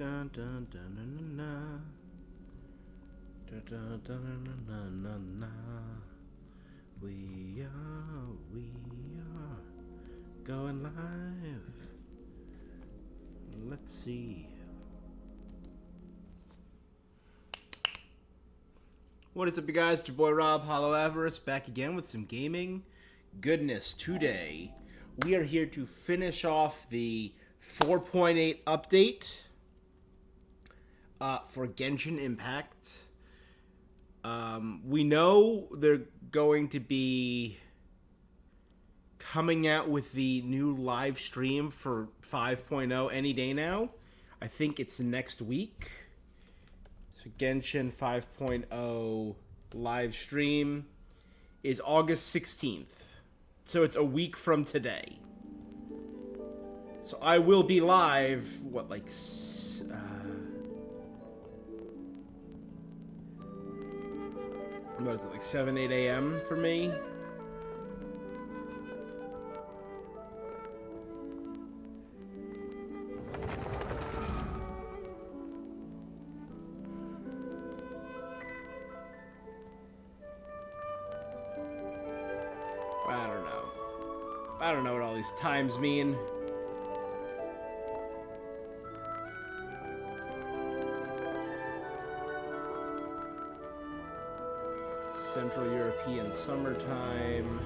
dun, dun, dun, dun, dun, dun, dun, dun, dun, dun, dun, dun. We are going live. Let's see. What is up, you guys? It's your boy Rob Hollow Avarice back again with some gaming goodness. Today, we are here to finish off the 4.8 update for Genshin Impact. We know they're going to be coming out with the new live stream for 5.0 any day now. I think it's next week. So Genshin 5.0 live stream is August 16th. So it's a week from today. So I will be live, what is it, like 7, 8 a.m. for me? I don't know what all these times mean. Central European summertime.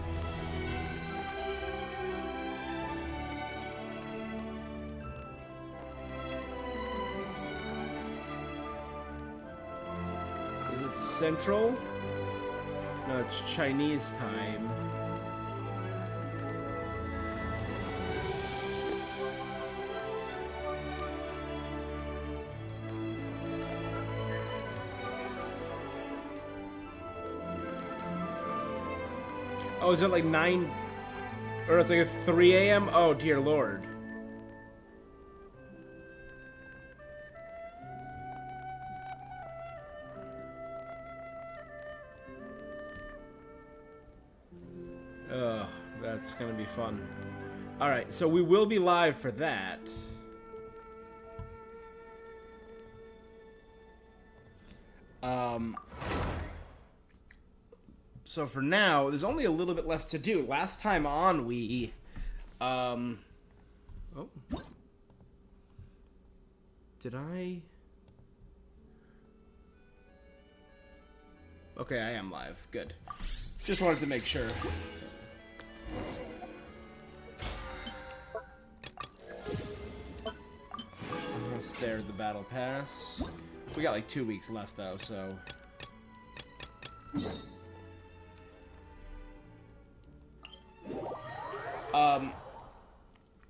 Is it Central? No, it's Chinese time. Oh, is it like 9, or it's like a 3 a.m.? Oh, dear Lord. Ugh, that's gonna be fun. Alright, so we will be live for that. So for now, there's only a little bit left to do. Last time on, we, oh. Did I? Okay, I am live. Good. Just wanted to make sure. Almost there at the battle pass. We got like 2 weeks left though, so.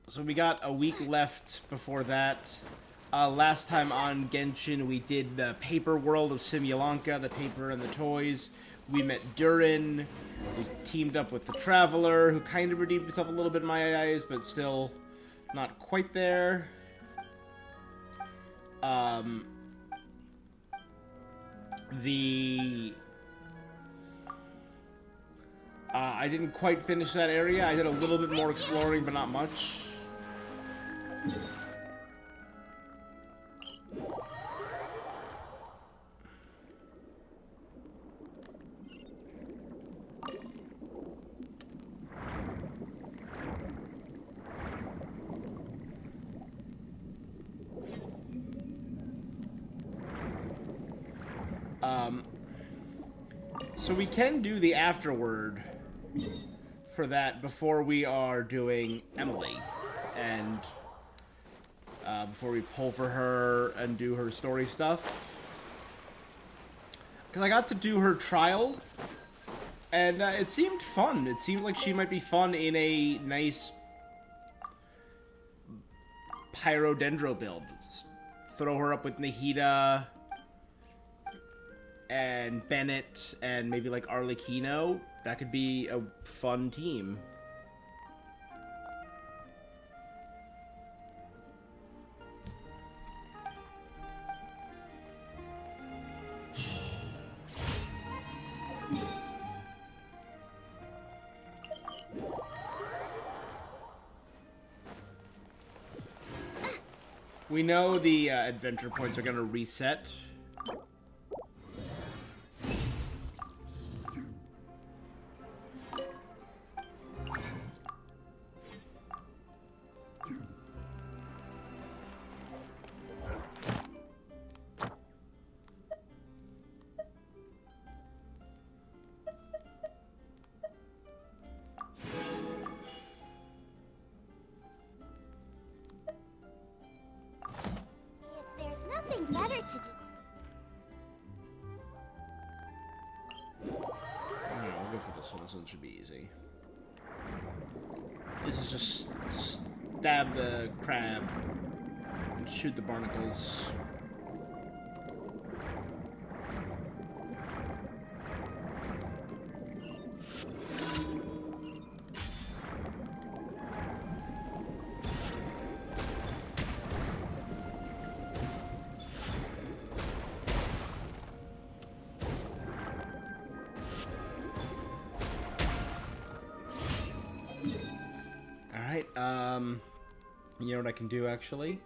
So we got a week left before that. Last time on Genshin, we did the paper world of Simulanka, the paper and the toys. We met Durin. We teamed up with the Traveler, who kind of redeemed himself a little bit in my eyes, but still not quite there. I didn't quite finish that area. I did a little bit more exploring, but not much. So we can do the afterword for that before we are doing EMILIE, and before we pull for her and do her story stuff. Because I got to do her trial, and it seemed fun. It seemed like she might be fun in a nice Pyrodendro build. Throw her up with Nahida and Bennett and maybe like Arlecchino. That could be a fun team. We know the adventure points are going to reset. There's nothing better to do. Alright, we'll go for this one. This one should be easy. This is just stab the crab and shoot the barnacles. You know what I can do, actually?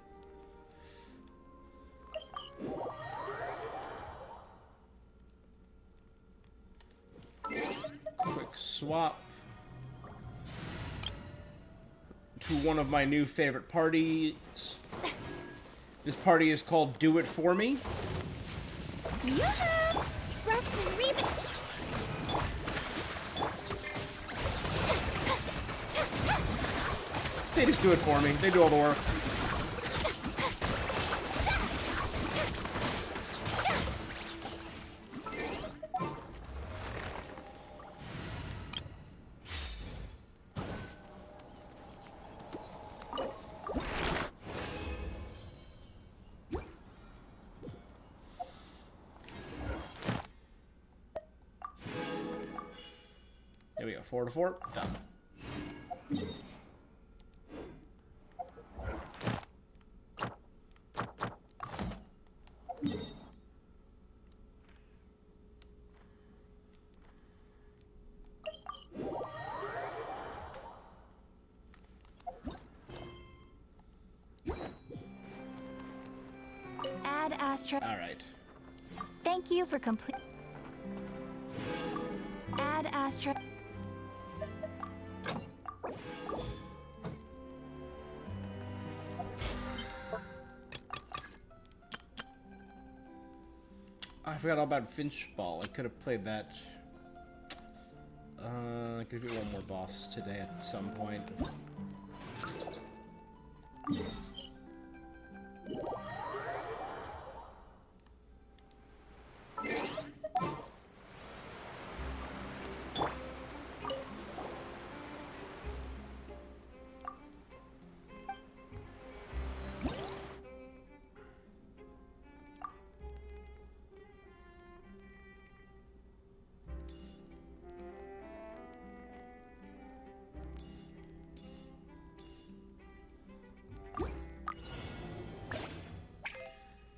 Quick swap to one of my new favorite parties. This party is called Do It For Me. Yoo-hoo! Rust and Reba. They just do it for me. They do all the work. There we go. 4 to 4. Done. Add Astra. All right. Thank you for complete. Add Astra. I forgot all about Finch Ball. I could have played that. I could do one more boss today at some point.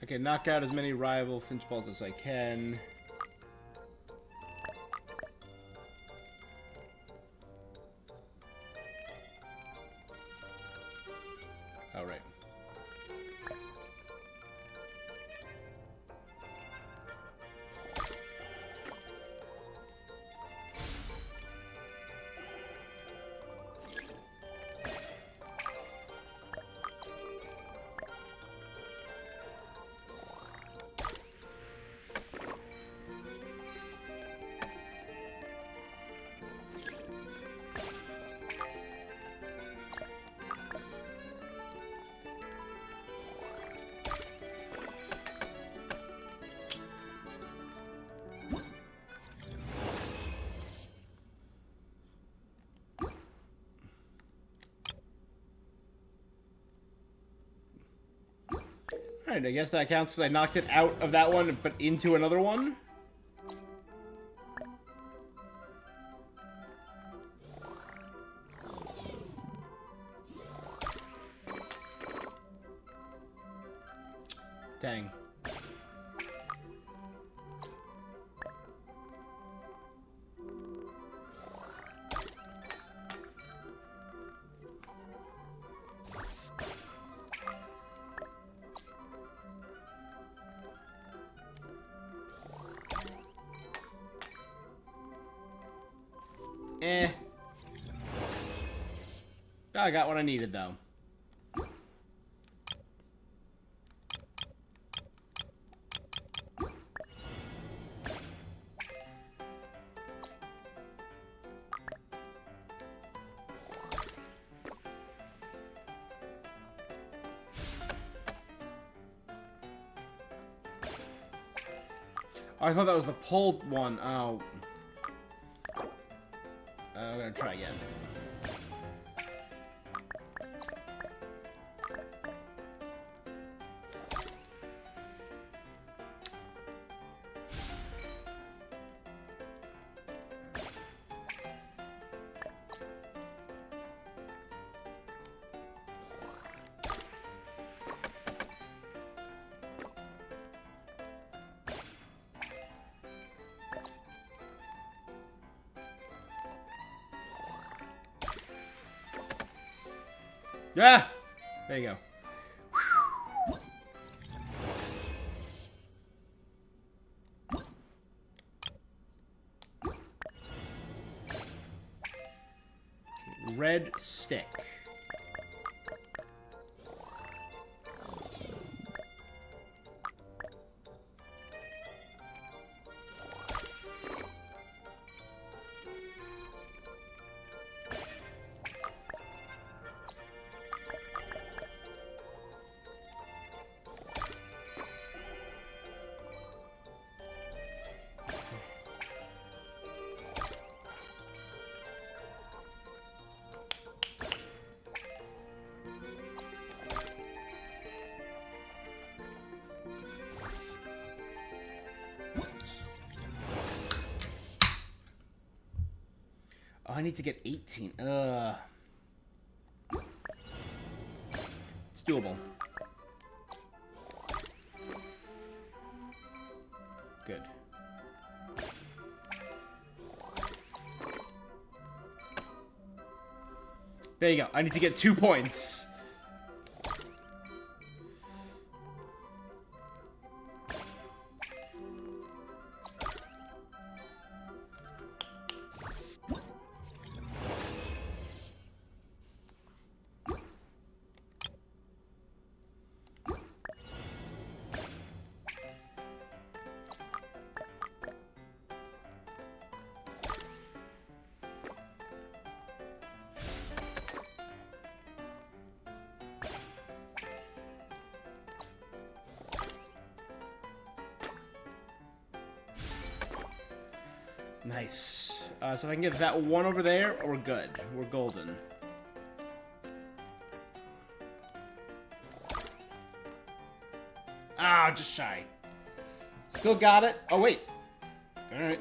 Okay, knock out as many rival Finch Balls as I can. All right. Alright, I guess that counts because I knocked it out of that one, but into another one. Dang. Eh. I got what I needed, though. Oh, I thought that was the pulled one. Oh. I'm gonna try again. Yeah! There you go. Red stick. Oh, I need to get 18. It's doable. Good. There you go. I need to get 2 points. Nice. So if I can get that one over there, we're good. We're golden. Ah, just shy. Still got it. Oh, wait. All right.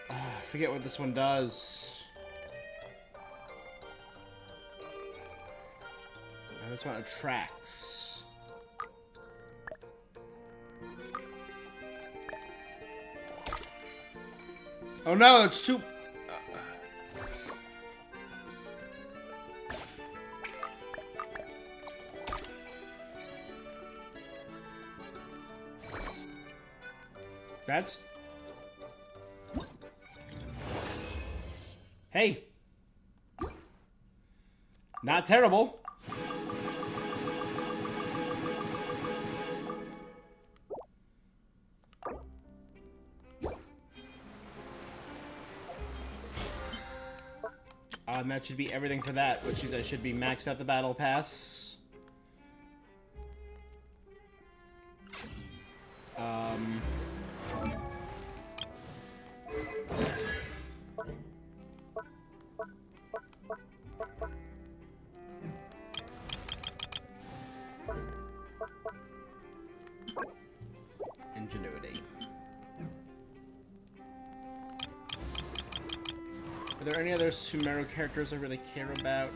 I forget what this one does. This one attracts. Oh no, it's too... That's... Hey. Not terrible. That should be everything for that, which is, should be maxed out the battle pass. there any other Sumeru characters I really care about?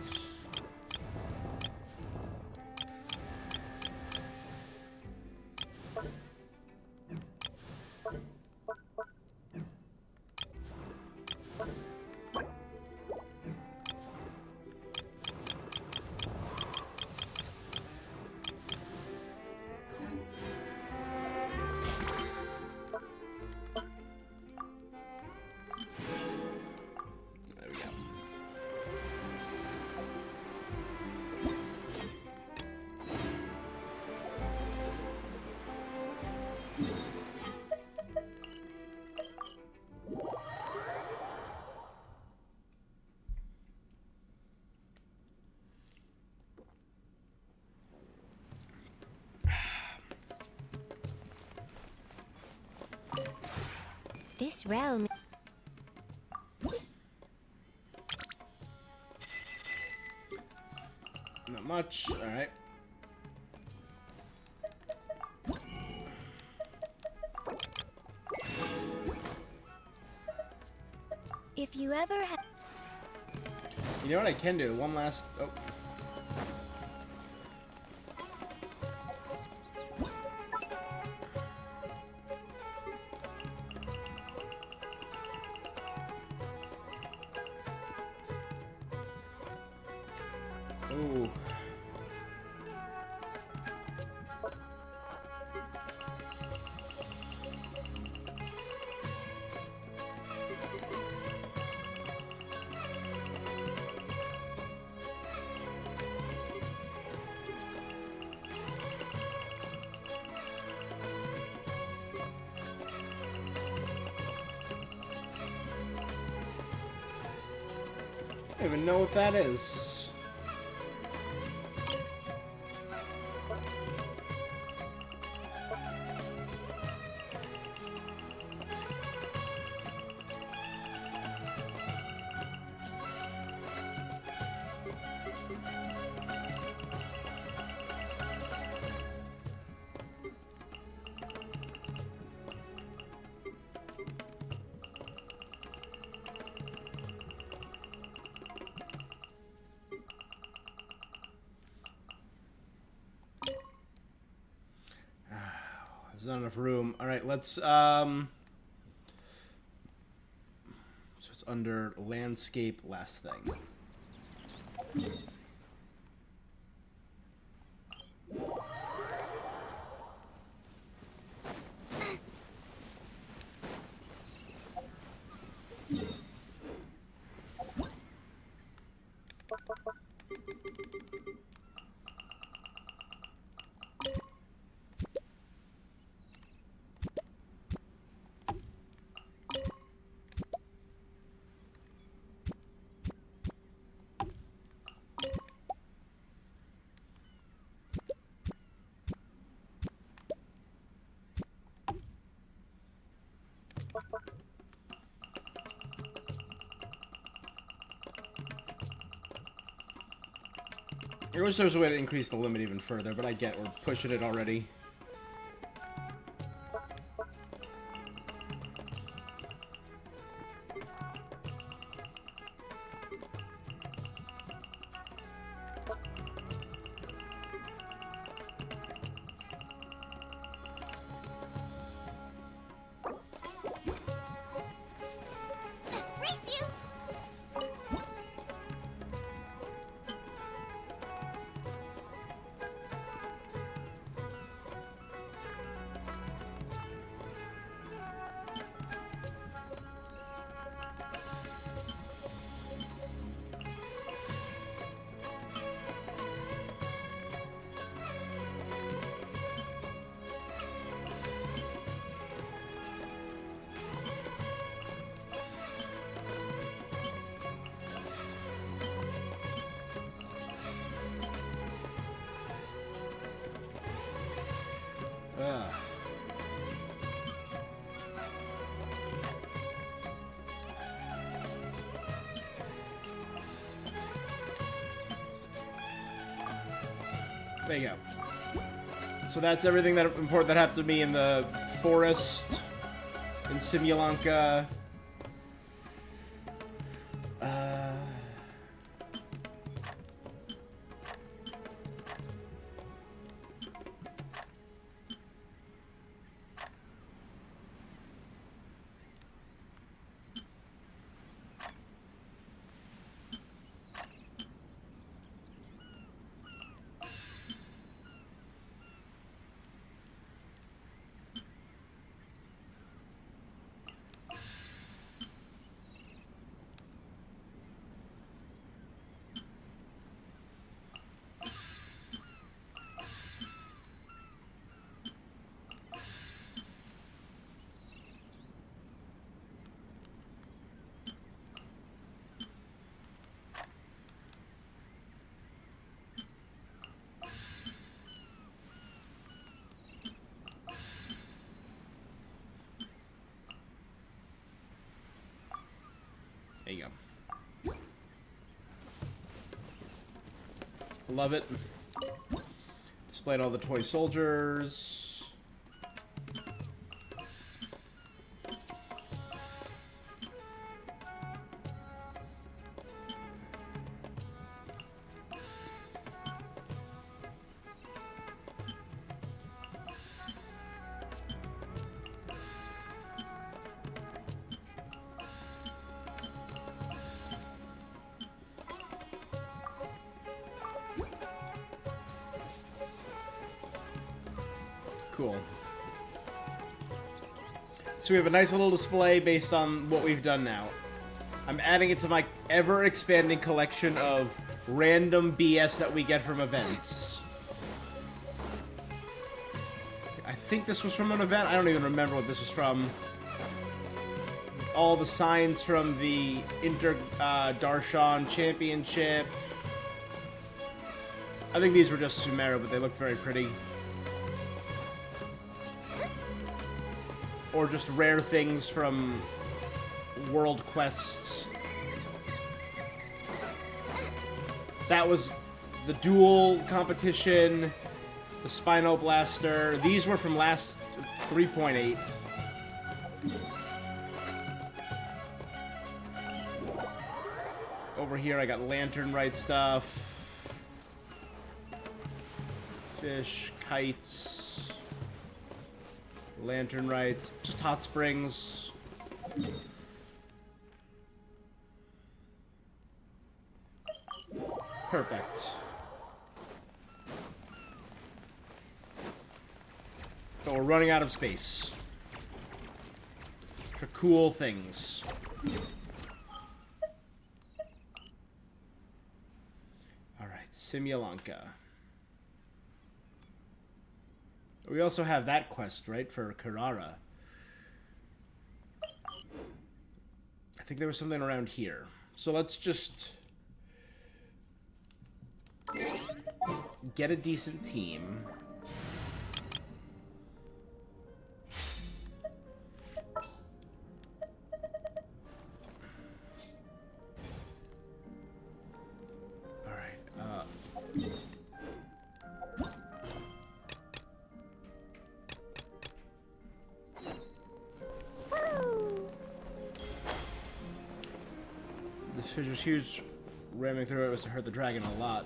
This realm. Not much. All right. If you ever have. You know what I can do? One last. Oh. Ooh. I don't even know what that is. There's not enough room. All right, let's so it's under landscape last thing. I wish there was a way to increase the limit even further, but I get we're pushing it already. Race you! There you go. So that's everything that important that happened to me in the forest in Simulanka. Love it. Displayed all the toy soldiers. Cool. So we have a nice little display based on what we've done now. I'm adding it to my ever-expanding collection of random BS that we get from events. I think this was from an event. I don't even remember what this was from. All the signs from the Darshan Championship. I think these were just Sumeru, but they look very pretty. Or just rare things from World Quests. That was the duel competition, the Spino Blaster. These were from last 3.8. Over here I got Lantern Rite stuff. Fish, kites. Lantern Rites, just hot springs. Perfect. But we're running out of space for cool things. Alright, Simulanka. We also have that quest, right, for Carrara. I think there was something around here. So let's just get a decent team. This fissure's huge. Ramming through it was to hurt the dragon a lot.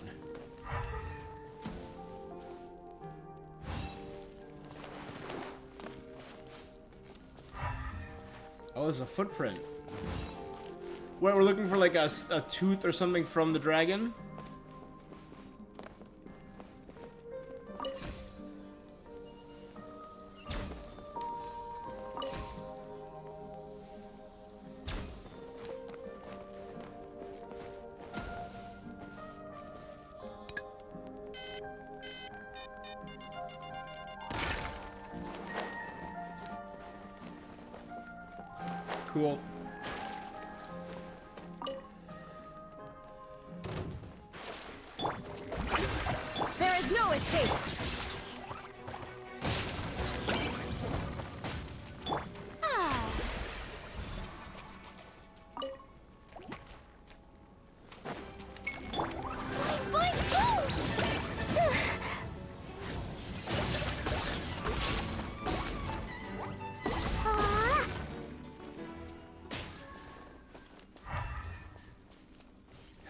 Oh, there's a footprint. Wait, we're looking for like a tooth or something from the dragon? Cool. There is no escape.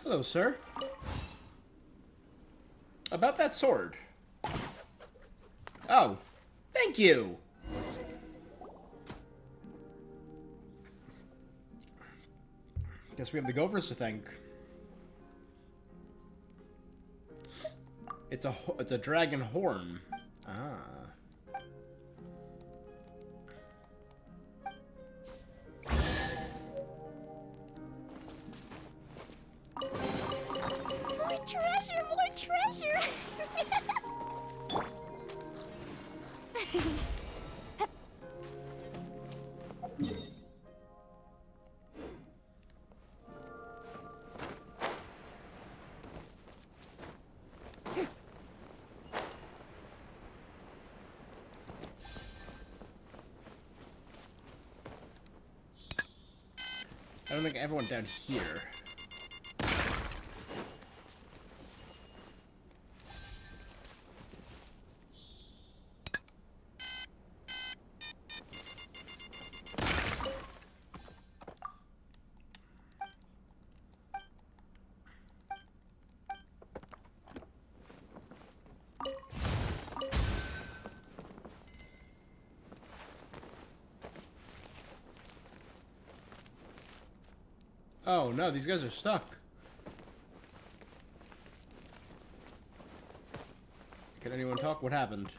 Hello, sir. About that sword. Oh, thank you. Guess we have the Gophers to thank. It's a dragon horn. Ah. Treasure, more treasure! I don't think everyone down here. Oh no, these guys are stuck. Can anyone talk? What happened?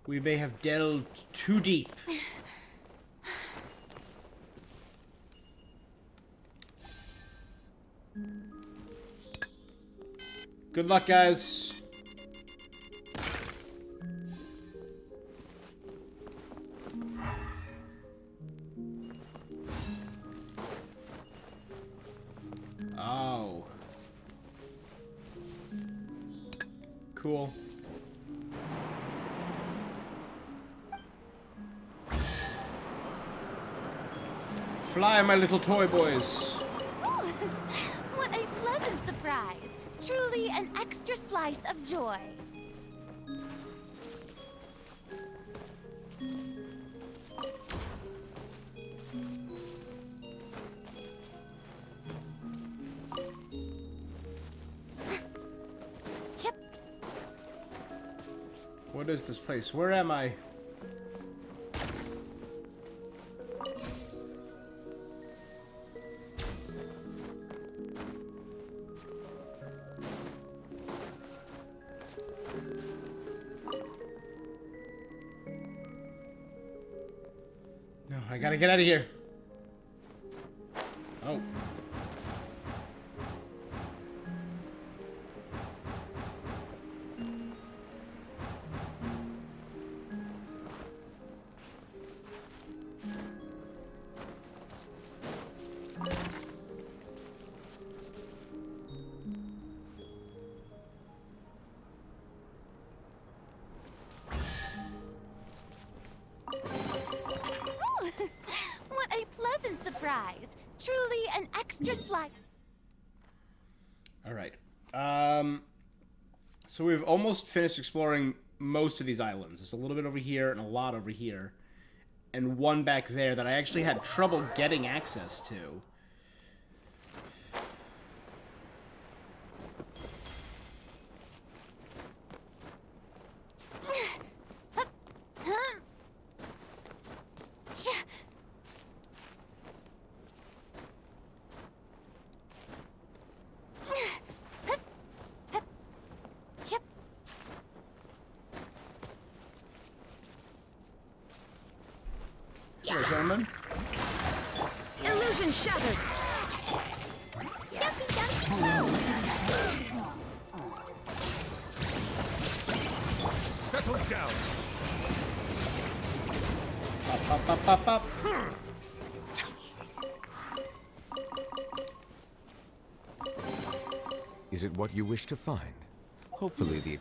We may have delved too deep. Good luck, guys. Oh. Cool. Fly, my little toy boys. Ooh, what a pleasant surprise. Truly an extra slice of joy. Yep. What is this place? Where am I? No, I gotta get out of here. Oh. Ooh, what a pleasant surprise. Truly an extra slice. All right. So we've almost finished exploring most of these islands. There's a little bit over here and a lot over here. And one back there that I actually had trouble getting access to. Hello, gentlemen. Illusion shattered. Settle down. Up, up, up, up. Is it what you wish to find? Hopefully the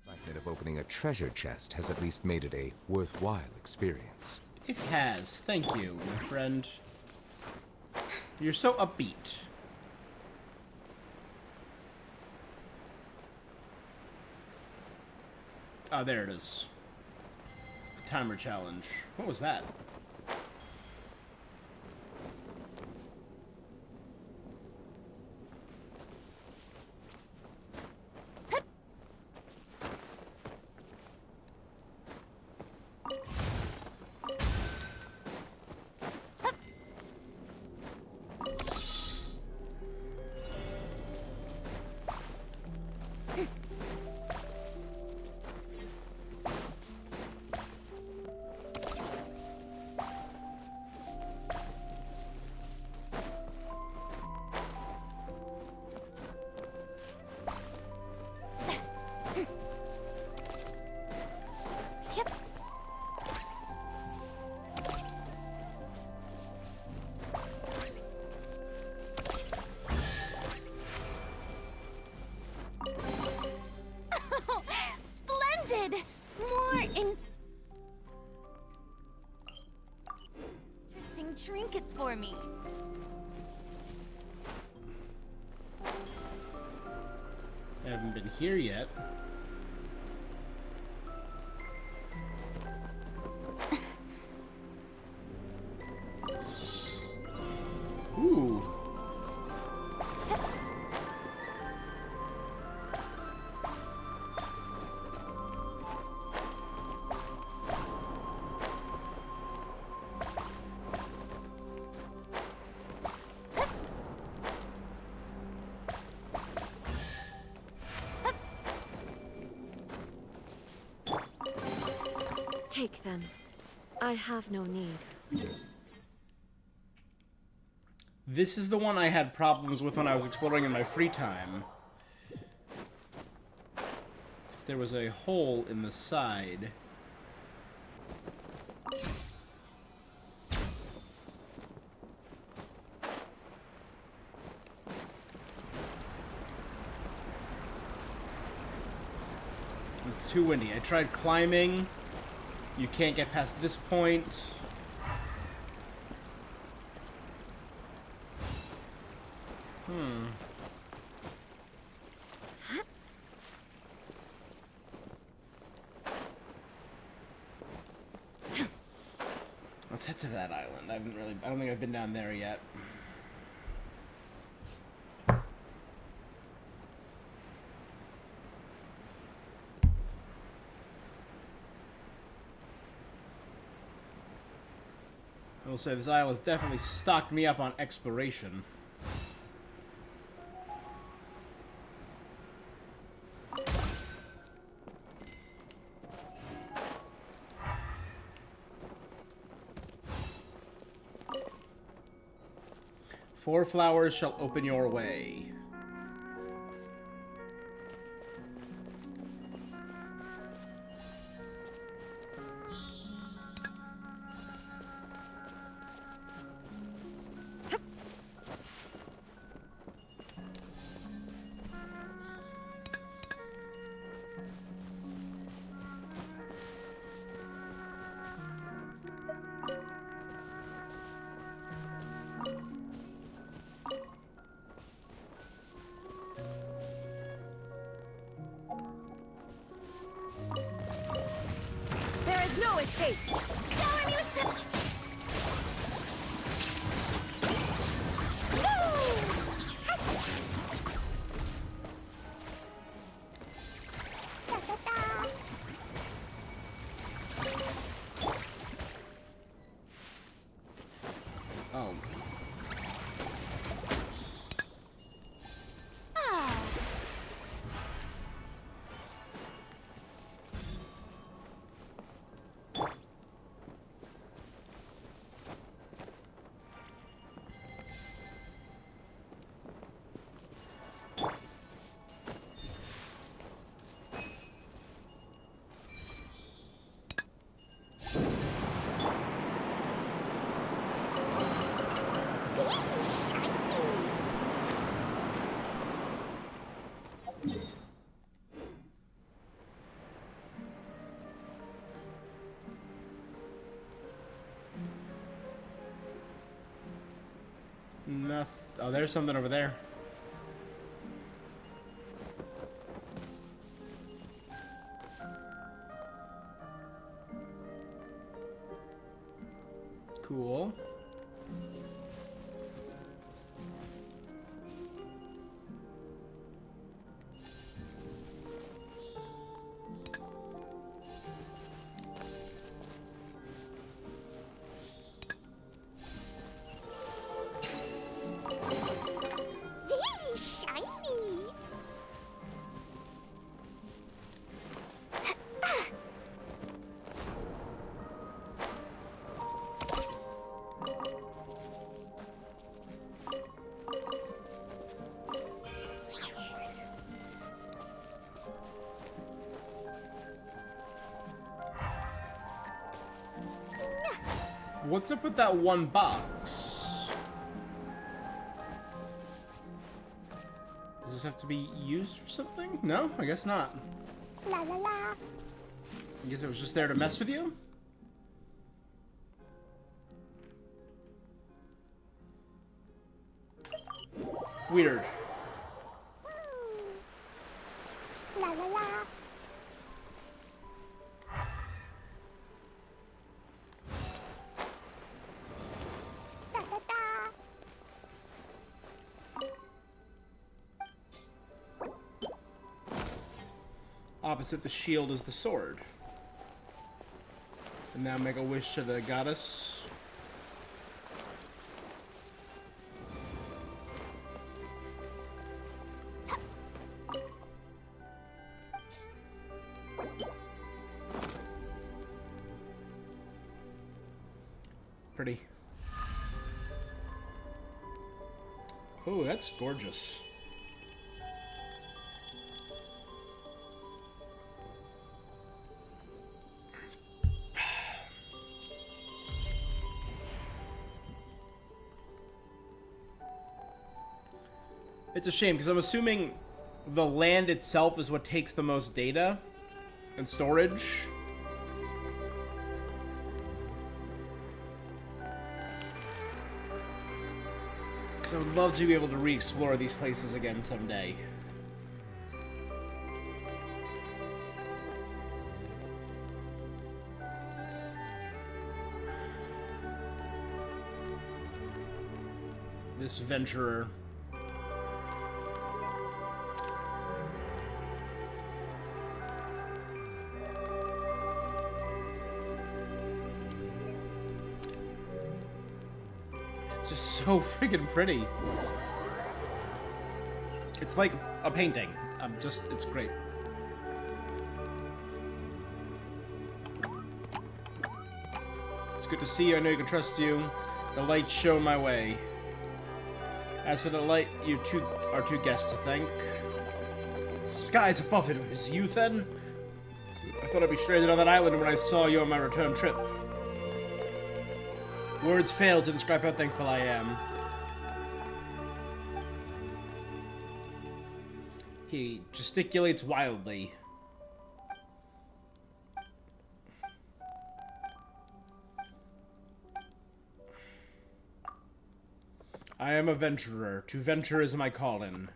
excitement of opening a treasure chest has at least made it a worthwhile experience. It has. Thank you, my friend. You're so upbeat. Oh, there it is. Timer challenge. What was that? Splendid! More interesting trinkets for me. I haven't been here yet. Ooh. take them. I have no need. This is the one I had problems with when I was exploring in my free time. There was a hole in the side. It's too windy. I tried climbing. You can't get past this point. Let's head to that island. I don't think I've been down there yet. I will say this island's definitely stocked me up on exploration. Four flowers shall open your way. There is no escape! Shower me with the... Oh. Nothing. Oh, there's something over there. Cool. Yay, shiny! What's up with that one box? Does this have to be used for something? No, I guess not. La la la. I guess it was just there to mess with you? Weird. La la la. Da da da. Opposite the shield is the sword. And now make a wish to the goddess. Oh, that's gorgeous. It's a shame, because I'm assuming the land itself is what takes the most data and storage. Because I would love to be able to re-explore these places again someday. This venturer. Just so freaking pretty. It's like a painting. It's great. It's good to see you. I know you can trust you. The light shone my way. As for the light, you two are two guests to thank. Skies above it was you then? I thought I'd be stranded on that island when I saw you on my return trip. Words fail to describe how thankful I am. He gesticulates wildly. I am a venturer. To venture is my calling.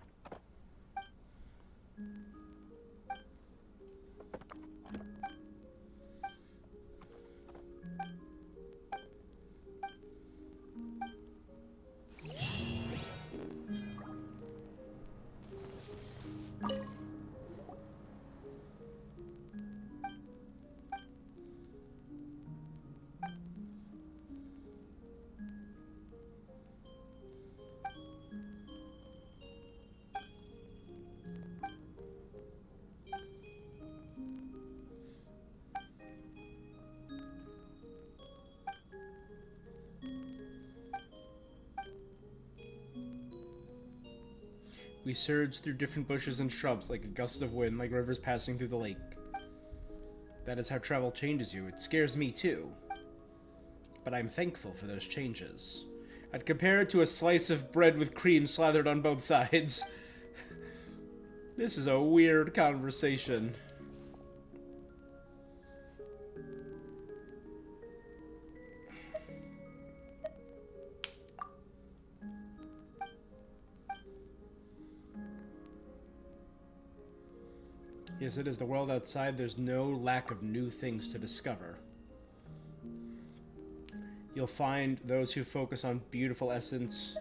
We surge through different bushes and shrubs like a gust of wind, like rivers passing through the lake. That is how travel changes you. It scares me too. But I'm thankful for those changes. I'd compare it to a slice of bread with cream slathered on both sides. This is a weird conversation. Yes, it is. The world outside, there's no lack of new things to discover. You'll find those who focus on beautiful essence.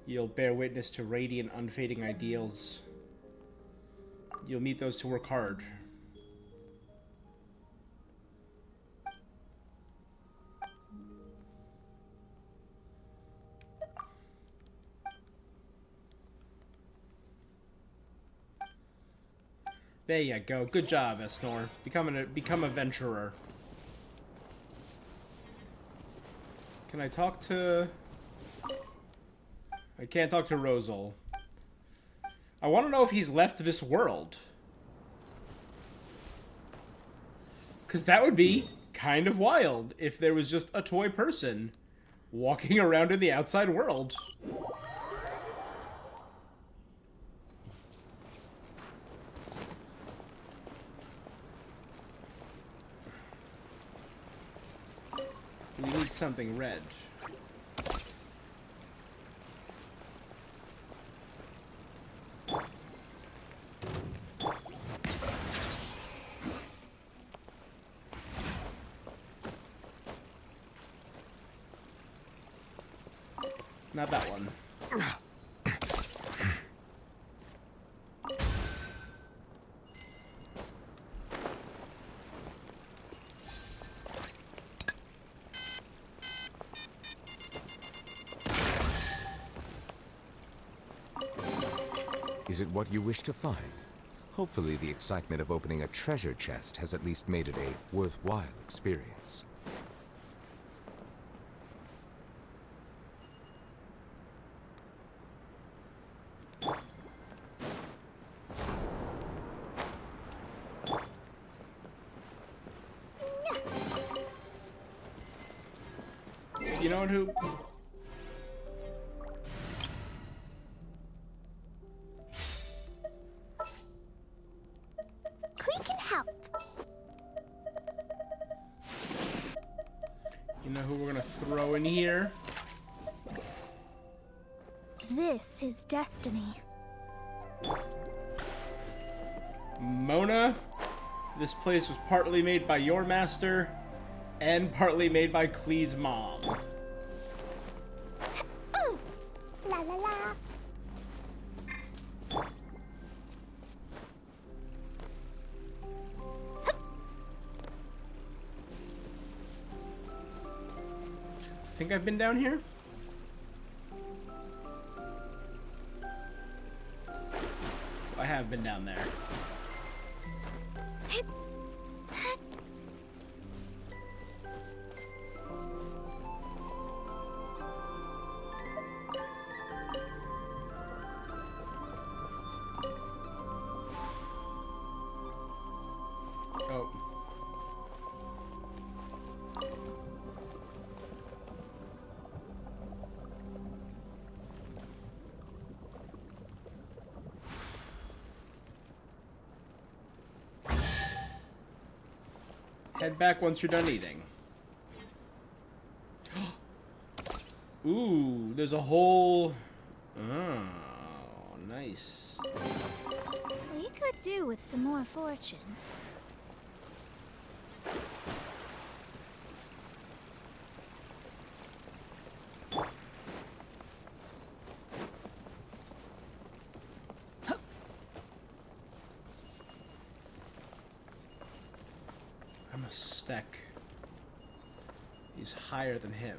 You'll bear witness to radiant, unfading ideals. You'll meet those who work hard. There you go. Good job, Esnor. Become a venturer. Can I talk to... I can't talk to Rosal. I want to know if he's left this world. Because that would be kind of wild if there was just a toy person walking around in the outside world. We need something red. Not that one. Is it what you wish to find? Hopefully the excitement of opening a treasure chest has at least made it a worthwhile experience. You know who? We can help. You know who we're gonna throw in here? This is destiny. Mona, this place was partly made by your master and partly made by Klee's mom. La la la. Think I've been down here? I have been down there. Oh. Head back once you're done eating. Ooh, there's a whole... Oh, nice. We could do with some more fortune. I'm a stack. He's higher than him.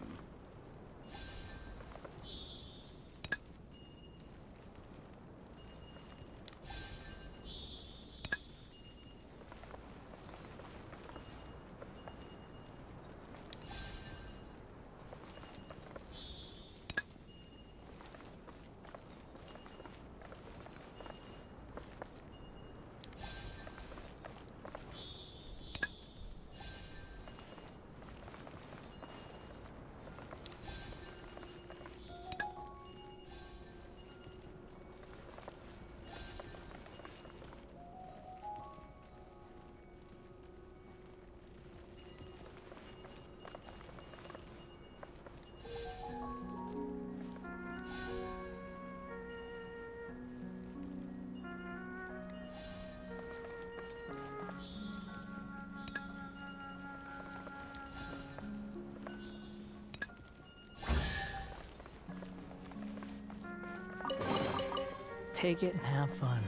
Take it and have fun.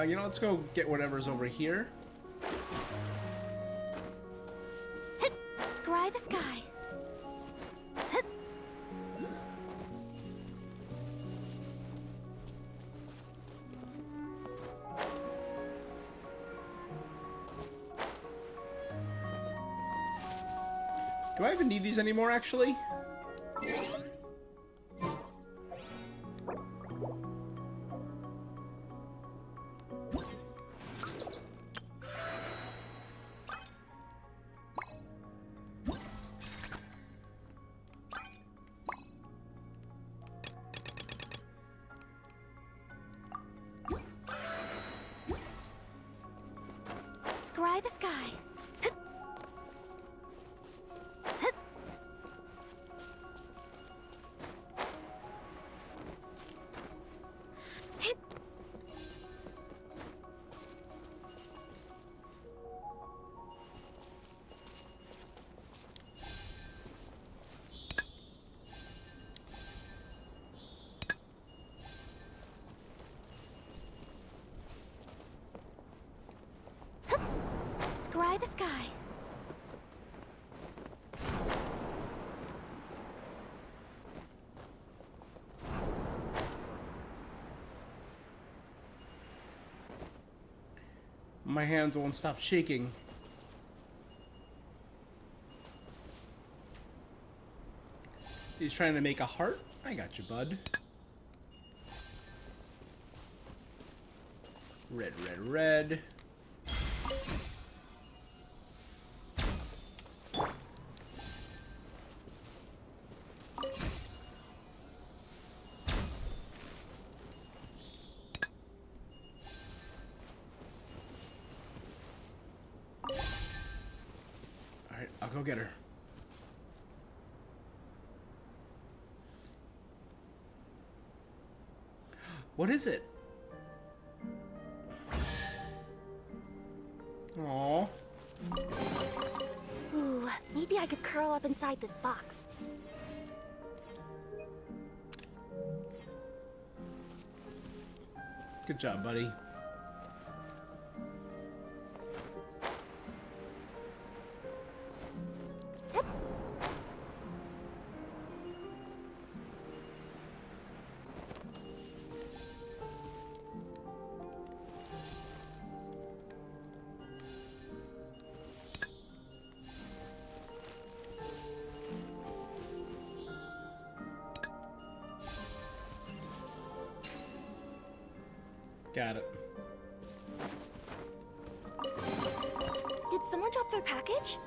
You know, let's go get whatever's over here. Scry the sky. Do I even need these anymore, actually? Scry the sky. Scry the sky. My hands won't stop shaking. He's trying to make a heart? I got you, bud. Red, red, red. Alright, I'll go get her. What is it? Aww. Ooh, maybe I could curl up inside this box. Good job, buddy. Got it. Did someone drop their package?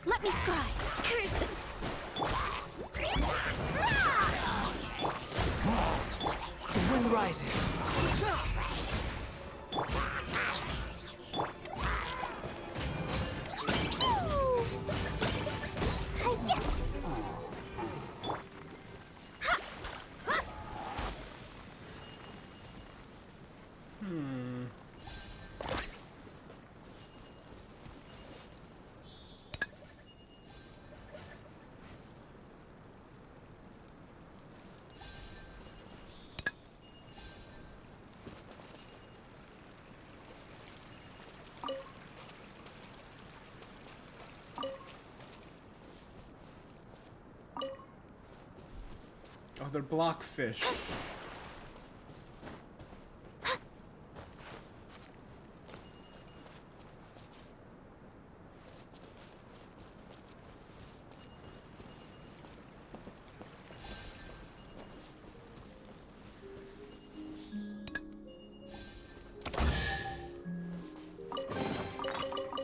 Let me scry. Curses. The wind rises. Oh, they're blockfish.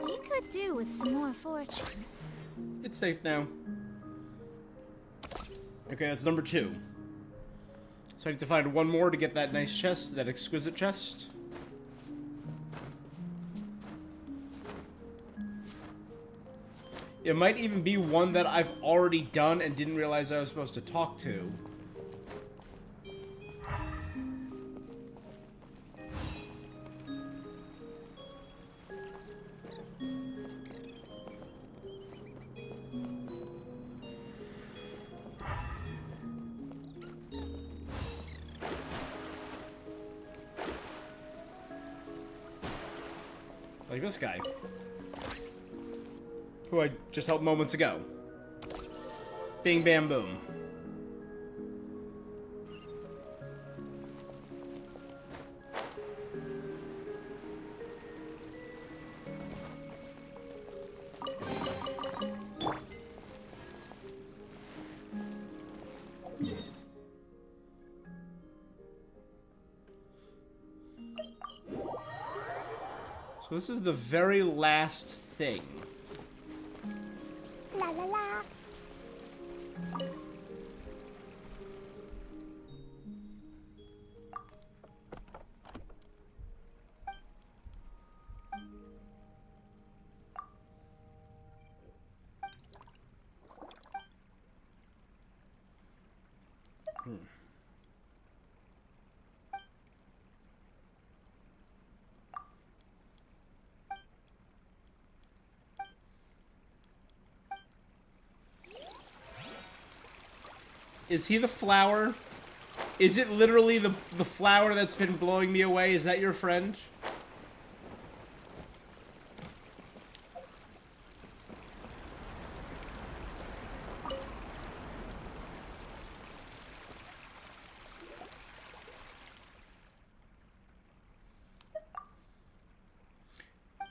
We could do with some more fortune. It's safe now. Okay, that's number 2. So I need to find one more to get that nice chest, that exquisite chest. It might even be one that I've already done and didn't realize I was supposed to talk to. Like this guy, who I just helped moments ago. Bing, bam, boom. So this is the very last thing. La la la. Is he the flower? Is it literally the flower that's been blowing me away? Is that your friend?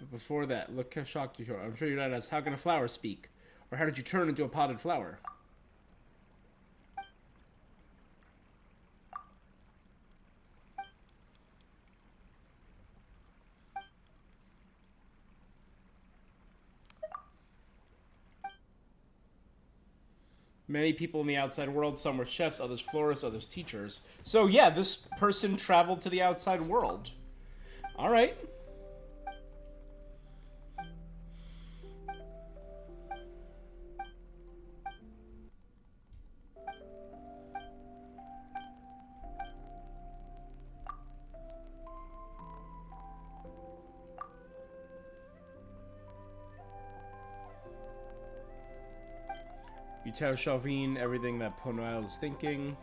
But before that, look how shocked you are. I'm sure you're not asked, how can a flower speak? Or how did you turn into a potted flower? Many people in the outside world. Some were chefs, others florists, others teachers. So yeah, this person traveled to the outside world. All right. You tell Chauvin everything that Ponoil is thinking.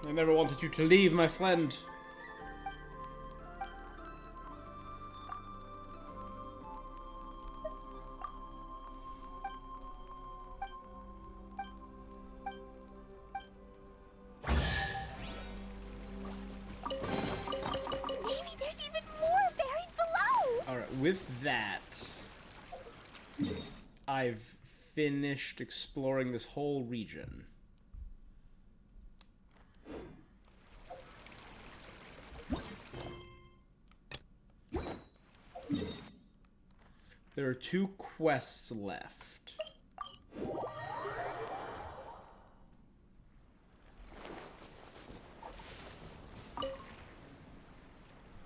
I never wanted you to leave, my friend. Maybe there's even more buried below. Alright, with that, I've finished exploring this whole region. There are 2 quests left.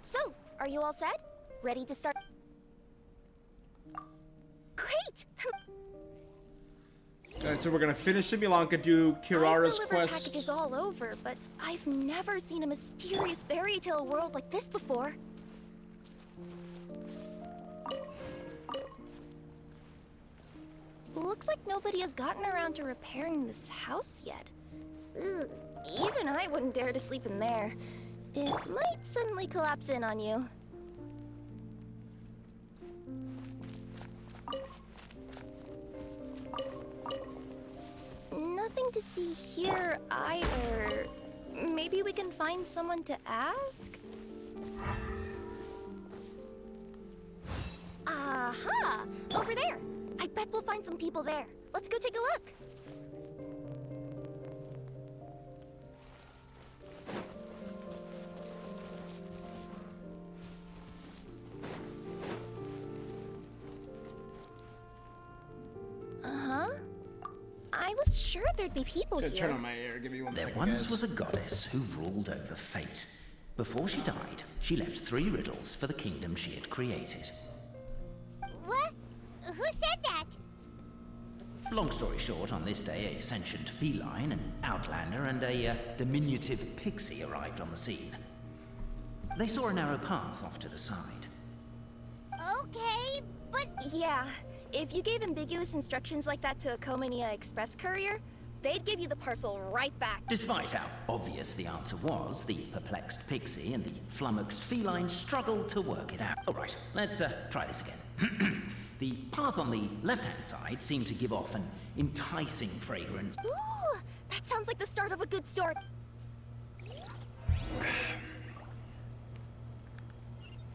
So, are you all set? Ready to start? Great! Alright, so we're gonna finish Similanka, do Kirara's I've delivered quest. packages all over, but I've never seen a mysterious fairy tale world like this before. Looks like nobody has gotten around to repairing this house yet. Ugh, even I wouldn't dare to sleep in there. It might suddenly collapse in on you. Nothing to see here either. Maybe we can find someone to ask? Aha! Over there! I bet we'll find some people there. Let's go take a look. Uh-huh. I was sure there'd be people Should here. turn on my air. Give me one There second, once guys. was a goddess who ruled over fate. Before she died, she left 3 riddles for the kingdom she had created. What? Who said that? Long story short, on this day, a sentient feline, an outlander, and a diminutive pixie arrived on the scene. They saw a narrow path off to the side. Okay, but... Yeah, if you gave ambiguous instructions like that to a Komania Express courier, they'd give you the parcel right back. Despite how obvious the answer was, the perplexed pixie and the flummoxed feline struggled to work it out. All right, let's try this again. The path on the left-hand side seemed to give off an enticing fragrance. Ooh, that sounds like the start of a good story.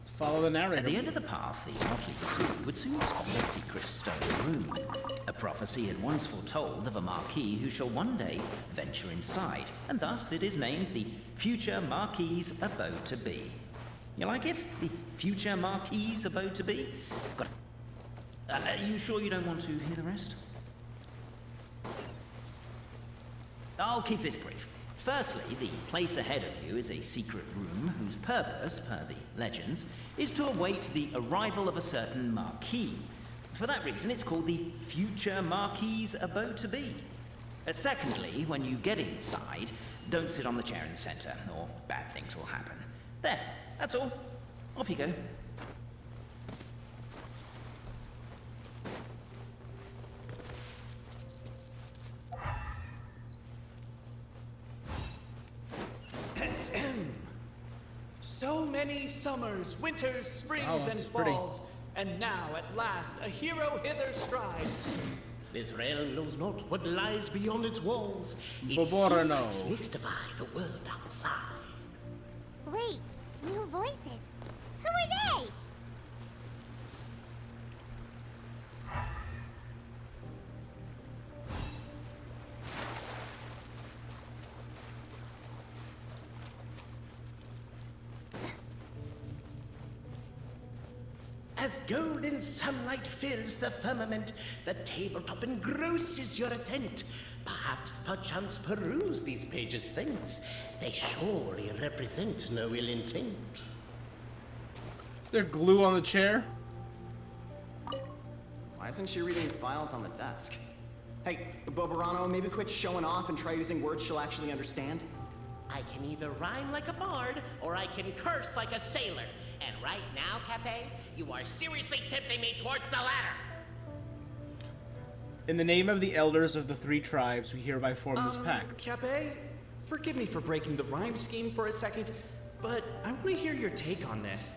Follow the narrator. At the end of the path, the motley crew would soon spot a secret stone room. A prophecy had once foretold of a Marquis who shall one day venture inside, and thus it is named the future Marquis's abode to be. You like it? The future Marquis's abode to be? Got it. Are you sure you don't want to hear the rest? I'll keep this brief. Firstly, the place ahead of you is a secret room whose purpose, per the legends, is to await the arrival of a certain Marquis. For that reason, it's called the future Marquis's abode to be. Secondly, when you get inside, don't sit on the chair in the center, or bad things will happen. There, that's all. Off you go. So many summers, winters, springs, and that's pretty. falls, and now at last a hero hither strides. This realm knows not what lies beyond its walls. Its Boborano. secrets mystify the world outside. Wait, new voices. Who are they? As golden sunlight fills the firmament, the tabletop engrosses your attent. Perhaps, perchance, peruse these pages thence. They surely represent no ill intent. Is there glue on the chair? Why isn't she reading files on the desk? Hey, Boborano, maybe quit showing off and try using words she'll actually understand? I can either rhyme like a bard, or I can curse like a sailor. And right now, Cape, you are seriously tempting me towards the latter. In the name of the elders of the 3 tribes, we hereby form this pact. Cape, forgive me for breaking the rhyme scheme for a second, but I want to hear your take on this.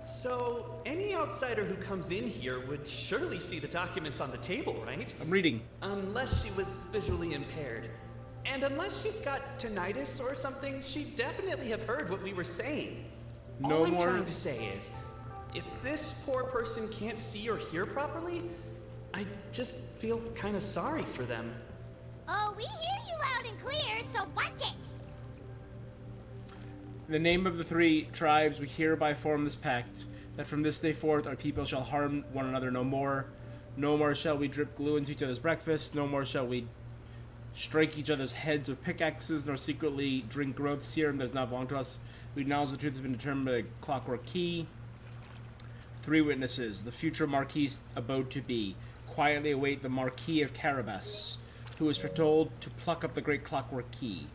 So, any outsider who comes in here would surely see the documents on the table, right? I'm reading. Unless she was visually impaired. And unless she's got tinnitus or something, she'd definitely have heard what we were saying. No All I'm more- trying to say is, if this poor person can't see or hear properly, I just feel kind of sorry for them. Oh, we hear you loud and clear, so watch it. In the name of the 3 tribes, we hereby form this pact, that from this day forth our people shall harm one another no more. No more shall we drip glue into each other's breakfast. No more shall we strike each other's heads with pickaxes, nor secretly drink growth serum that does not belong to us. We acknowledge the truth has been determined by the clockwork key. 3 witnesses. The future Marquis abode to be. Quietly await the Marquis of Carabas, who is foretold to pluck up the great clockwork key.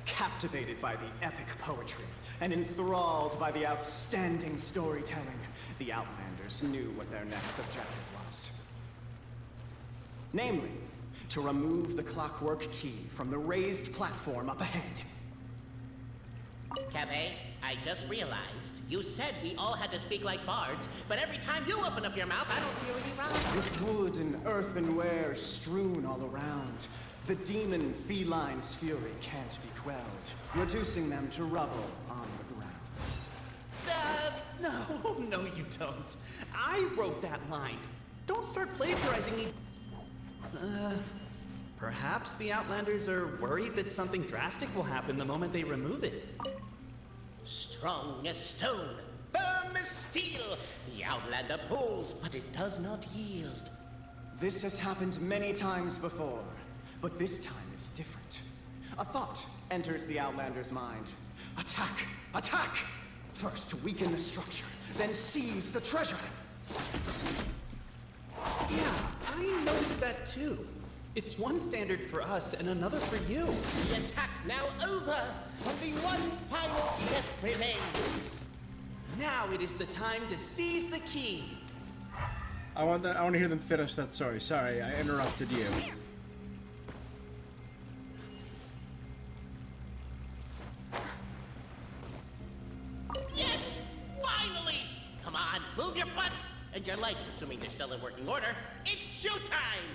Captivated by the epic poetry and enthralled by the outstanding storytelling, the Outlanders knew what their next objective was. Namely, to remove the clockwork key from the raised platform up ahead. Cape, I just realized you said we all had to speak like bards, but every time you open up your mouth, I don't hear any rhyme. With wood and earthenware strewn all around, the demon feline's fury can't be quelled, reducing them to rubble on the ground. No, you don't. I wrote that line. Don't start plagiarizing me. Perhaps the Outlanders are worried that something drastic will happen the moment they remove it. Strong as stone, firm as steel, the Outlander pulls, but it does not yield. This has happened many times before, but this time is different. A thought enters the Outlander's mind. Attack! Attack! First weaken the structure, then seize the treasure. Yeah, I noticed that too. It's one standard for us and another for you. The attack now over. Only one final step remains. Now it is the time to seize the key. I want to hear them finish that story. Sorry, I interrupted you. Yes! Finally! Come on, move your butts! And your lights, assuming they're still in working order. It's showtime!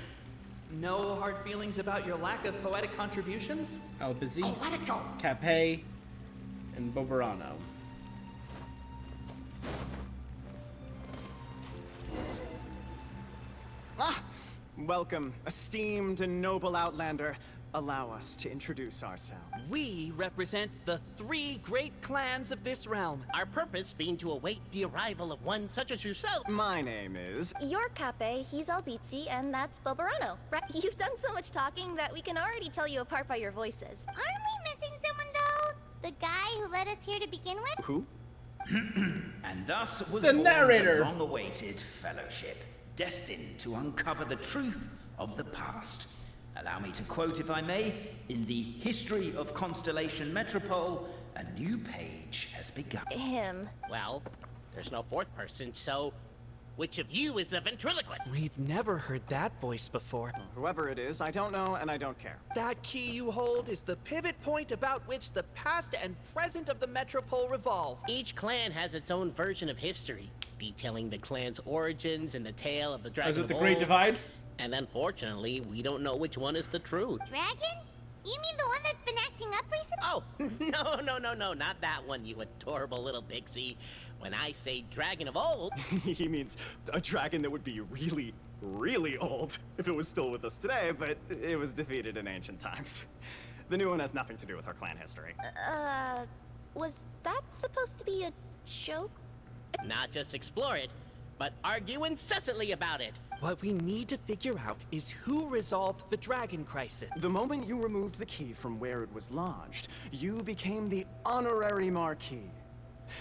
No hard feelings about your lack of poetic contributions? Albizzi, Oh, let it go! Cape, and Boborano. Ah! Welcome, esteemed and noble Outlander. Allow us to introduce ourselves. We represent the 3 great clans of this realm. Our purpose being to await the arrival of one such as yourself. My name is... You're Cape, he's Albizzi, and that's Boborano. Right? You've done so much talking that we can already tell you apart by your voices. Aren't we missing someone, though? The guy who led us here to begin with? Who? And thus was The born narrator. the long-awaited fellowship, destined to uncover the truth of the past. Allow me to quote, if I may, in the history of Constellation Metropole, a new page has begun. Him. Well, there's no fourth person, so which of you is the ventriloquist? We've never heard that voice before. Whoever it is, I don't know and I don't care. That key you hold is the pivot point about which the past and present of the Metropole revolve. Each clan has its own version of history, detailing the clan's origins and the tale of the dragon Is it of the Great old. Divide? And unfortunately, we don't know which one is the truth. Dragon? You mean the one that's been acting up recently? Oh, no, not that one, you adorable little pixie. When I say dragon of old, He means a dragon that would be really, really old if it was still with us today, but it was defeated in ancient times. The new one has nothing to do with our clan history. Was that supposed to be a joke? not just explore it, but argue incessantly about it. What we need to figure out is who resolved the dragon crisis. The moment you removed the key from where it was lodged, you became the honorary Marquis.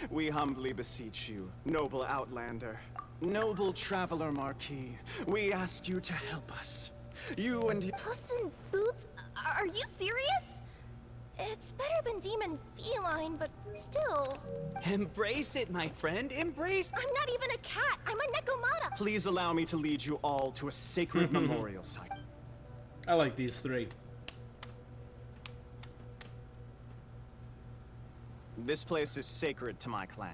We humbly beseech you, noble Outlander, noble Traveler Marquis, we ask you to help us. You and... Puss in Boots? Are you serious? It's better than Demon Feline, but still. Embrace it, my friend, embrace... I'm not even a cat, I'm a Nekomata. Please allow me to lead you all to a sacred memorial site. I like these three. This place is sacred to my clan.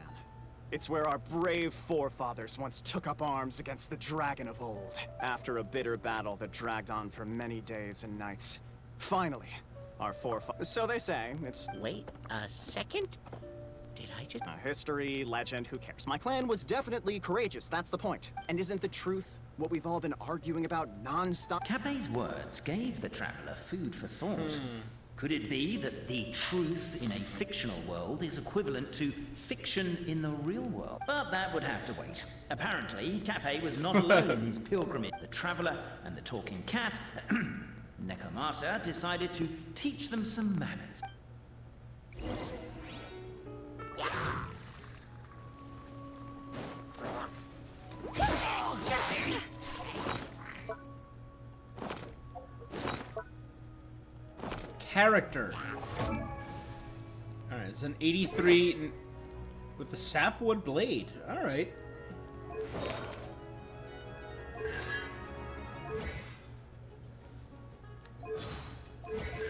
It's where our brave forefathers once took up arms against the dragon of old. After a bitter battle that dragged on for many days and nights, finally, our forefathers... So they say, it's... Wait a second? Did I just... history, legend, who cares? My clan was definitely courageous, that's the point. And isn't the truth what we've all been arguing about non-stop? Capet's words gave the traveler food for thought. Could it be that the truth in a fictional world is equivalent to fiction in the real world? But that would have to wait. Apparently, Capet was not alone in his pilgrimage. The traveler and the talking cat, Nekomata, decided to teach them some manners. Character. Alright, it's an 83 with the sapwood blade. Alright.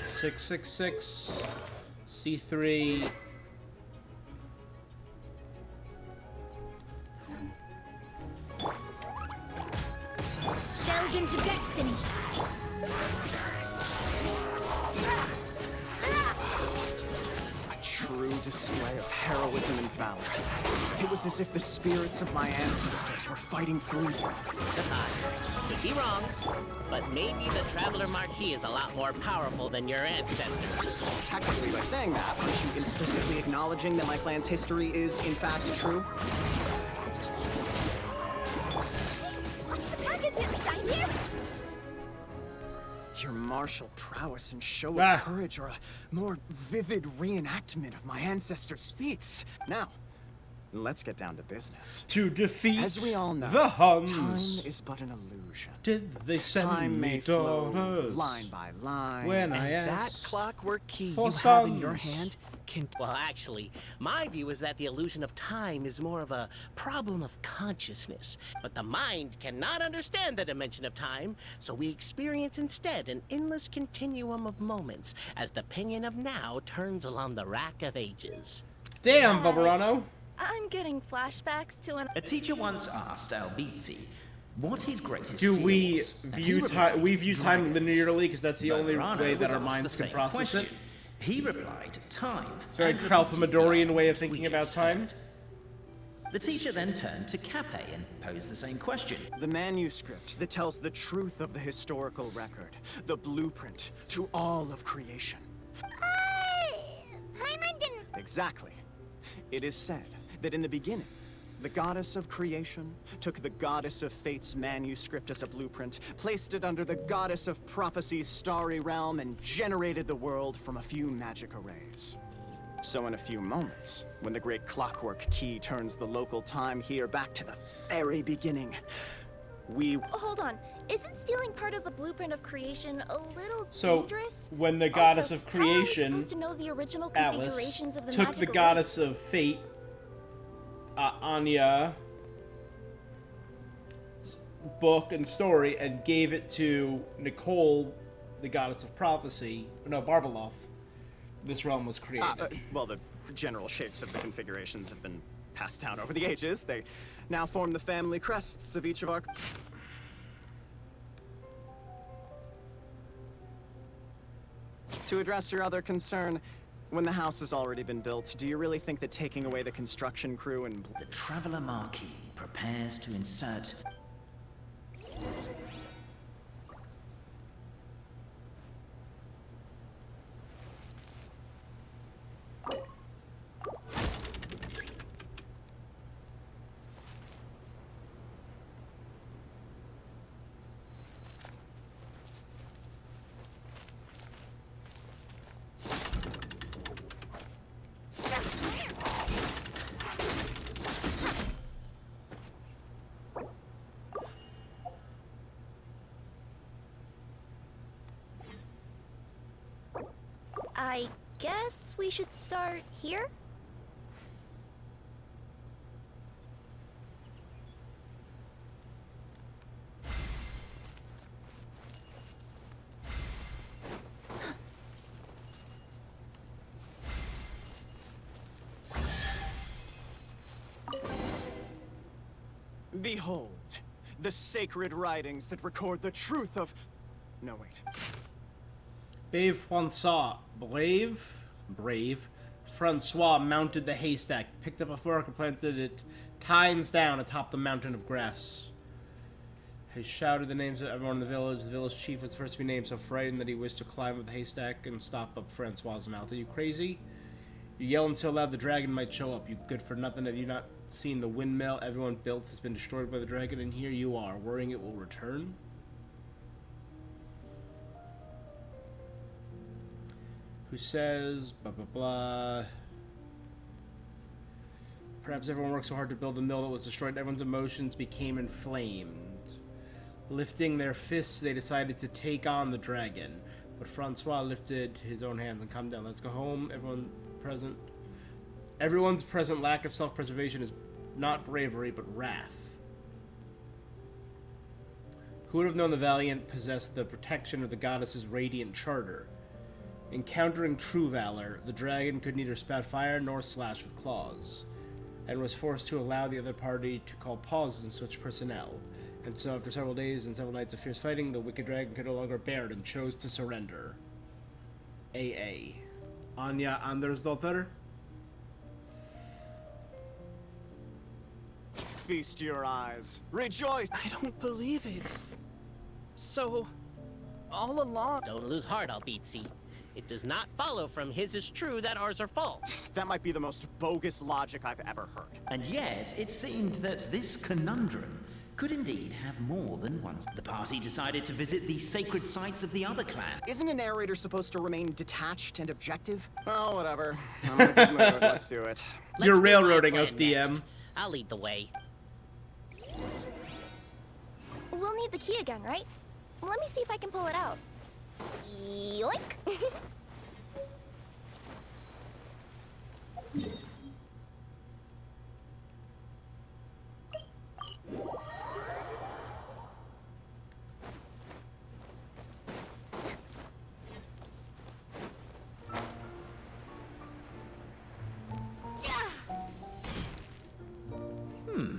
$666 C3. Delve into destiny. A true display of heroism and valor. It was as if the spirits of my ancestors were fighting through you. Could be wrong, but maybe the Traveler Marquis is a lot more powerful than your ancestors. Technically, by saying that, aren't you implicitly acknowledging that my clan's history is, in fact, true? What's the package inside here? Your martial prowess and show of courage are a more vivid reenactment of my ancestors' feats. Now, let's get down to business. To defeat As we all know, the Huns. time is but an illusion. Did they send Time me may flow daughters? line by line. When And I that asked clockwork key for you have in your sons. hand can... Well, actually, my view is that the illusion of time is more of a problem of consciousness. But the mind cannot understand the dimension of time, so we experience instead an endless continuum of moments as the pinion of now turns along the rack of ages. Damn, Bubberano. I'm getting flashbacks to an... A teacher once asked Albizzi what his greatest Do fear we was, and he view time? replied, We view time "Dragons." linearly because that's the only Bubberano way that was our asked minds the can same process it. question. He replied, time. Very and Tralfamadorian repeated way of what thinking we about just time. heard. The teacher then turned to Capet and posed the same question. The manuscript that tells the truth of the historical record. The blueprint to all of creation. Paimon didn't... Exactly. It is said that in the beginning, the goddess of creation took the goddess of fate's manuscript as a blueprint, placed it under the goddess of prophecy's starry realm, and generated the world from a few magic arrays. So in a few moments, when the great clockwork key turns the local time here back to the very beginning, Hold on. Isn't stealing part of the blueprint of creation a little So, dangerous? when the goddess of how are we creation, supposed to know the original Alice, configurations of the took magic the goddess of fate, Anya, book and story, and gave it to Nicole, the goddess of prophecy. No, Barbeloth. This realm was created. Well, the general shapes of the configurations have been passed down over the ages. They now form the family crests of each of our... To address your other concern, when the house has already been built, do you really think that taking away the construction crew and... The Traveler Marquis prepares to insert... I guess we should start here? Behold, the sacred writings that record the truth of... No, wait. Brave Francois mounted the haystack, picked up a fork and planted it tines down atop the mountain of grass. He shouted the names of everyone in the village. The village chief was the first to be named, so frightened that he wished to climb up the haystack and stop up Francois's mouth. Are you crazy? You yelled so loud the dragon might show up. You good for nothing. Have you not seen the windmill everyone built has been destroyed by the dragon, and here you are, worrying it will return? Who says, blah, blah, blah. Perhaps everyone worked so hard to build a mill that was destroyed, everyone's emotions became inflamed. Lifting their fists, they decided to take on the dragon. But Francois lifted his own hands and calmed down. Let's go home, Everyone's present lack of self-preservation is not bravery, but wrath. Who would have known the Valiant possessed the protection of the goddess's radiant charter? Encountering true valor, the dragon could neither spat fire nor slash with claws, and was forced to allow the other party to call pauses and switch personnel. And so after several days and several nights of fierce fighting, the wicked dragon could no longer bear it and chose to surrender. AA. Anya Andersdotter? Feast your eyes. Rejoice! I don't believe it. So, all along... Don't lose heart, Albizzi. It does not follow from his is true that ours are false. That might be the most bogus logic I've ever heard. And yet, it seemed that this conundrum could indeed have more than one. The party decided to visit the sacred sites of the other clan. Isn't a narrator supposed to remain detached and objective? Well, whatever. I'm in a good mood. Let's do it. You're railroading us, DM. Next. I'll lead the way. We'll need the key again, right? Let me see if I can pull it out. Yoink!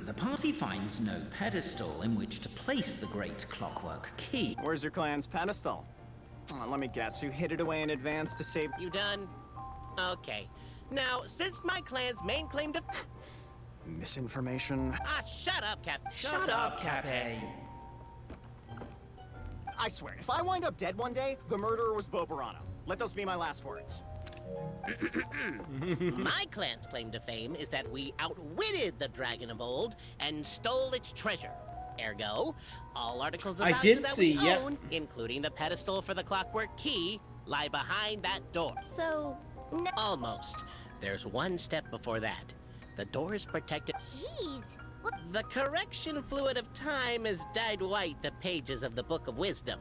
The party finds no pedestal in which to place the great clockwork key. Where's your clan's pedestal? Let me guess, you hid it away in advance to save... You done? Okay. Now, since my clan's main claim to... Misinformation? Ah, shut up, Cap. Shut up, Cappy. I swear, if I wind up dead one day, the murderer was Bobarano. Let those be my last words. My clan's claim to fame is that we outwitted the Dragon of Old and stole its treasure. Ergo, all articles of value that we own, including the pedestal for the clockwork key, lie behind that door. So, Almost. There's one step before that. The door is protected. Jeez, The correction fluid of time has dyed white the pages of the Book of Wisdom.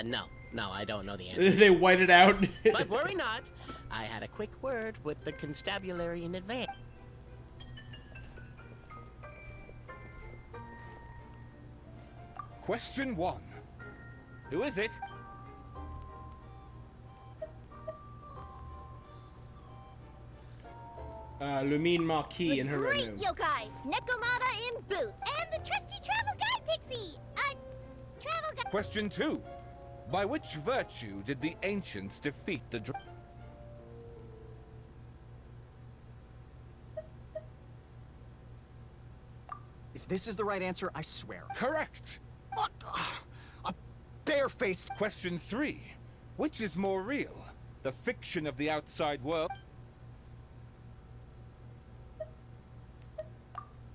No, I don't know the answer. They white it out. But worry not. I had a quick word with the constabulary in advance. Question 1. Who is it? Lumine Marquis in her Great room. yokai, Nekomata in boots. And the trusty travel guide pixie! Travel guide. Question 2. By which virtue did the ancients defeat the If this is the right answer, I swear. Correct! What? A barefaced. Question 3. Which is more real? The fiction of the outside world?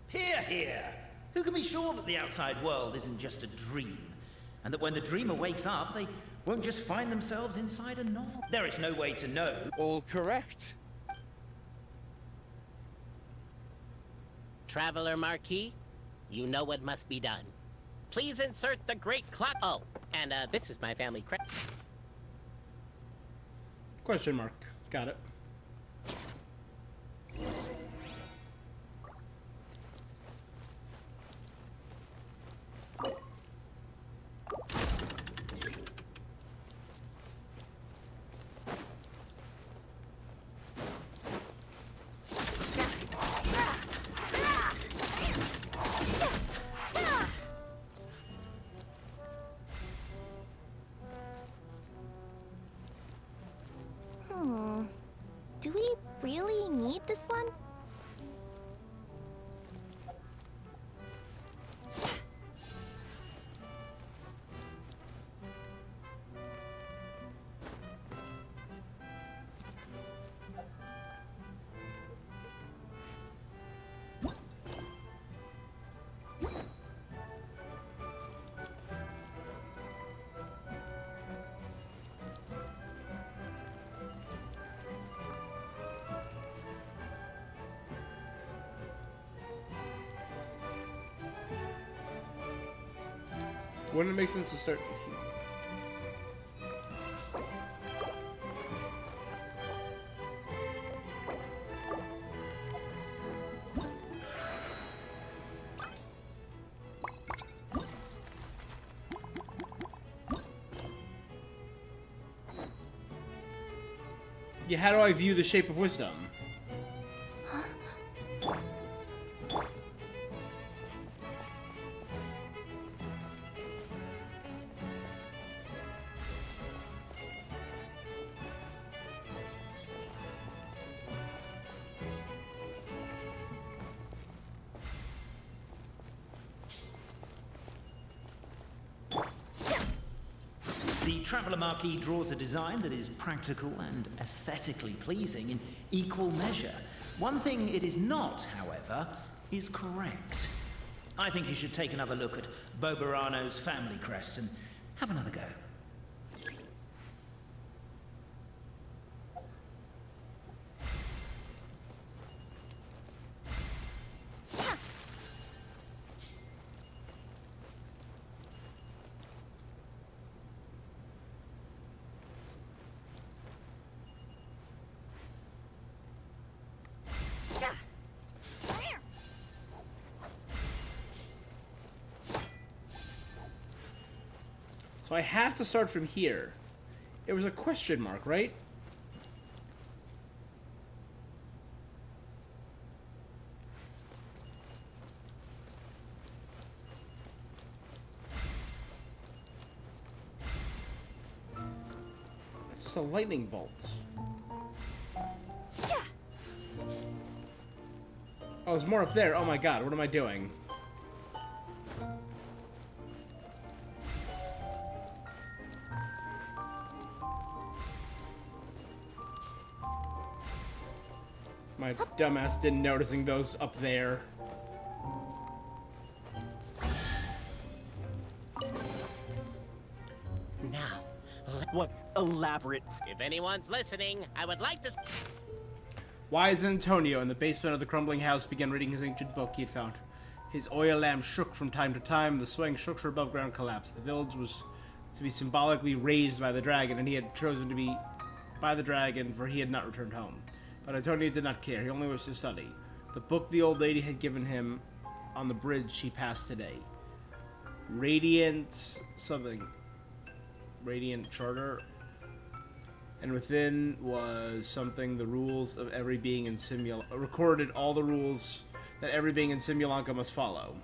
Hear, hear! Who can be sure that the outside world isn't just a dream? And that when the dreamer wakes up, they won't just find themselves inside a novel? There is no way to know. All correct. Traveler Marquis, you know what must be done. Please insert the great clock. Oh, and this is my family crest. Question mark. Got it. Do we really need this one? Wouldn't it make sense to start here? Yeah, how do I view the shape of wisdom? The Traveler Marquis draws a design that is practical and aesthetically pleasing in equal measure. One thing it is not, however, is correct. I think you should take another look at Boberano's family crest and have another go. So I have to start from here. It was a question mark, right? It's just a lightning bolt. Oh, there's more up there. Oh my god, what am I doing? My dumbass didn't noticing those up there. Now, what elaborate... if anyone's listening, I would like to... Wise Antonio, in the basement of the crumbling house, began reading his ancient book he had found. His oil lamp shook from time to time. The swaying structure above ground collapsed. The village was to be symbolically raised by the dragon, and he had chosen to be by the dragon, for he had not returned home. But Antonio did not care. He only wished to study. The book the old lady had given him on the bridge she passed today. Radiant something. Radiant Charter. And within was something, the rules of every being in recorded all the rules that every being in Simulanka must follow.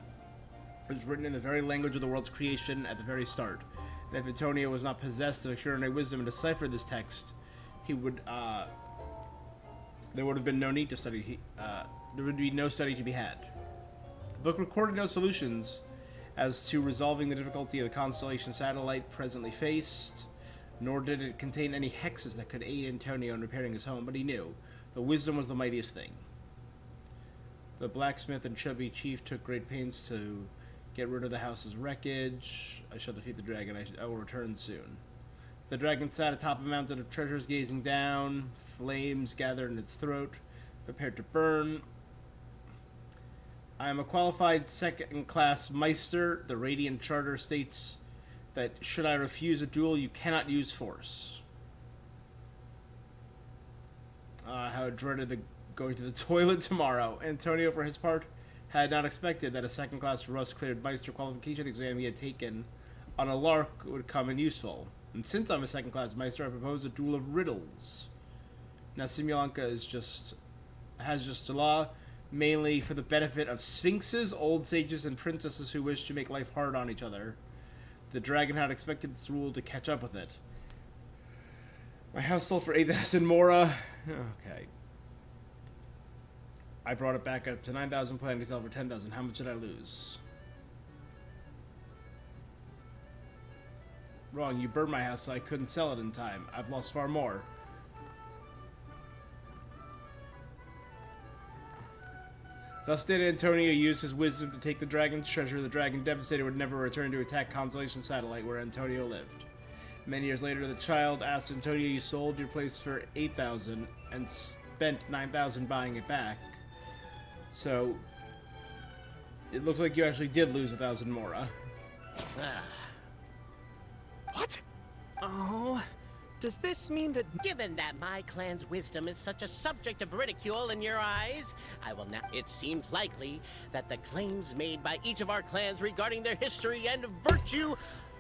It was written in the very language of the world's creation at the very start. And if Antonio was not possessed of extraordinary wisdom and deciphered this text, he would, there would have been no need to study. There would be no study to be had. The book recorded no solutions as to resolving the difficulty of the constellation satellite presently faced, nor did it contain any hexes that could aid Antonio in repairing his home, but he knew the wisdom was the mightiest thing. The blacksmith and chubby chief took great pains to get rid of the house's wreckage. I shall defeat the dragon. I will return soon. The dragon sat atop a mountain of treasures, gazing down. Flames gathered in its throat, prepared to burn. I am a qualified second-class Meister. The Radiant Charter states that should I refuse a duel, you cannot use force. How I dreaded going to the toilet tomorrow. Antonio, for his part, had not expected that a second-class rust-cleared Meister qualification exam he had taken on a lark would come in useful. And since I'm a second-class Meister, I propose a duel of riddles. Now, Simulanka has just a law, mainly for the benefit of sphinxes, old sages, and princesses who wish to make life hard on each other. The dragon had expected this rule to catch up with it. My house sold for 8,000 mora. Okay. I brought it back up to 9,000, planning to sell for 10,000. How much did I lose? Wrong, you burned my house so I couldn't sell it in time. I've lost far more. Thus did Antonio use his wisdom to take the dragon's treasure. The dragon, devastated, would never return to attack Constellation Satellite, where Antonio lived. Many years later, the child asked Antonio, you sold your place for 8,000 and spent 9,000 buying it back. So, it looks like you actually did lose 1,000 mora. What? Oh, does this mean that... Given that my clan's wisdom is such a subject of ridicule in your eyes, I will now... It seems likely that the claims made by each of our clans regarding their history and virtue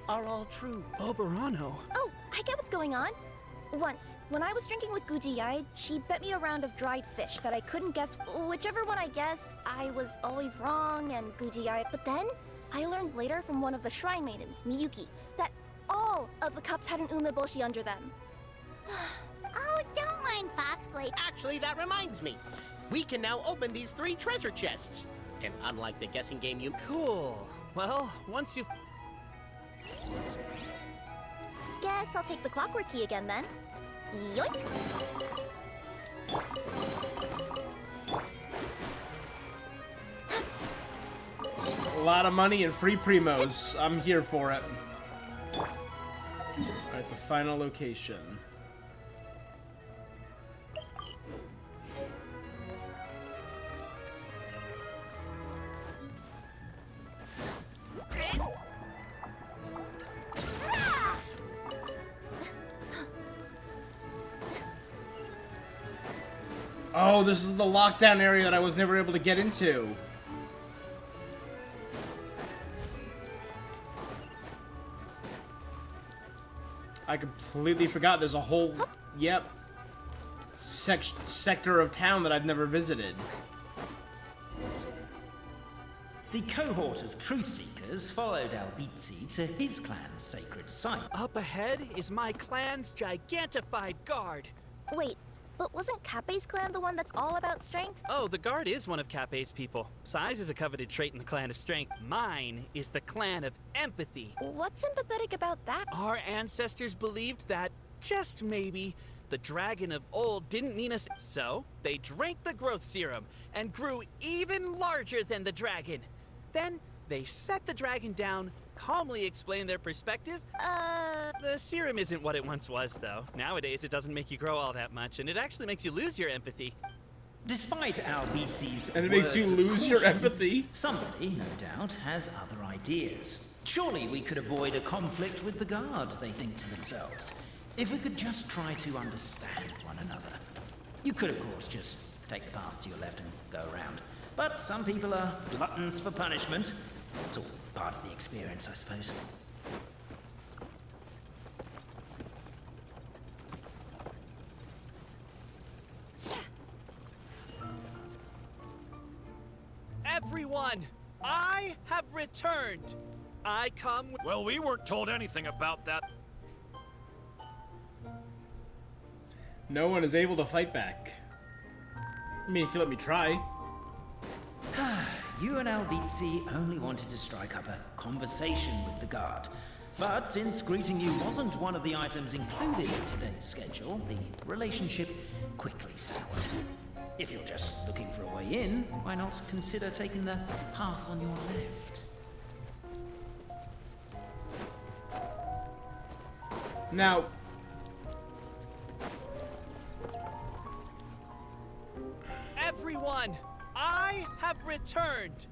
are all true. Oberano. Oh, I get what's going on. Once, when I was drinking with Gujiyai, she bet me a round of dried fish that I couldn't guess whichever one I guessed. I was always wrong, and Gujiyai... But then, I learned later from one of the shrine maidens, Miyuki, that all of the cups had an umeboshi under them. Oh, don't mind Foxley. Actually, that reminds me. We can now open these 3 treasure chests. And unlike the guessing game you... Cool. Well, once you've... Guess I'll take the clockwork key again then. Yoink! A lot of money and free primos. I'm here for it. Alright, the final location. Oh, this is the lockdown area that I was never able to get into. I completely forgot there's a whole, sector of town that I've never visited. The cohort of truth seekers followed Albizzi to his clan's sacred site. Up ahead is my clan's gigantified guard. Wait, but wasn't Kappei's clan the one that's all about strength? Oh, the guard is one of Kappei's people. Size is a coveted trait in the clan of strength. Mine is the clan of empathy. What's empathetic about that? Our ancestors believed that, just maybe, the dragon of old didn't mean us, so they drank the growth serum and grew even larger than the dragon. Then they set the dragon down, calmly explained their perspective. The serum isn't what it once was, though. Nowadays, it doesn't make you grow all that much, and it actually makes you lose your empathy. Despite Albizzi's And it makes you words of lose your caution, empathy. somebody, no doubt, has other ideas. Surely we could avoid a conflict with the guard, they think to themselves, if we could just try to understand one another. You could, of course, just take the path to your left and go around. But some people are gluttons for punishment. It's all part of the experience, I suppose. Everyone, I have returned. I come with... Well, we weren't told anything about that. No one is able to fight back. I mean, if you let me try. You and Albizzi only wanted to strike up a conversation with the guard. But since greeting you wasn't one of the items included in today's schedule, the relationship quickly soured. If you're just looking for a way in, why not consider taking the path on your left? Now, Everyone, I have returned.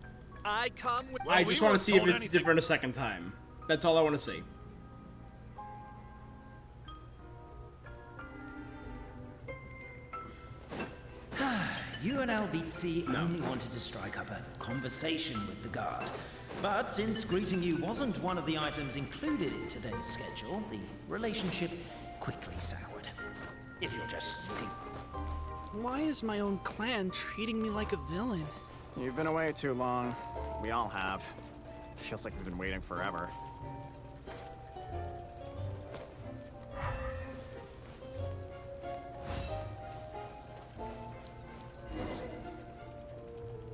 I come with... I just want to see if it's different a second time. That's all I want to see. You and Albizzi only wanted to strike up a conversation with the guard. But since greeting you wasn't one of the items included in today's schedule, the relationship quickly soured. If you're just looking... Why is my own clan treating me like a villain? You've been away too long. We all have. Feels like we've been waiting forever.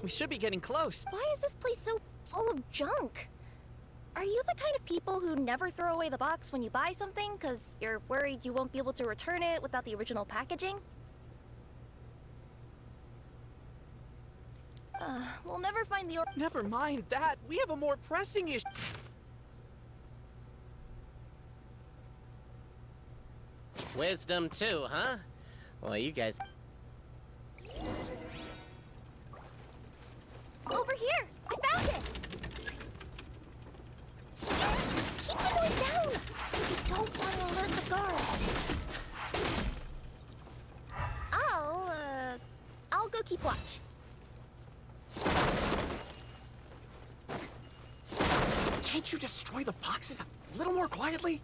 We should be getting close. Why is this place so full of junk? Are you the kind of people who never throw away the box when you buy something because you're worried you won't be able to return it without the original packaging? We'll never find the Never mind that. We have a more pressing issue. Wisdom too, huh? Well, you guys... Over here! I found it! Yes! Keep the noise down! You don't want to alert the guard. I'll go keep watch. Can't you destroy the boxes a little more quietly?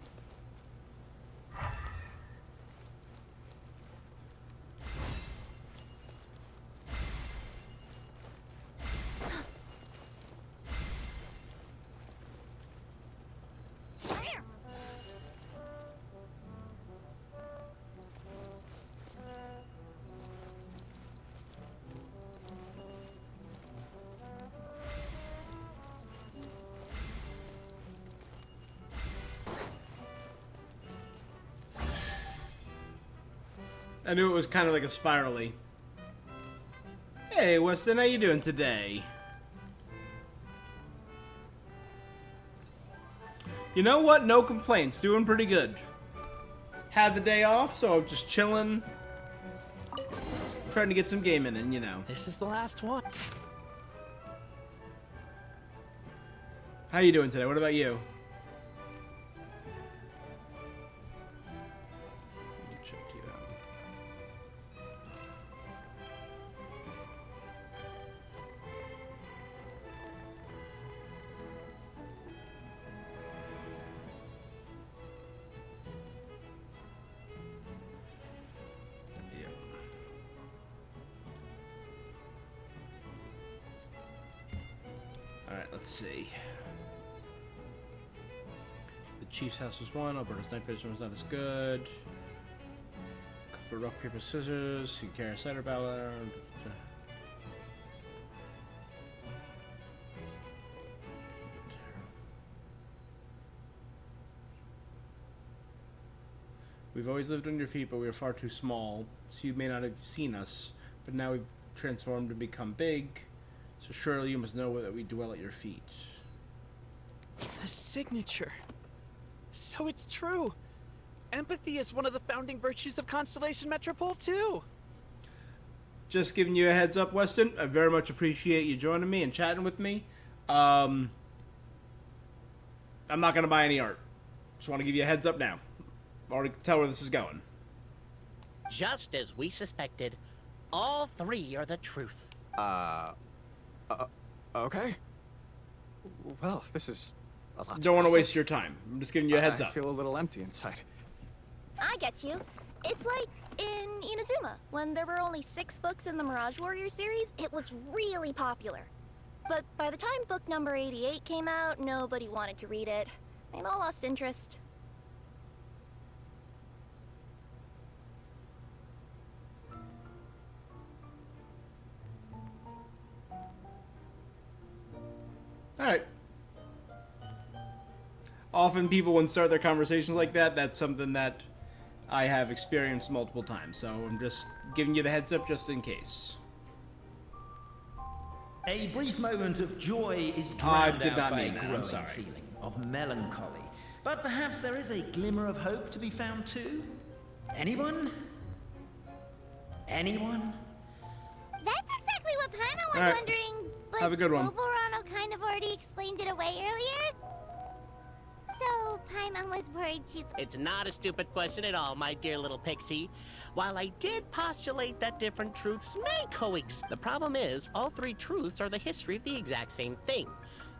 I knew it was kind of like a spirally. Hey, Weston, how you doing today? You know what? No complaints. Doing pretty good. Had the day off, so I'm just chilling. Trying to get some gaming in, you know. This is the last one. How you doing today? What about you? Let me check you out. Alright, let's see. The Chief's house was one. Alberta's night vision was not as good. For rock, paper, scissors. You carry a cider ballad. We've always lived on your feet, but we are far too small, so you may not have seen us. But now we've transformed and become big, so surely you must know that we dwell at your feet. The signature. So it's true. Empathy is one of the founding virtues of Constellation Metropole, too. just giving you a heads up, Weston. I very much appreciate you joining me and chatting with me. I'm not going to buy any art. Just want to give you a heads up now. Already can tell where this is going. Just as we suspected, all three are the truth. Okay. Well, this is a lot. Don't want to waste your time. I'm just giving you a heads up. I feel a little empty inside. I get you. It's like in Inazuma, when there were only 6 books in the Mirage Warrior series, it was really popular. But by the time book number 88 came out, nobody wanted to read it. They'd all lost interest. Alright. Often people, when start their conversations like that, that's something that I have experienced multiple times. So I'm just giving you the heads up just in case. A brief moment of joy is drowned did out not by a mean that. I'm growing sorry. feeling of melancholy. But perhaps there is a glimmer of hope to be found too? Anyone? Anyone? That's exactly what Paimon was Alright. wondering, but Have a good one. Volverano kind of already explained it away earlier. So Paimon was worried she... It's not a stupid question at all, my dear little pixie. While I did postulate that different truths may coexist, the problem is all three truths are the history of the exact same thing,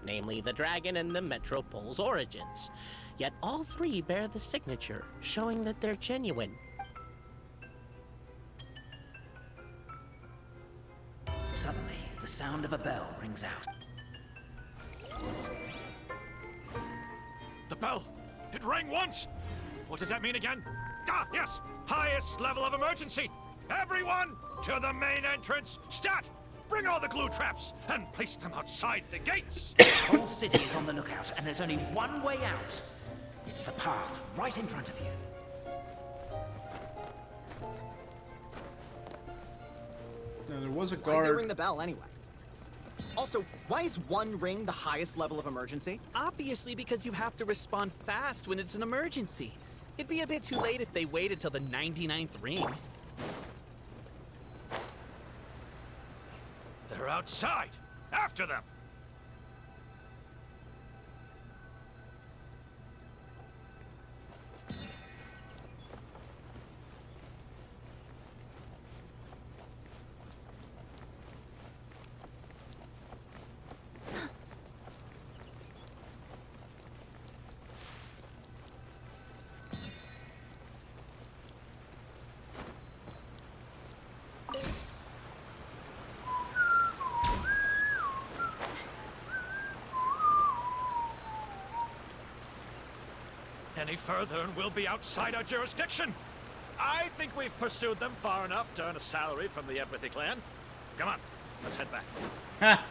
namely the dragon and the Metropole's origins. Yet all three bear the signature, showing that they're genuine. Suddenly, the sound of a bell rings out. The bell! It rang once! What does that mean again? Ah, yes! Highest level of emergency! Everyone, to the main entrance! Stat! Bring all the glue traps and place them outside the gates! The whole city is on the lookout, and there's only one way out. It's the path right in front of you. Now, there was a Why'd guard. they ring the bell anyway? Also, why is one ring the highest level of emergency? Obviously because you have to respond fast when it's an emergency. It'd be a bit too late if they waited till the 99th ring. They're outside! After them! Any further and we'll be outside our jurisdiction. I think we've pursued them far enough to earn a salary from the Empathy Clan. Come on, let's head back. Ha!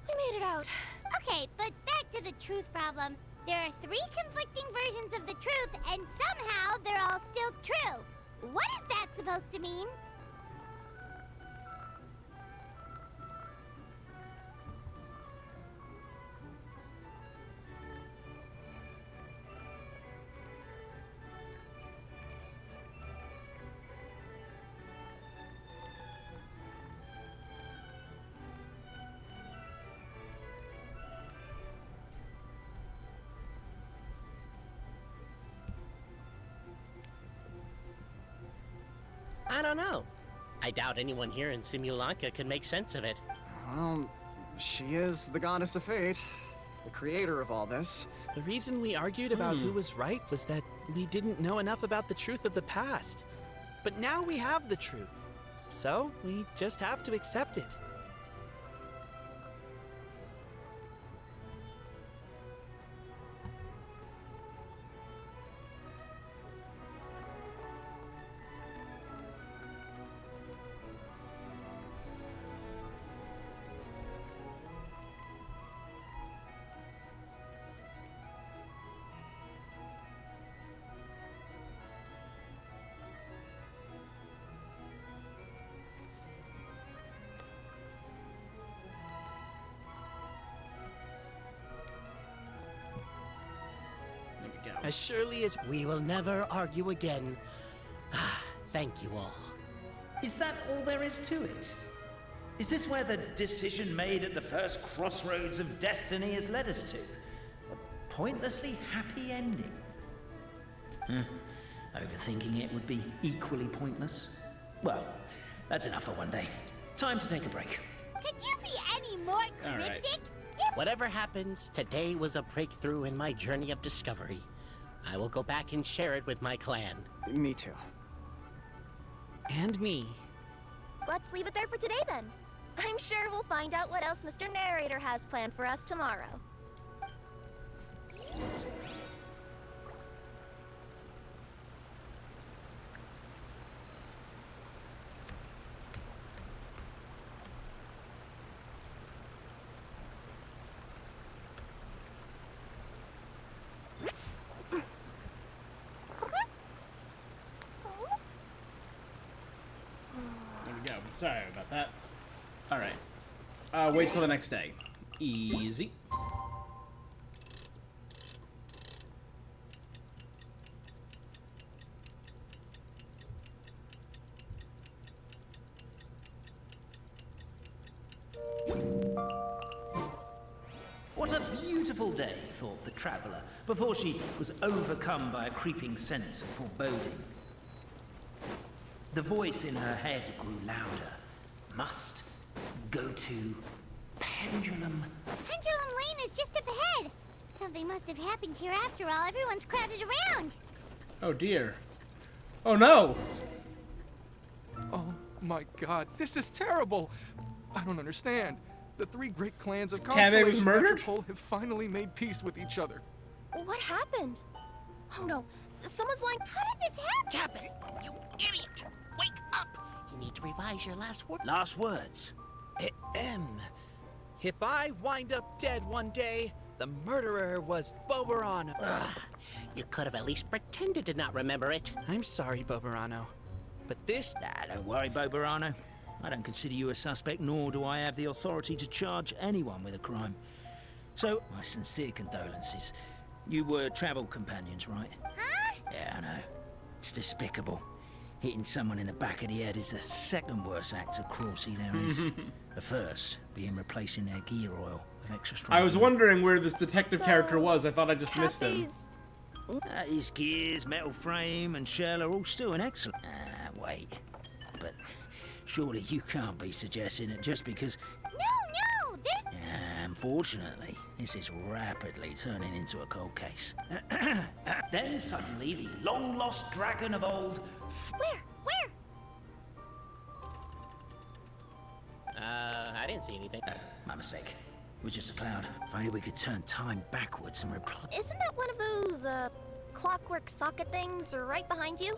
We made it out. Okay, but back to the truth problem. There are 3 conflicting versions of the truth, and somehow they're all still true. What is that supposed to mean? I don't know. I doubt anyone here in Simulanka could make sense of it. Well, she is the goddess of fate, the creator of all this. The reason we argued about who was right was that we didn't know enough about the truth of the past. But now we have the truth. So we just have to accept it. As surely as we will never argue again. Thank you all. Is that all there is to it? Is this where the decision made at the first crossroads of destiny has led us to? A pointlessly happy ending? Overthinking it would be equally pointless. Well, that's enough for one day. Time to take a break. Could you be any more cryptic? Whatever happens, today was a breakthrough in my journey of discovery. I will go back and share it with my clan. Me too. And me. Let's leave it there for today then. I'm sure we'll find out what else Mr. Narrator has planned for us tomorrow. There we go. Sorry about that. Alright. Wait till the next day. Easy. What a beautiful day, thought the traveller, before she was overcome by a creeping sense of foreboding. The voice in her head grew louder. Must go to Pendulum. Pendulum Lane is just up ahead. Something must have happened here after all. Everyone's crowded around. Oh dear. Oh no! Oh my god, this is terrible! I don't understand. The three great clans of Kabe was Constellation murdered? Metropole have finally made peace with each other. What happened? Oh no, someone's lying. How did this happen? Captain, you idiot! Wake up! You need to revise your last word. Last words. If I wind up dead one day, the murderer was Boberano. You could have at least pretended to not remember it. I'm sorry, Boberano. But this... Don't worry, Boberano. I don't consider you a suspect, nor do I have the authority to charge anyone with a crime. So, my sincere condolences. You were travel companions, right? Huh? Yeah, I know. It's despicable. Hitting someone in the back of the head is the second worst act of cruelty there is. The first being replacing their gear oil with extra strong. I was wondering where this detective So, character was. I thought I just missed him. Cabe's- His gears, metal frame, and shell are all still in excellent. Wait. But surely you can't be suggesting that just because. No, there's... Unfortunately, this is rapidly turning into a cold case. Then suddenly, the long-lost dragon of old. Where? I didn't see anything. My mistake. It was just a cloud. If only we could turn time backwards and replace. Isn't that one of those, clockwork socket things right behind you?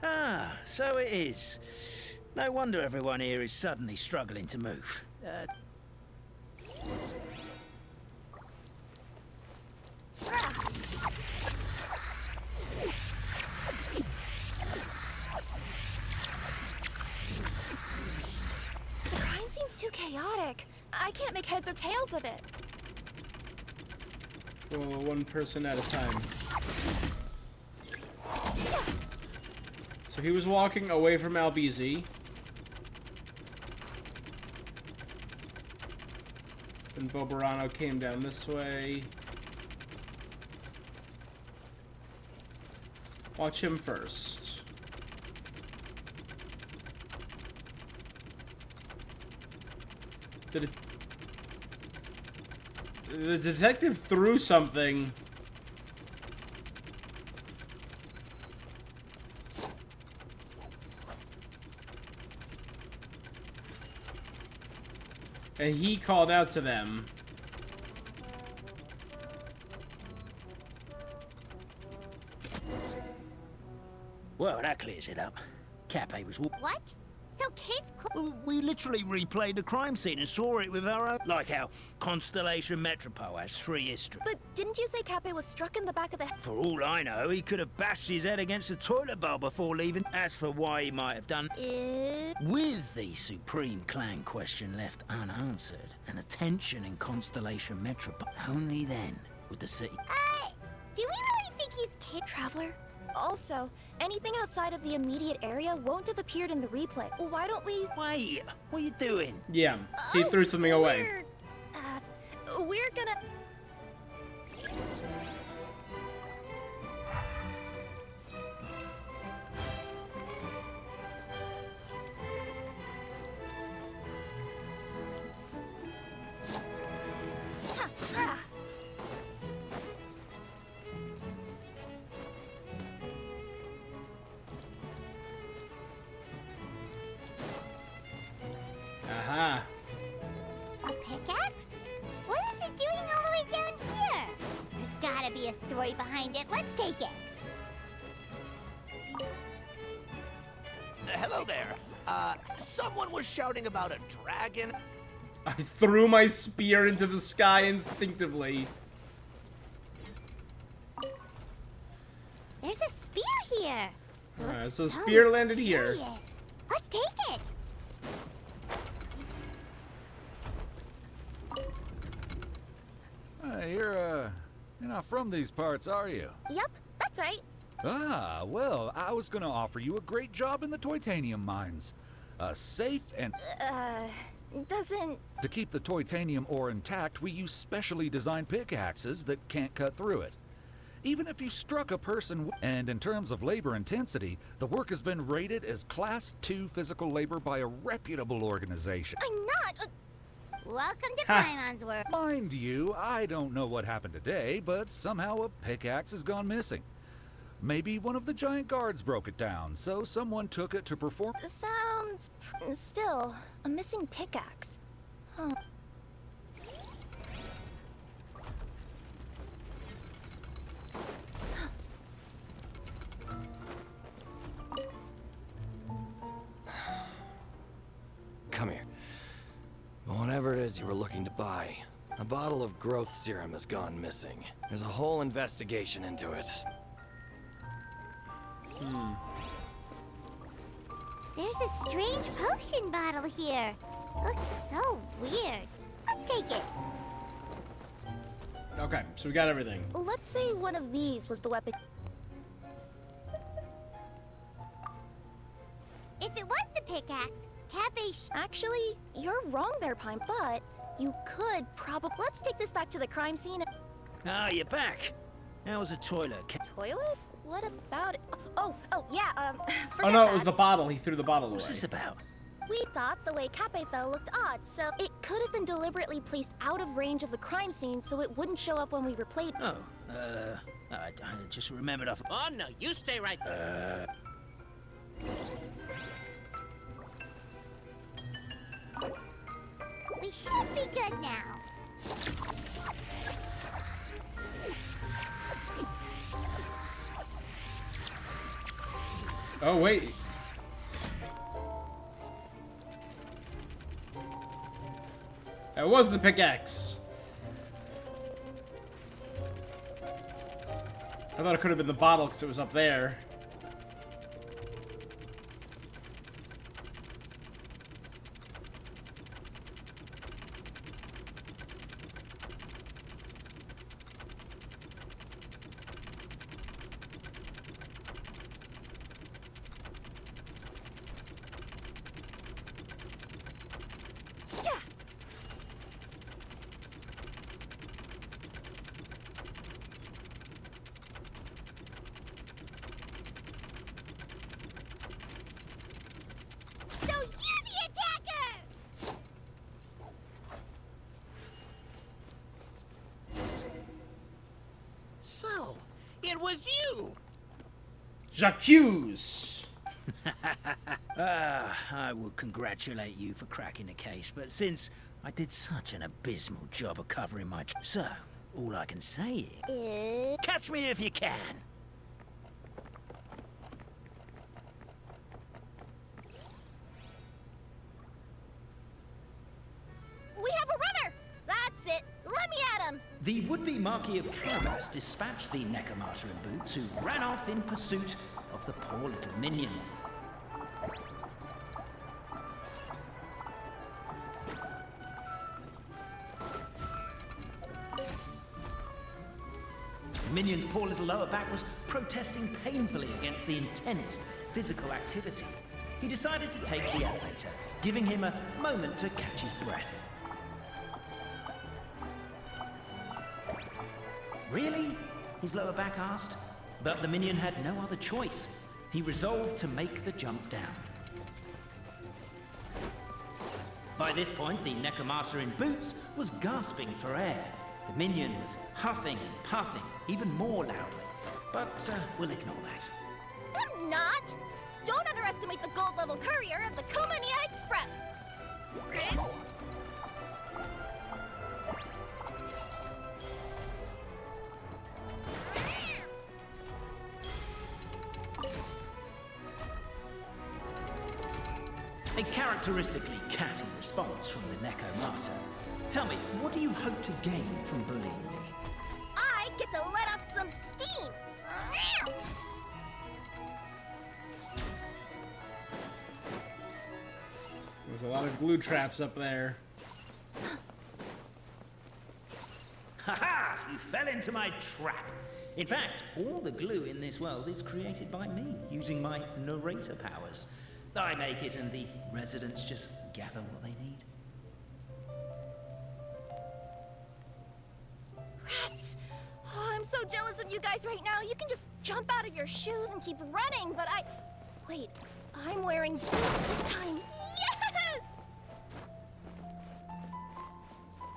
Ah, so it is. No wonder everyone here is suddenly struggling to move. The crime seems too chaotic. I can't make heads or tails of it. Well, one person at a time. So he was walking away from Albizi. And Boberano came down this way. Watch him first. The detective threw something. And he called out to them. Well, that clears it up. Cape was. What? So case Well, we literally replayed the crime scene and saw it with our own. Like how Constellation Metropole has 3 history. But didn't you say Cape was struck in the back of the head? For all I know, he could have bashed his head against a toilet bowl before leaving. As for why he might have done, with the supreme clan question left unanswered and the tension in Constellation Metropole, only then would the city. Do we really think he's Traveler? Also, anything outside of the immediate area won't have appeared in the replay. Why don't we... Wait, what are you doing? Yeah, he threw something away. We're gonna... Aha. a pickaxe? What is it doing all the way down here? There's gotta be a story behind it. Let's take it. Hello there. Someone was shouting about a dragon. I threw my spear into the sky instinctively. There's a spear here. Alright, so the spear landed here. Curious. Let's take it. You're not from these parts, are you? Yep, that's right. Ah, well, I was gonna offer you a great job in the Toitanium mines. Safe and... Doesn't... To keep the Toitanium ore intact, we use specially designed pickaxes that can't cut through it. Even if you struck a person... And in terms of labor intensity, the work has been rated as Class 2 physical labor by a reputable organization. I'm not... Welcome to Paimon's world. Mind you, I don't know what happened today, but somehow a pickaxe has gone missing. Maybe one of the giant guards broke it down, so someone took it to perform... Sounds... Still, a missing pickaxe. Huh. Come here. Whatever it is you were looking to buy, a bottle of growth serum has gone missing. There's a whole investigation into it. There's a strange potion bottle here. Looks so weird. Let's take it. Okay, so we got everything. Let's say one of these was the weapon. If it was the pickaxe, Cafe... Actually, you're wrong there, Pine, but you could probably... Let's take this back to the crime scene. Ah, you're back. How was the toilet? Toilet? What about it? Oh, yeah, Oh no, it was the bottle. He threw the bottle away. What's this about? We thought the way Cape fell looked odd, so it could have been deliberately placed out of range of the crime scene so it wouldn't show up when we replayed. Oh, I just remembered off... Oh no, you stay right there. We should be good now. Oh, wait. That was the pickaxe. I thought it could have been the bottle because it was up there. So, it was you! J'accuse! I would congratulate you for cracking the case, but since I did such an abysmal job of covering my... So, all I can say is... Catch me if you can! We have a runner! That's it! Let me at him! The would-be Marquis of Carabas dispatched the Necromancer in boots, who ran off in pursuit of the poor little minion. Minion's poor little lower back was protesting painfully against the intense physical activity. He decided to take the elevator, giving him a moment to catch his breath. Really? His lower back asked. But the minion had no other choice. He resolved to make the jump down. By this point, the Necromata in boots was gasping for air. The minion was huffing and puffing, even more loudly. But we'll ignore that. I'm not! Don't underestimate the gold-level courier of the Komania Express! A characteristically catty response from the Necromata. Tell me, what do you hope to gain from bullying me? I get to let off some steam! There's a lot of glue traps up there. Ha-ha! You fell into my trap. In fact, all the glue in this world is created by me, using my narrator powers. I make it and the residents just gather what they need. Rats! Oh, I'm so jealous of you guys right now. You can just jump out of your shoes and keep running, but Wait, I'm wearing boots this time. Yes!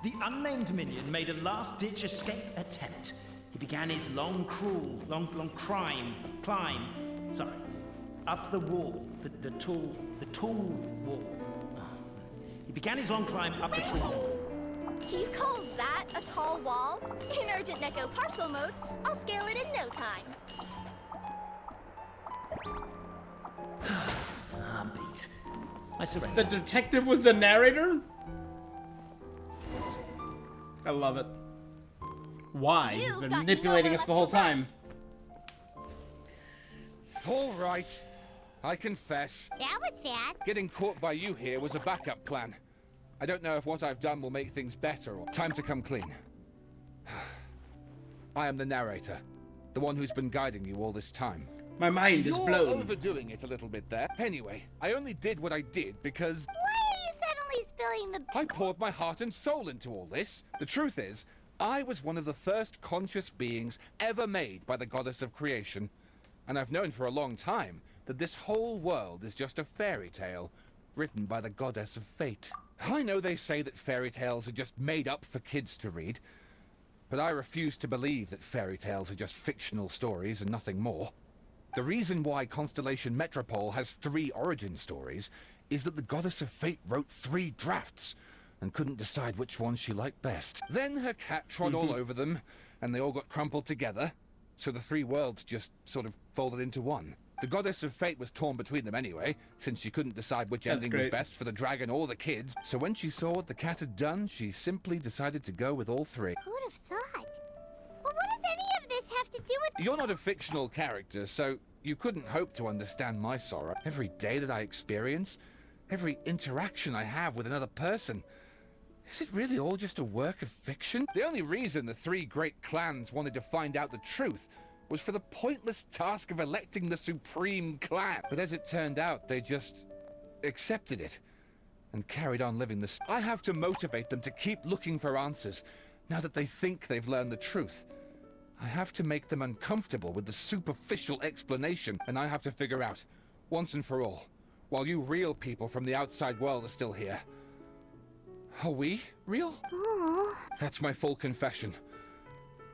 The unnamed minion made a last-ditch escape attempt. He began his long climb, up the wall, the tall wall. He began his long climb up the tall wall. Do you call that a tall wall? In urgent Neko parcel mode, I'll scale it in no time. I'm beat. I surrender. The detective was the narrator? I love it. Why? He's been manipulating us the whole time. All right. I confess. That was fast. Getting caught by you here was a backup plan. I don't know if what I've done will make things better or time to come clean. I am the narrator, the one who's been guiding you all this time. My mind is blown. You're overdoing it a little bit there. Anyway, I only did what I did because... Why are you suddenly spilling the... I poured my heart and soul into all this. The truth is, I was one of the first conscious beings ever made by the goddess of creation. And I've known for a long time that this whole world is just a fairy tale written by the goddess of fate. I know they say that fairy tales are just made up for kids to read, but I refuse to believe that fairy tales are just fictional stories and nothing more. The reason why Constellation Metropole has 3 origin stories is that the goddess of fate wrote 3 drafts and couldn't decide which one she liked best. Then her cat trod all over them, and they all got crumpled together, so the 3 worlds just sort of folded into one. The goddess of fate was torn between them anyway, since she couldn't decide which ending was best for the dragon or the kids. So when she saw what the cat had done, she simply decided to go with all 3. Who would have thought? Well, what does any of this have to do with... You're not a fictional character, so you couldn't hope to understand my sorrow. Every day that I experience, every interaction I have with another person, is it really all just a work of fiction? The only reason the 3 great clans wanted to find out the truth was for the pointless task of electing the supreme clan. But as it turned out, they just accepted it and carried on living this. I have to motivate them to keep looking for answers now that they think they've learned the truth. I have to make them uncomfortable with the superficial explanation, and I have to figure out, once and for all, while you real people from the outside world are still here. Are we real? Aww. That's my full confession.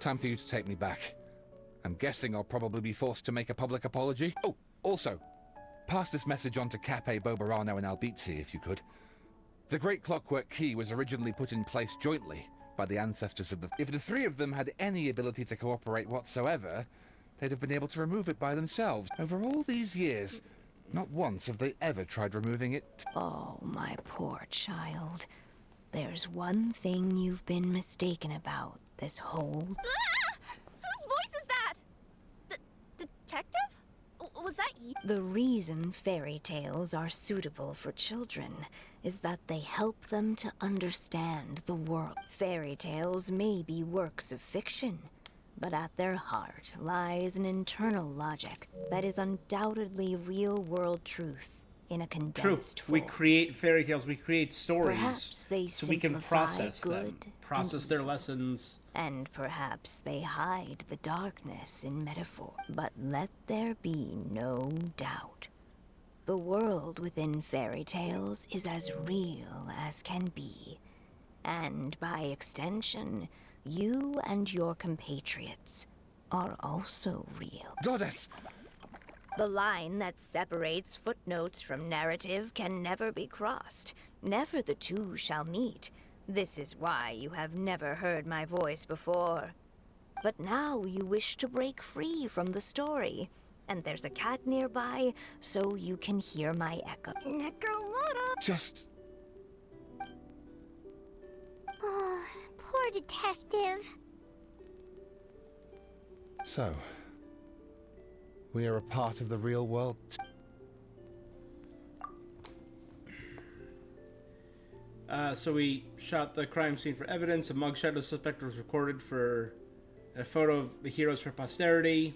Time for you to take me back. I'm guessing I'll probably be forced to make a public apology. Oh, also, pass this message on to Cape, Bobarano, and Albizzi, if you could. The Great Clockwork Key was originally put in place jointly by the ancestors of the... If the 3 of them had any ability to cooperate whatsoever, they'd have been able to remove it by themselves. Over all these years, not once have they ever tried removing it. Oh, my poor child. There's one thing you've been mistaken about this whole... Whose voice is that? Detective? Was that you? The reason fairy tales are suitable for children is that they help them to understand the world. Fairy tales may be works of fiction, But at their heart lies an internal logic that is undoubtedly real-world truth in a True. condensed form. We create fairy tales, we create stories, Perhaps they so we can simplify process them, good process and their evil. lessons. And perhaps they hide the darkness in metaphor. But let there be no doubt. The world within fairy tales is as real as can be. And by extension, you and your compatriots are also real. Goddess! The line that separates footnotes from narrative can never be crossed. Never the two shall meet. This is why you have never heard my voice before. But now you wish to break free from the story. And there's a cat nearby, so you can hear my echo. Necromata! Just... Oh, poor detective. So... we are a part of the real world. So we shot the crime scene for evidence. A mugshot of the suspect was recorded for a photo of the heroes for posterity.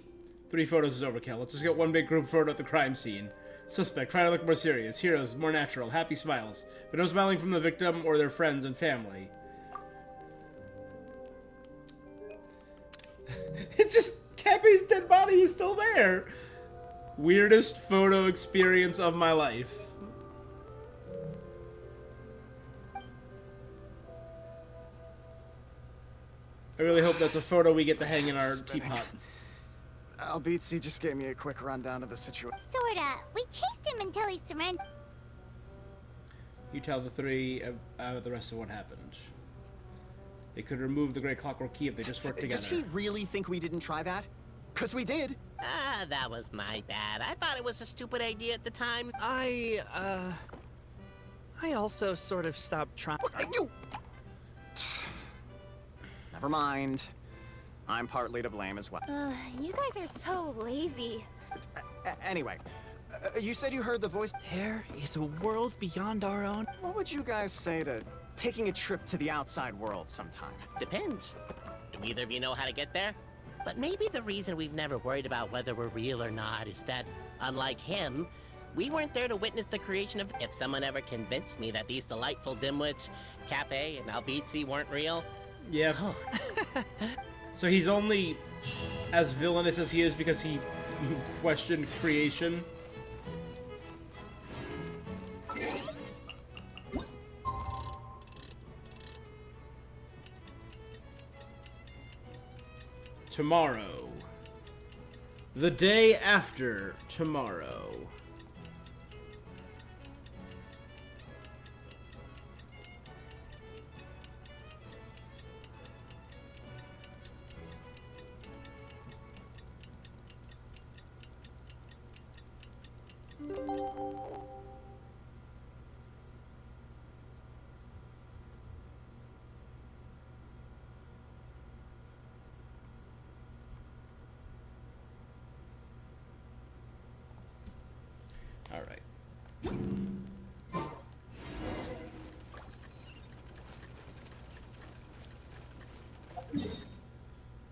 3 photos is overkill. Let's just get one big group photo at the crime scene. Suspect trying to look more serious. Heroes more natural. Happy smiles. But no smiling from the victim or their friends and family. It's just Cappy's dead body is still there. Weirdest photo experience of my life. I really hope that's a photo we get to hang in our teapot. Albizzi just gave me a quick rundown of the situation. Sorta. We chased him until he surrendered. You tell the 3 the rest of what happened. They could remove the Great Clockwork Key if they just worked together. Does he really think we didn't try that? 'Cause we did. Ah, that was my bad. I thought it was a stupid idea at the time. I also sort of stopped trying. You! Never mind. I'm partly to blame as well. You guys are so lazy. Anyway, you said you heard the voice. There is a world beyond our own. What would you guys say to taking a trip to the outside world sometime? Depends. Do either of you know how to get there? But maybe the reason we've never worried about whether we're real or not is that, unlike him, we weren't there to witness the creation of... If someone ever convinced me that these delightful dimwits, Cappe and Albizzi, weren't real... Yeah. So he's only as villainous as he is because he questioned creation. Tomorrow. The day after tomorrow. All right.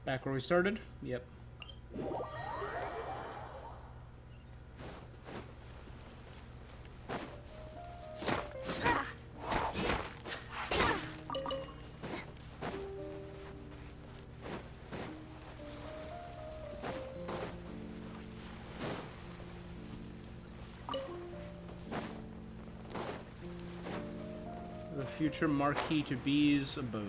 Back where we started? Yep. The future Marquis to Bee's abode.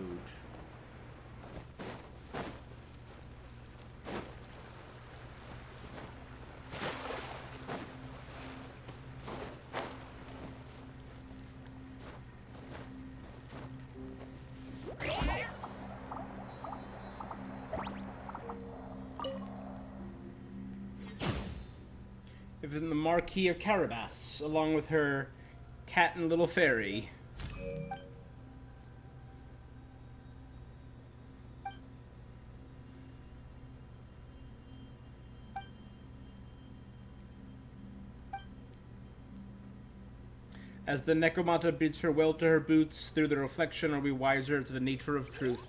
Even the Marquis of Carabas, along with her cat and little fairy. As the Necromata bids farewell to her boots, through the reflection are we wiser to the nature of truth.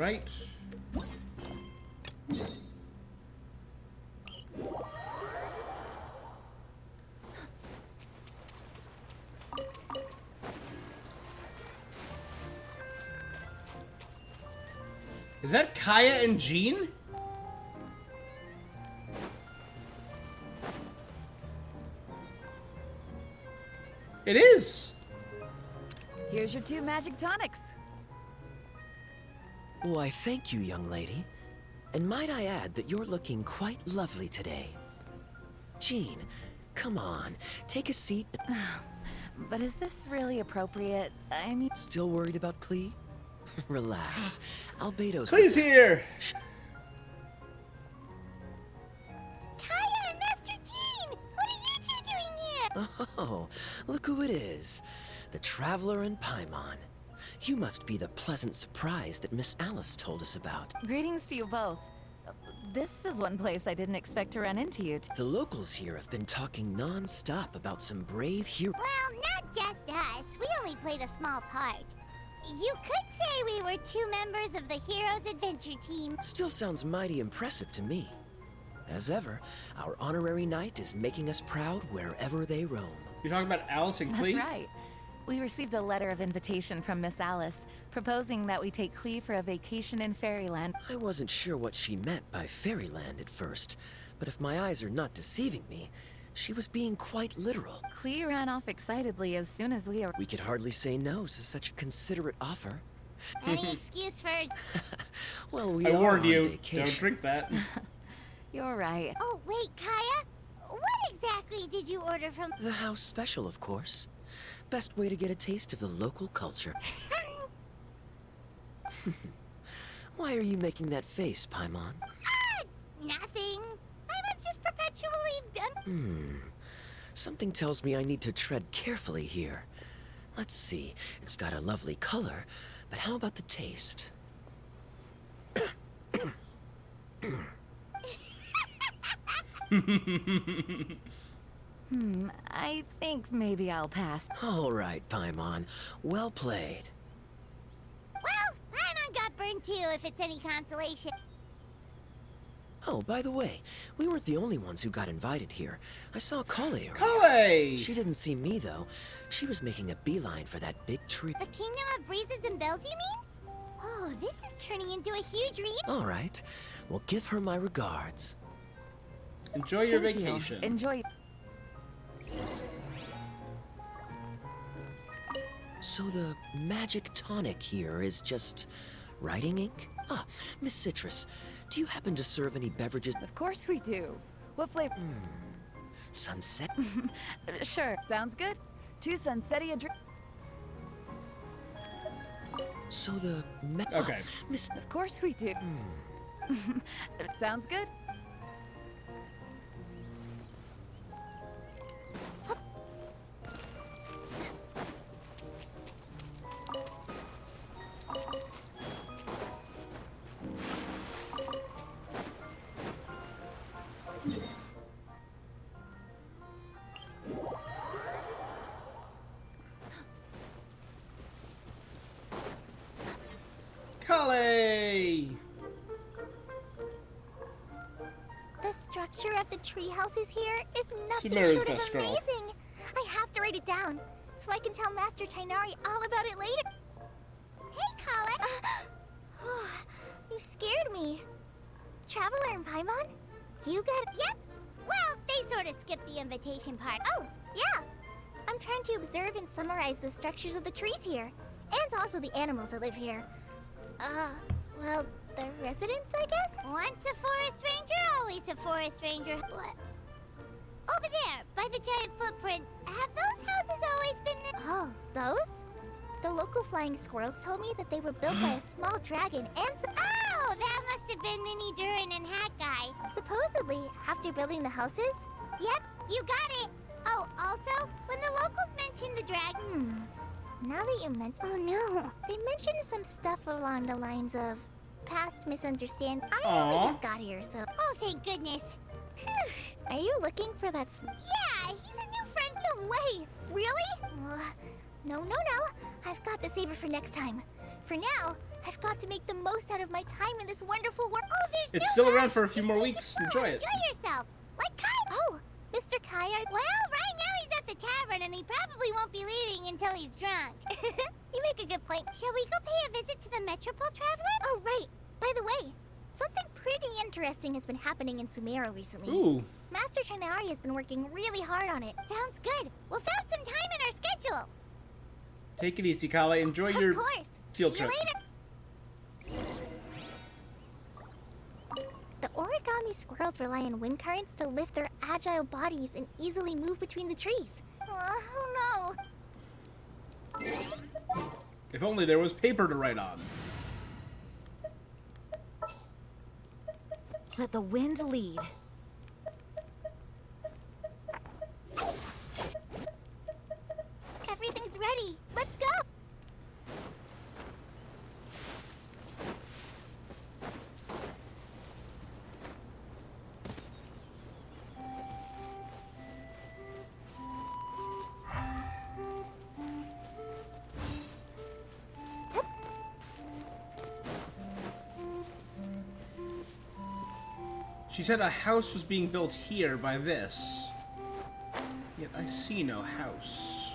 right. Is that Kaya and Jean? It is! Here's your 2 magic tonics. Why, thank you, young lady. And might I add that you're looking quite lovely today. Jean, come on, take a seat. But is this really appropriate? I mean... Still worried about Klee? Relax. Albedo's... Klee's here! Kaya and Master Jean! What are you two doing here? Oh, look who it is. The Traveler and Paimon. You must be the pleasant surprise that Miss Alice told us about. Greetings to you both. This is one place I didn't expect to run into you. The locals here have been talking non-stop about some brave hero. Well, not just us. We only played a small part. You could say we were 2 members of the Heroes Adventure Team. Still sounds mighty impressive to me. As ever, our honorary knight is making us proud wherever they roam. You're talking about Alice and Klee? That's right. We received a letter of invitation from Miss Alice, proposing that we take Klee for a vacation in Fairyland. I wasn't sure what she meant by Fairyland at first, but if my eyes are not deceiving me, she was being quite literal. Klee ran off excitedly as soon as we arrived. We could hardly say no to such a considerate offer. Any excuse for... Well, we I are warned on you, vacation. don't drink that. You're right. Oh, wait, Kaya? What exactly did you order from... The house special, of course. Best way to get a taste of the local culture. Why are you making that face, Paimon? Nothing. I was just perpetually... Something tells me I need to tread carefully here. Let's see, it's got a lovely color, but how about the taste? I think maybe I'll pass. All right, Paimon. Well played. Well, Paimon got burned too, if it's any consolation. Oh, by the way, we weren't the only ones who got invited here. I saw Kale earlier. Kale! She didn't see me, though. She was making a beeline for that big tree. The Kingdom of Breezes and Bells, you mean? Oh, this is turning into a huge read. All right. Well, give her my regards. Enjoy your Thank you. vacation. Enjoy. So the magic tonic here is just writing ink? Ah, Miss Citrus, do you happen to serve any beverages? Of course we do. What flavor? Sunset? Sure, sounds good. 2 sunsetti and drink. So the Okay. Miss... Of course we do. Sounds good. Kale! The structure of the tree houses here is nothing Samira's short of best girl. amazing. I have to write it down so I can tell Master Tainari all about it later. Hey, Kale. You scared me. Traveler and Paimon? You got... Yep. Well, they sort of skipped the invitation part. Oh, yeah. I'm trying to observe and summarize the structures of the trees here. And also the animals that live here. Well, the residents, I guess? Once a forest ranger, always a forest ranger. What? Over there, by the giant footprint. Have those houses always been... Oh, those? The local flying squirrels told me that they were built by a small dragon and Oh, that must have been Mini Durin and Hat Guy. Supposedly, after building the houses? Yep, you got it. Oh, also, when the locals mentioned the dragon... Now that you mention... Oh no, they mentioned some stuff along the lines of past misunderstand. I only just got here, so... Oh, thank goodness. Are you looking for that Yeah, he's a new friend. No way. Really? No. I've got to save her for next time. For now, I've got to make the most out of my time in this wonderful world. Oh, there's It's no still around rush. for a few Just more take weeks. slow Enjoy and it. Enjoy yourself. Like Kai. Oh, Mr. Kai. Well, right now he's at the tavern and he probably won't be leaving until he's drunk. You make a good point. Shall we go pay a visit to the Metropole Traveler? Oh, right. By the way, something pretty interesting has been happening in Sumeru recently. Ooh. Master Trinari has been working really hard on it. Sounds good. We'll find some time in our schedule. Take it easy, Kale. Enjoy your Of course. field See you trip. later. The origami squirrels rely on wind currents to lift their agile bodies and easily move between the trees. Oh no. If only there was paper to write on. Let the wind lead. Everything's ready. Let's go. She said a house was being built here by this. Yet I see no house.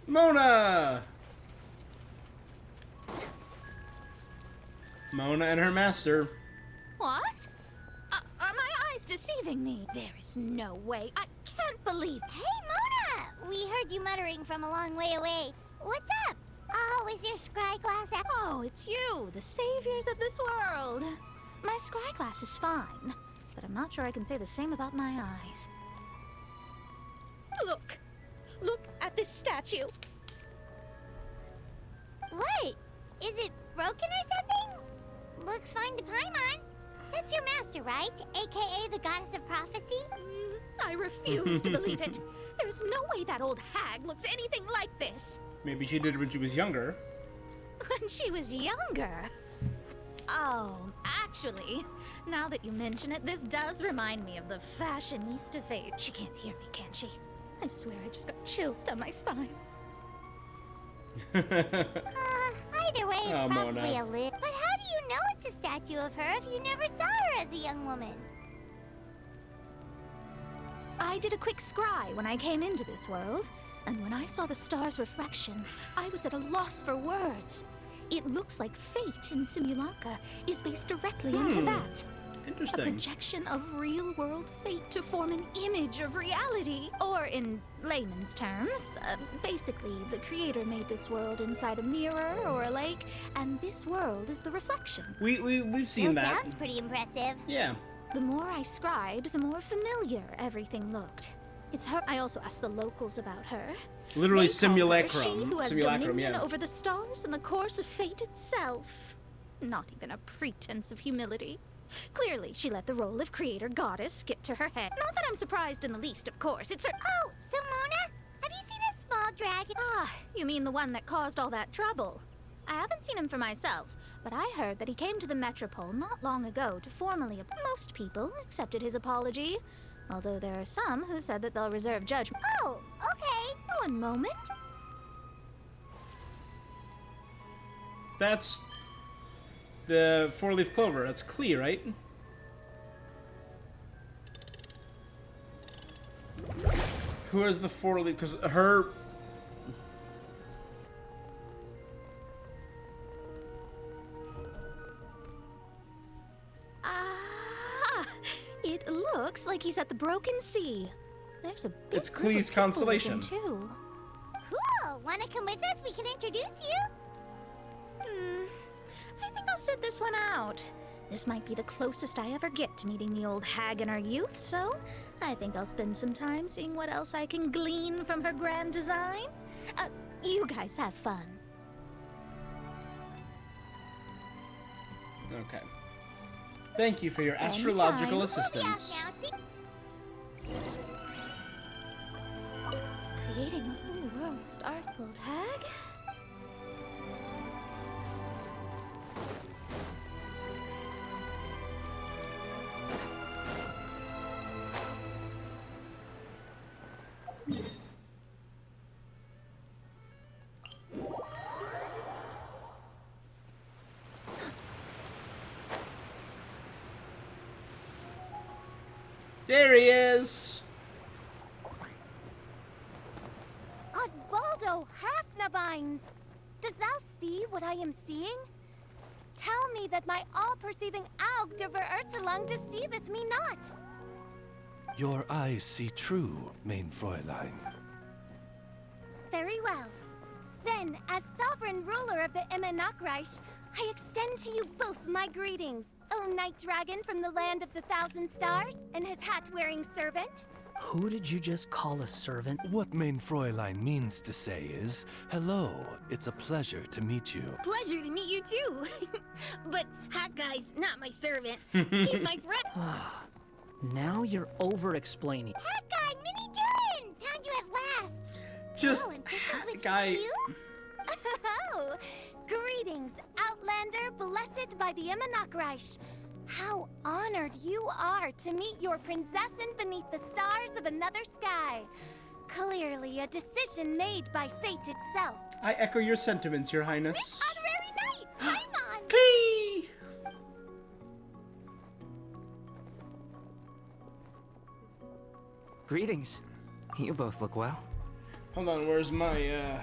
Mona! Mona and her master. What? Are my eyes deceiving me? There is no way. I can't believe. Hey, Mona! We heard you muttering from a long way away. What's up? Oh, is your scry glass out? Oh, it's you, the saviors of this world. My scry glass is fine, but I'm not sure I can say the same about my eyes. Look! Look at this statue! What? Is it broken or something? Looks fine to Paimon. That's your master, right? AKA the goddess of prophecy? I refuse to believe it. There's no way that old hag looks anything like this. Maybe she did when she was younger. When she was younger. Oh, actually, now that you mention it, this does remind me of the fashionista phase. She can't hear me, can she? I swear I just got chills down my spine. Either way, it's Oh, probably Mona. a lip. But how do you know it's a statue of her if you never saw her as a young woman? I did a quick scry when I came into this world, and when I saw the stars' reflections, I was at a loss for words. It looks like fate in Simulanka is based directly onto that. A Interesting. projection of real-world fate to form an image of reality. Or in layman's terms, basically, the creator made this world inside a mirror or a lake, and this world is the reflection. We've seen that. Sounds pretty impressive. Yeah. The more I scried, the more familiar everything looked. It's her. I also asked the locals about her. Literally They call her simulacrum. She who has Simulacrum, dominion yeah. over the stars and the course of fate itself. Not even a pretense of humility. Clearly, she let the role of creator goddess get to her head. Not that I'm surprised in the least, of course. It's her. Oh, Simona, have you seen a small dragon? Ah, you mean the one that caused all that trouble? I haven't seen him for myself, but I heard that he came to the Metropole not long ago to formally. Most people accepted his apology, although there are some who said that they'll reserve judgment. Oh, okay. One moment. That's the four-leaf clover. That's Klee, right? Who is the four-leaf? Because her... Ah, it looks like he's at the Broken Sea. there's a big It's group of Klee's people with constellation. him, too. Cool! Wanna come with us? We can introduce you? I think I'll sit this one out. This might be the closest I ever get to meeting the old hag in our youth, so I think I'll spend some time seeing what else I can glean from her grand design. You guys have fun. Okay. Thank you for your astrological Anytime. assistance. Creating a whole world stars, old hag. There he is! Osvaldo Hafnavines! Does thou see what I am seeing? Tell me that my all-perceiving Aug de Verurtelung deceiveth me not. Your eyes see true, mein Fräulein. Very well. Then, as sovereign ruler of the Emenakreich, I extend to you both my greetings, O Night Dragon from the land of the Thousand Stars, and his hat-wearing servant. Who did you just call a servant? What mein Fräulein means to say is, hello, it's a pleasure to meet you. Pleasure to meet you too. But Hat Guy's not my servant. He's my friend. Now you're over-explaining. Hat Guy, Mini Durin! Found you at last! Just... Oh, and Fishes with guy... you too? Oh, greetings, Outlander blessed by the Emenakreich. How honored you are to meet your prinzessin beneath the stars of another sky. Clearly a decision made by fate itself. I echo your sentiments, Your Highness. This honorary knight, Paimon! Klee! Greetings. You both look well. Hold on, where's my,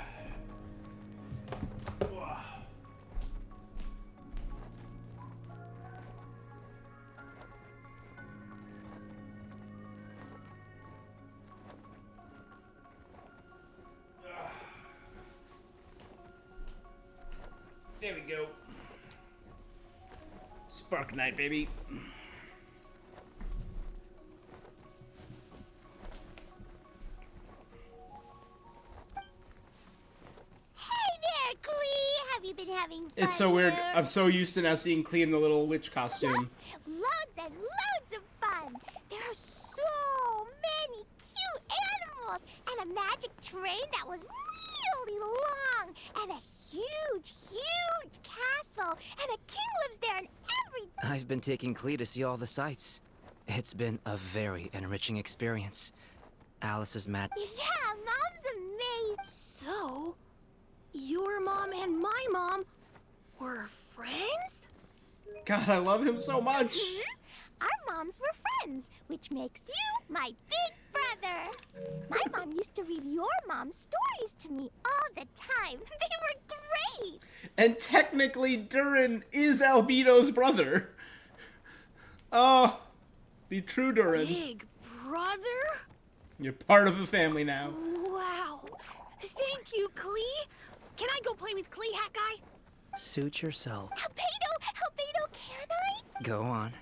There we go. Spark Knight, baby. Have you been having fun? It's so weird. here? I'm so used to now seeing Klee in the little witch costume. Loads and loads of fun! There are so many cute animals! And a magic train that was really long! And a huge, huge castle! And a king lives there and everything! I've been taking Klee to see all the sights. It's been a very enriching experience. Alice's Yeah, Mom's amazing! So, your mom and my mom were friends? God, I love him so much. Our moms were friends, which makes you my big brother. My mom used to read your mom's stories to me all the time. They were great. And technically, Durin is Albedo's brother. Oh, the true Durin. Big brother? You're part of the family now. Wow. Thank you, Klee. Can I go play with Klee, Hat Guy? Suit yourself. Albedo, can I? Go on.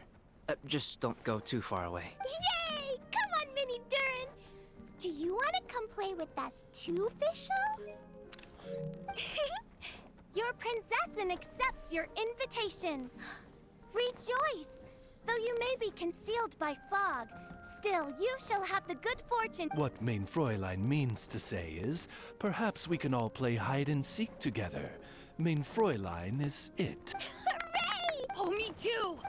Just don't go too far away. Yay! Come on, Mini Durin. Do you want to come play with us too, Fischl? Your prinzessin accepts your invitation. Rejoice! Though you may be concealed by fog, still you shall have the good fortune. What mein Fräulein means to say is, perhaps we can all play hide and seek together. Mein Fräulein is it. Hooray! Oh, me too!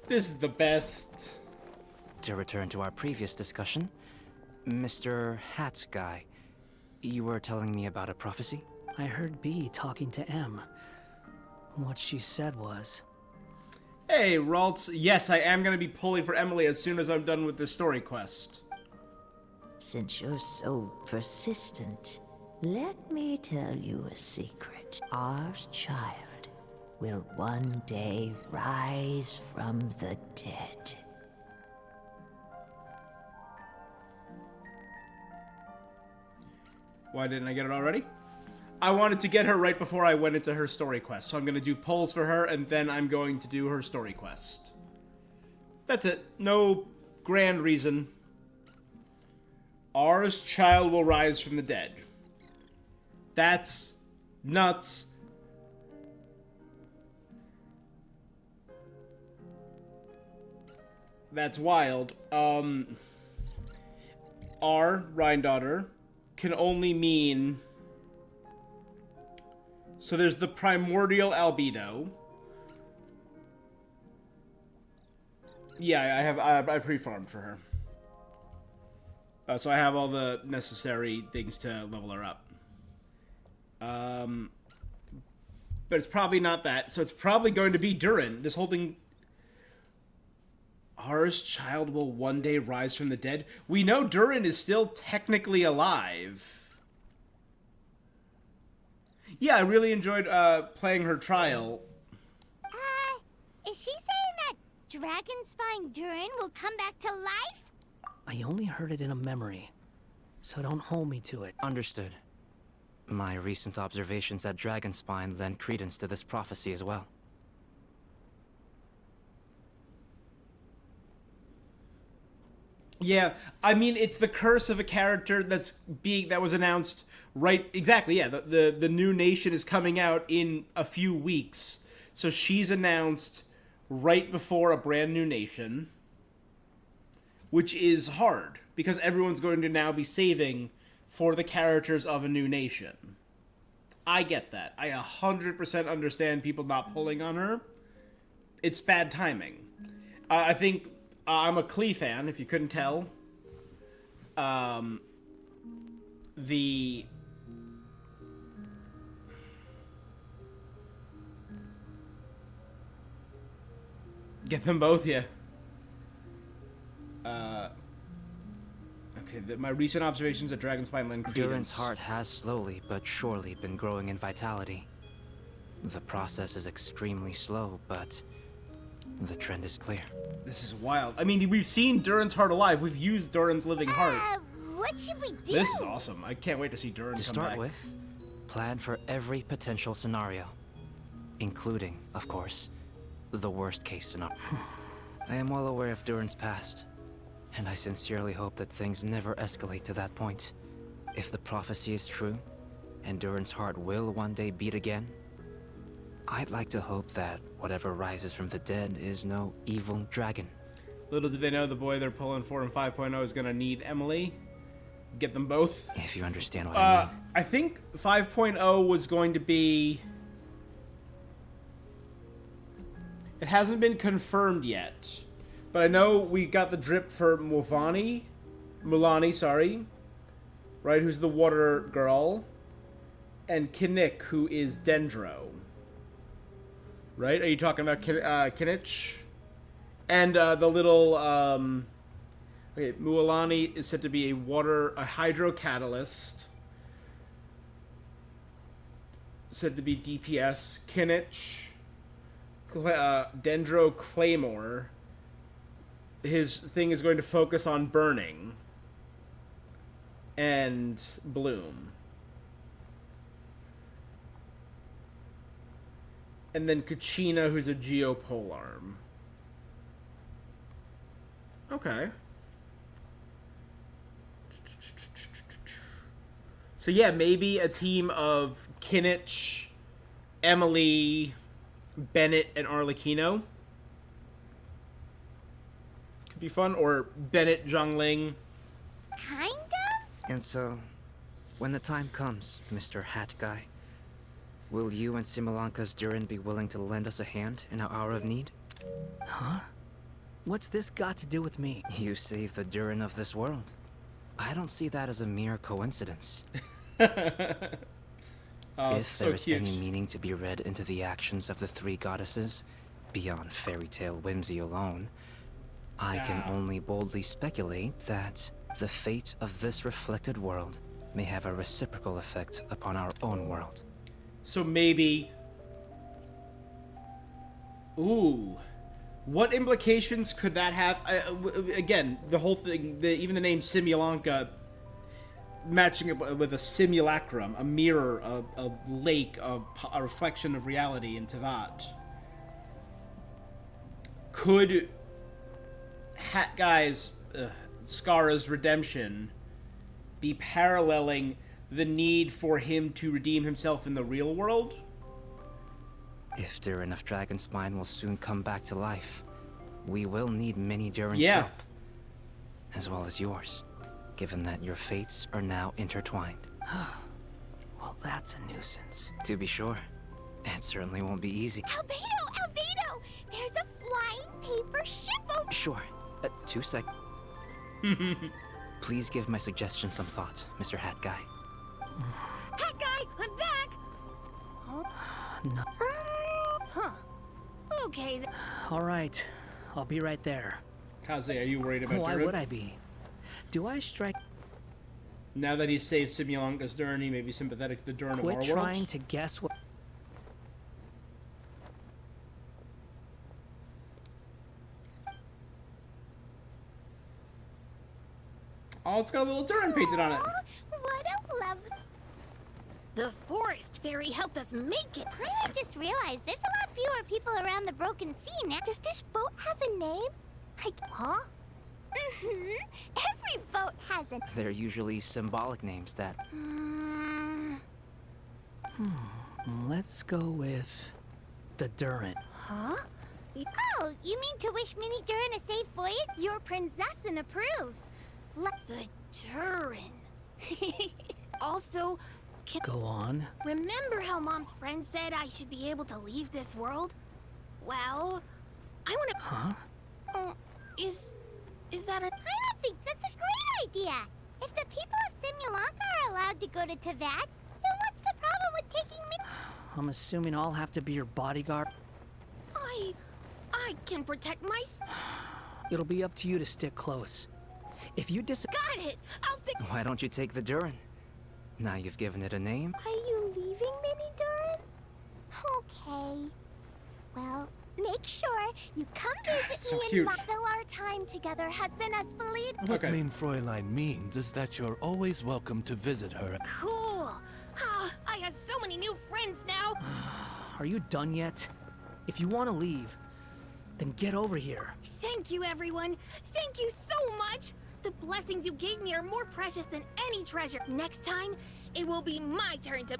This is the best. To return to our previous discussion, Mr. Hat Guy, you were telling me about a prophecy? I heard B talking to M. What she said was... Hey, Raltz. Yes, I am going to be pulling for Emilie as soon as I'm done with this story quest. Since you're so persistent, let me tell you a secret. Our child will one day rise from the dead. Why didn't I get it already? I wanted to get her right before I went into her story quest. So I'm going to do polls for her, and then I'm going to do her story quest. That's it. No grand reason. Ours child will rise from the dead. That's nuts. That's wild. Our Rhine-daughter can only mean... So there's the primordial albedo. Yeah, I pre-farmed for her. So I have all the necessary things to level her up. But it's probably not that. So it's probably going to be Durin. This whole thing... Ours child will one day rise from the dead. We know Durin is still technically alive. Yeah, I really enjoyed playing her trial. Is she saying that Dragonspine Durin will come back to life? I only heard it in a memory, so don't hold me to it. Understood. My recent observations at Dragonspine lend credence to this prophecy as well. Yeah, I mean, it's the curse of a character that was announced right... Exactly, yeah. The new nation is coming out in a few weeks. So she's announced right before a brand new nation, which is hard, because everyone's going to now be saving for the characters of a new nation. I get that. I 100% understand people not pulling on her. It's bad timing. I think... I'm a Klee fan, if you couldn't tell. Get them both, yeah. Okay, my recent observations at Dragonspine lend credence. Durin's heart has slowly but surely been growing in vitality. The process is extremely slow, but the trend is clear. This is wild. I mean, we've seen Durin's heart alive. We've used Durin's living heart. What should we do? This is awesome. I can't wait to see Durin come back. To start with, plan for every potential scenario, including, of course, the worst case scenario. I am well aware of Durin's past, and I sincerely hope that things never escalate to that point. If the prophecy is true, and Durin's heart will one day beat again, I'd like to hope that whatever rises from the dead is no evil dragon. Little do they know the boy they're pulling for in 5.0 is going to need EMILIE. Get them both. If you understand what I mean. I think 5.0 was going to be... It hasn't been confirmed yet. But I know we got the drip for Mulani, sorry. Right, who's the water girl. And Kinnick, who is Dendro. Right? Are you talking about Kinich? And the little... okay, Mualani is said to be a hydro catalyst. Said to be DPS. Kinich. Dendro Claymore. His thing is going to focus on burning. And Bloom. And then Kachina, who's a Geopolarm. Okay. So yeah, maybe a team of Kinich, EMILIE, Bennett, and Arlecchino. Could be fun. Or Bennett, Zhongling. Kind of? And so, when the time comes, Mr. Hat Guy, will you and Similanka's Durin be willing to lend us a hand in our hour of need? Huh? What's this got to do with me? You saved the Durin of this world. I don't see that as a mere coincidence. If so there's cute. any meaning to be read into the actions of the three goddesses, beyond fairy tale whimsy alone, I can only boldly speculate that the fate of this reflected world may have a reciprocal effect upon our own world. So maybe... Ooh. What implications could that have? Again, the whole thing, even the name Simulanka, matching it with a simulacrum, a mirror, a lake, a reflection of reality into that. Could Hat Guy's Skara's redemption be paralleling the need for him to redeem himself in the real world? If Durin of Dragonspine will soon come back to life, we will need many Durin's Yeah. help. As well as yours, given that your fates are now intertwined. Well, that's a nuisance. To be sure, it certainly won't be easy. Albedo! Albedo! There's a flying paper ship over... Sure. 2 seconds. Please give my suggestion some thought, Mr. Hat Guy. Hat guy, I'm back! No. Huh. Okay then. All right, I'll be right there. Kaze, are you worried about Why Durin? would I be? Do I strike? Now that he's saved Simulanka's Durin, he may be sympathetic to the Durin of our Quit world. trying to guess what. Oh, it's got a little Durin painted on it. What a lovely... The forest fairy helped us make it. I just realized there's a lot fewer people around the broken sea now. Does this boat have a name? Huh? Mm-hmm. Every boat has a... They're usually symbolic names that... Let's go with the Durin. Huh? Oh, you mean to wish Minnie Durin a safe voyage? Your princessin approves. The Durin. Also, Go on. remember how Mom's friend said I should be able to leave this world? Well, I want to... Huh? Is that a... I don't think that's a great idea. If the people of Simulanka are allowed to go to Teyvat, then what's the problem with taking me? I'm assuming I'll have to be your bodyguard. I can protect my... It'll be up to you to stick close. If you Got it! I'll stick... Why don't you take the Durin? Now you've given it a name. Are you leaving, Minnie Durin? Okay. Well, make sure you come visit So me cute. and though our time together has been as fully... What main Fräulein means is that you're always welcome to visit her. Cool! I have so many new friends now! Are you done yet? If you want to leave, then get over here. Thank you, everyone! Thank you so much! The blessings you gave me are more precious than any treasure. Next time, it will be my turn to...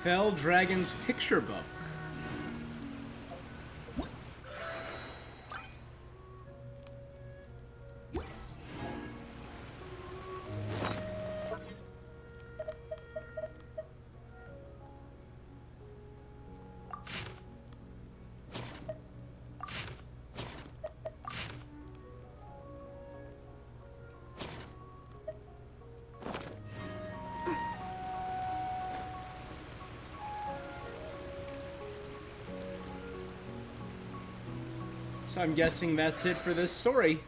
Fell Dragon's picture book. So I'm guessing that's it for this story.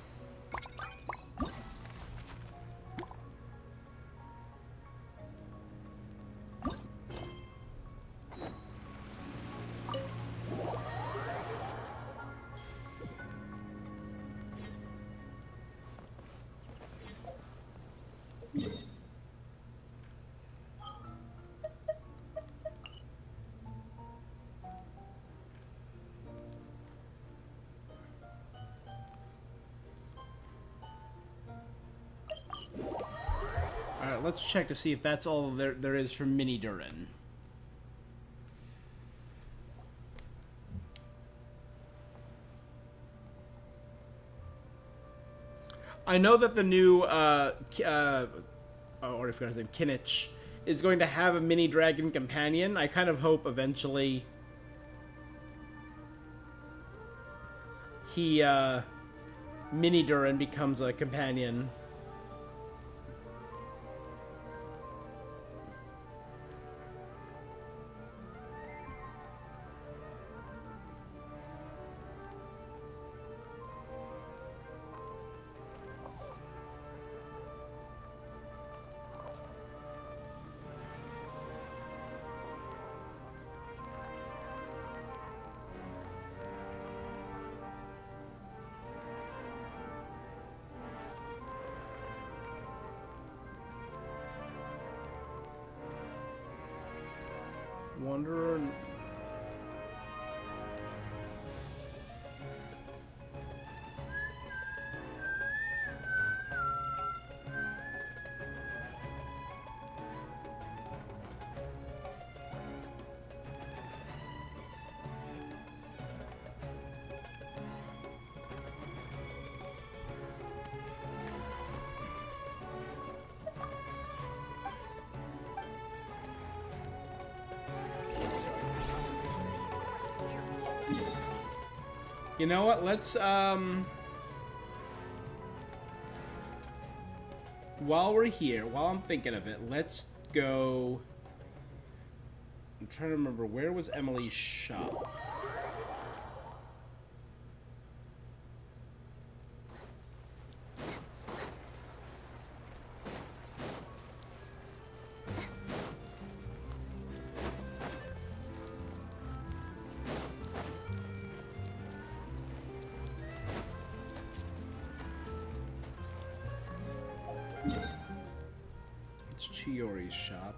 Alright, let's check to see if that's all there is for Minnie Durin. I know that the new, I already forgot his name, Kinich, is going to have a mini dragon companion. I kind of hope eventually he, Minnie Durin becomes a companion. Wanderer. You know what? Let's, while we're here, while I'm thinking of it, let's go... I'm trying to remember, where was Emily's shop? It's Chiori's shop.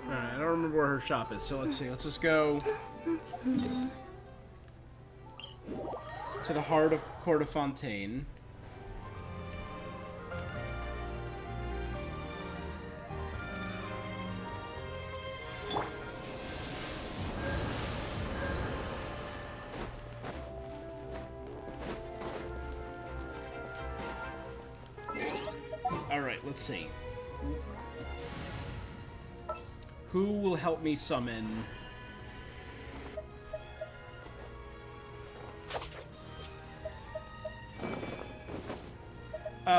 Alright, I don't remember where her shop is, so let's see. Let's just go to the heart of Court of Fontaine. Alright, let's see. Who will help me summon?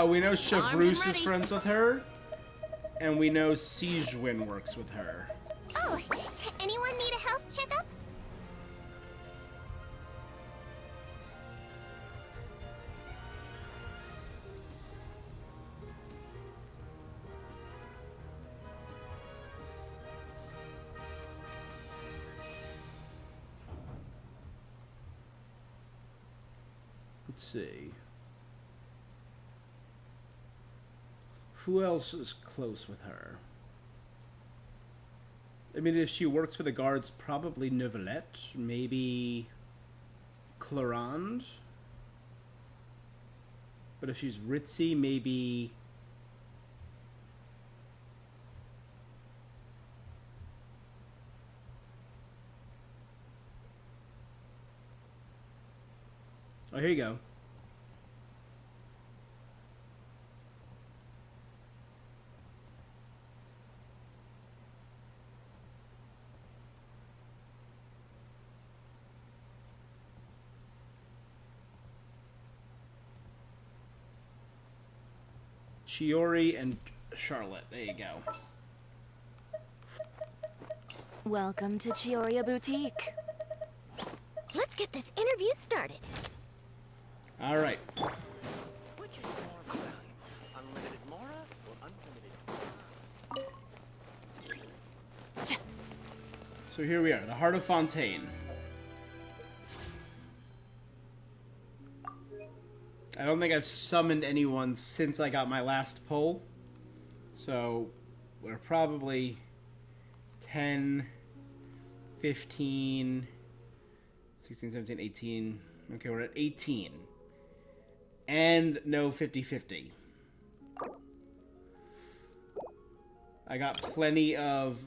We know Chevreuse is friends with her, and we know Siegewin works with her. Oh, anyone need a health checkup? Let's see. Who else is close with her? I mean, if she works for the guards, probably Neuvillette, maybe Clarande. But if she's ritzy, maybe... Oh, here you go. Chiori and Charlotte. There you go. Welcome to Chioria Boutique. Let's get this interview started. All right. Which is more valuable, unlimited Mora or unlimited? So here we are, the Heart of Fontaine. I don't think I've summoned anyone since I got my last pull. So we're probably 10, 15, 16, 17, 18. Okay, we're at 18. And no 50-50. I got plenty of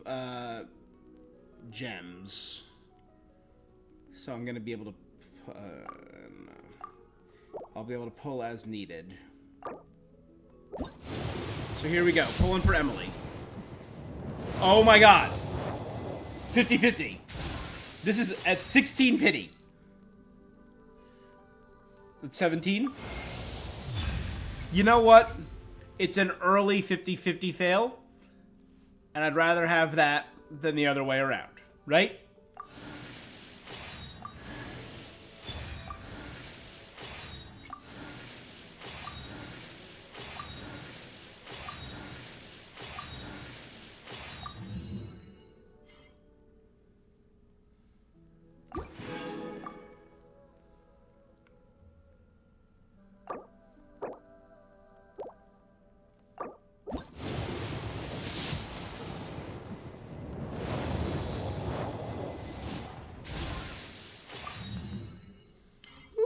gems. So I'm going to be able to... I don't know. I'll be able to pull as needed. So here we go. Pulling for Emilie. Oh my god. 50-50. This is at 16 pity. That's 17. You know what? It's an early 50-50 fail, and I'd rather have that than the other way around, right?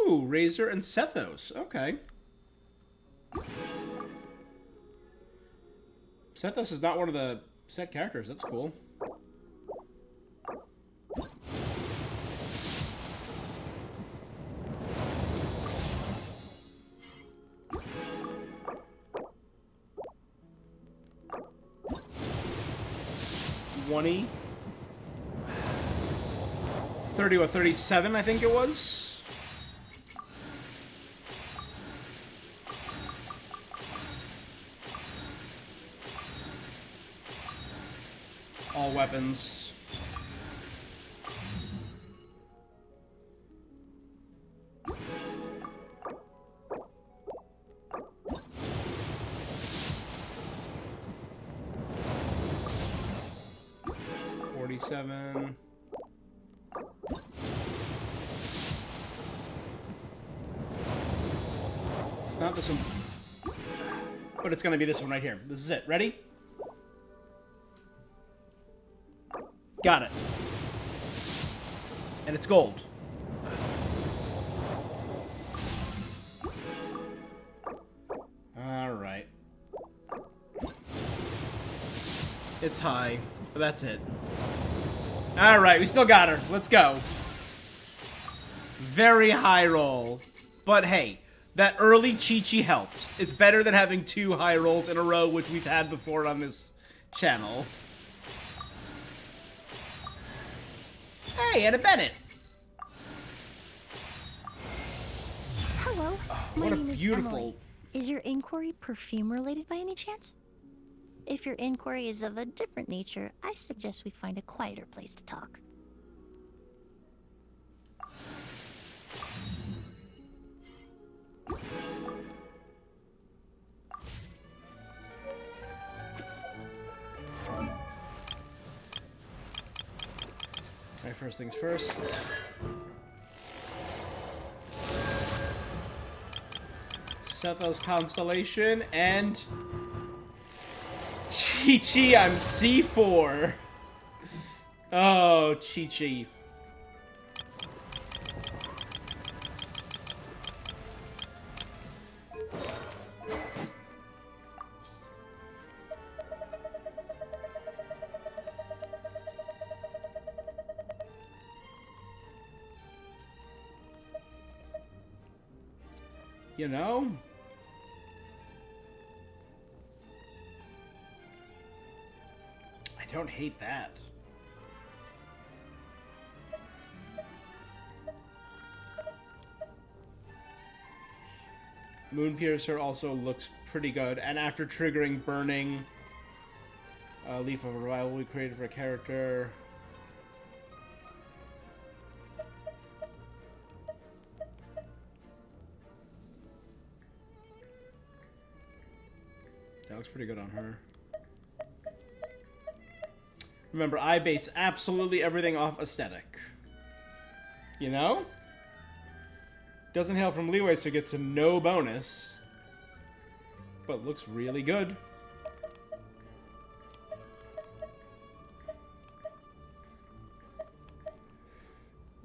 Ooh, Razor and Sethos. Okay. Sethos is not one of the set characters. That's cool. $20. 30 or 37, I think it was. All weapons. $47. It's not this one, but it's gonna be this one right here. This is it. Ready? Got it. And it's gold. Alright. It's high, but that's it. Alright, we still got her. Let's go. Very high roll. But hey, that early Chi-Chi helps. It's better than having 2 high rolls in a row, which we've had before on this channel. Hey, Anna Bennett! Hello, Oh, my what a name is beautiful... Emily. Is your inquiry perfume related by any chance? If your inquiry is of a different nature, I suggest we find a quieter place to talk. Alright, first things first. Sethos Constellation and Chi-Chi, I'm C4. Oh, Chi-Chi. You know? I don't hate that. Moonpiercer also looks pretty good, and after triggering Burning, Leaf of Revival we created for a character. That looks pretty good on her. Remember, I base absolutely everything off aesthetic. You know? Doesn't hail from leeway, so gets a no bonus. But looks really good.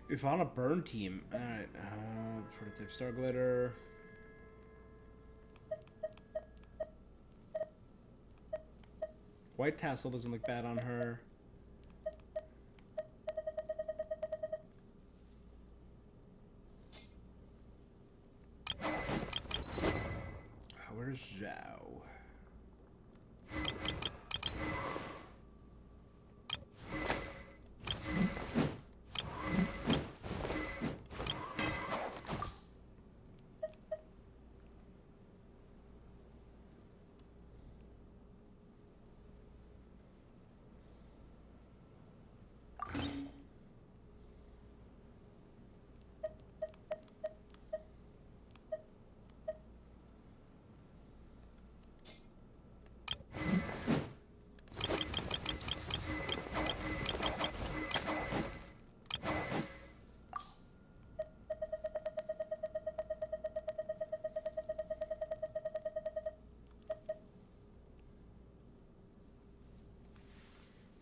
If on a burn team... Alright, prototype Star Glitter... White Tassel doesn't look bad on her. Where's Zhao?